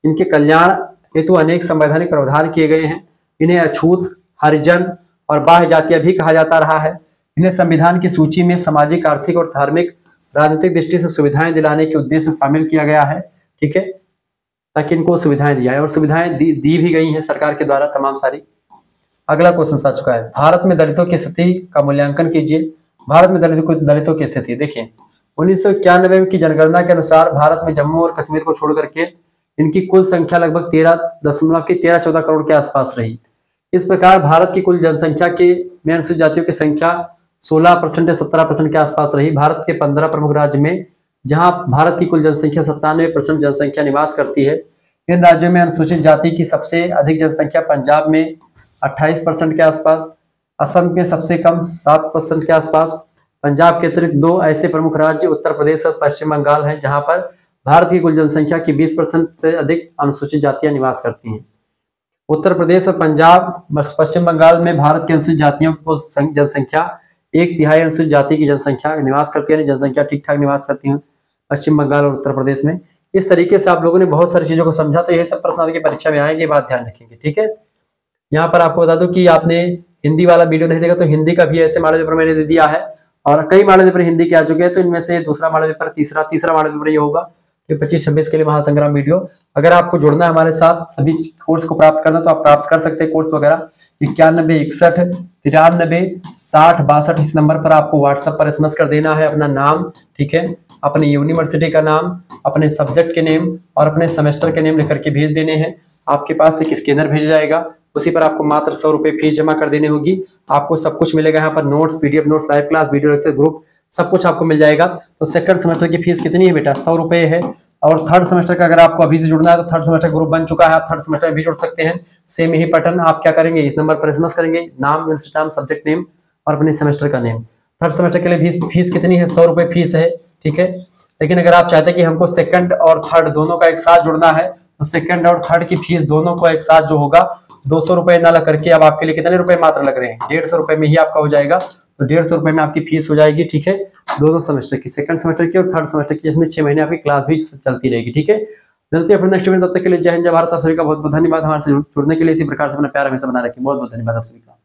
इनके कल्याण हेतु अनेक संवैधानिक प्रावधान किए गए हैं। इन्हें अछूत, हरिजन और बाह्य जातियां भी कहा जाता रहा है। इन्हें संविधान की सूची में सामाजिक, आर्थिक और धार्मिक, राजनीतिक दृष्टि से सुविधाएं दिलाने के उद्देश्य से शामिल किया गया है, ठीक है, ताकि इनको सुविधाएं दी जाए और सुविधाएं दी भी गई हैं सरकार के द्वारा तमाम सारी। अगला क्वेश्चन आ चुका है, भारत में दलितों की स्थिति का मूल्यांकन कीजिए। भारत में दलितों की स्थिति देखिए, 1991 की जनगणना के अनुसार भारत में जम्मू और कश्मीर को छोड़ करके इनकी कुल संख्या लगभग 13.14 करोड़ के आसपास रही। इस प्रकार भारत की कुल जनसंख्या के में अनुसूचित जातियों की संख्या 16% या 17% के आसपास रही। भारत के 15 प्रमुख राज्य में जहां भारत की कुल जनसंख्या 97% जनसंख्या निवास करती है, इन राज्यों में अनुसूचित जाति की सबसे अधिक जनसंख्या पंजाब में 28% के आसपास, असम में सबसे कम 7% के आसपास। पंजाब के अतिरिक्त दो ऐसे प्रमुख राज्य उत्तर प्रदेश और पश्चिम बंगाल हैं जहां पर भारत की कुल जनसंख्या की 20% से अधिक अनुसूचित जातियां निवास करती हैं। उत्तर प्रदेश और पंजाब, पश्चिम बंगाल में भारत की अनुसूचित जातियों की जनसंख्या 1/3 अनुसूचित जाति की जनसंख्या निवास करती है, जनसंख्या ठीक ठाक निवास करती है पश्चिम बंगाल और उत्तर प्रदेश में। इस तरीके से आप लोगों ने बहुत सारी चीजों को समझा, तो ये सब प्रश्न आपकी परीक्षा में आएंगे, बात ध्यान रखेंगे, ठीक है। यहाँ पर आपको बता दूं कि आपने हिंदी वाला वीडियो नहीं देखा तो हिंदी का भी ऐसे मॉडल पेपर मैंने दे दिया है और कई मॉडल पेपर हिंदी के आ चुके हैं, तो इनमें से दूसरा मॉडल पेपर तीसरा मॉडल पेपर ये होगा कि 25-26 के लिए महासंग्राम वीडियो। अगर आपको जुड़ना है हमारे साथ, सभी कोर्स को प्राप्त करना, तो आप प्राप्त कर सकते हैं कोर्स वगैरह 91 61 93 60 62 इस नंबर पर आपको व्हाट्सएप पर SMS कर देना है अपना नाम, ठीक है, अपनी यूनिवर्सिटी का नाम, अपने सब्जेक्ट के नेम और अपने सेमेस्टर के नेम लिख करके भेज देने हैं। आपके पास एक स्कैनर भेजा जाएगा, उसी पर आपको मात्र 100 रुपये फीस जमा कर देनी होगी। आपको सब कुछ मिलेगा यहाँ पर, notes, PDF notes, live class, video lecture, group, सब कुछ आपको मिल जाएगा। तो सेकंड सेमेस्टर की फीस कितनी है बेटा? 100 रुपये है। और थर्ड सेमेस्टर का अगर आपको अभी से जुड़ना है तो थर्ड सेमेस्टर ग्रुप बन चुका है, आप थर्ड सेमेस्टर में भी जुड़ सकते हैं। सेम यही पैटर्न, आप क्या करेंगे, इस नंबर पर SMS करेंगे, नाम, यूनिवर्सिटी नाम, सब्जेक्ट नेम और अपने सेमेस्टर का नेम। थर्ड सेमेस्टर के लिए फीस कितनी है? 100 रुपये फीस है, ठीक है। लेकिन अगर आप चाहते हैं कि हमको सेकंड और थर्ड दोनों का एक साथ जुड़ना है तो सेकंड और थर्ड की फीस दोनों को एक साथ जो होगा 200 रुपए ना लग करके अब आपके लिए कितने रुपए मात्र लग रहे हैं, 150 रुपए में ही आपका हो जाएगा। तो 150 रुपए में आपकी फीस हो जाएगी, ठीक है, दोनों सेमेस्टर की, सेकंड सेमेस्टर की और थर्ड सेमेस्टर की, इसमें 6 महीने आपकी क्लास भी चलती रहेगी, ठीक है। मिलते हैं अपने नेक्स्ट वीडियो, तब तक के लिए जय हिंद जय भारत। आप सभी का बहुत बहुत धन्यवाद हमारे से जुड़ने के लिए। इसी प्रकार से अपना प्यार हमेशा बना रखें। बहुत बहुत धन्यवाद आप सभी का।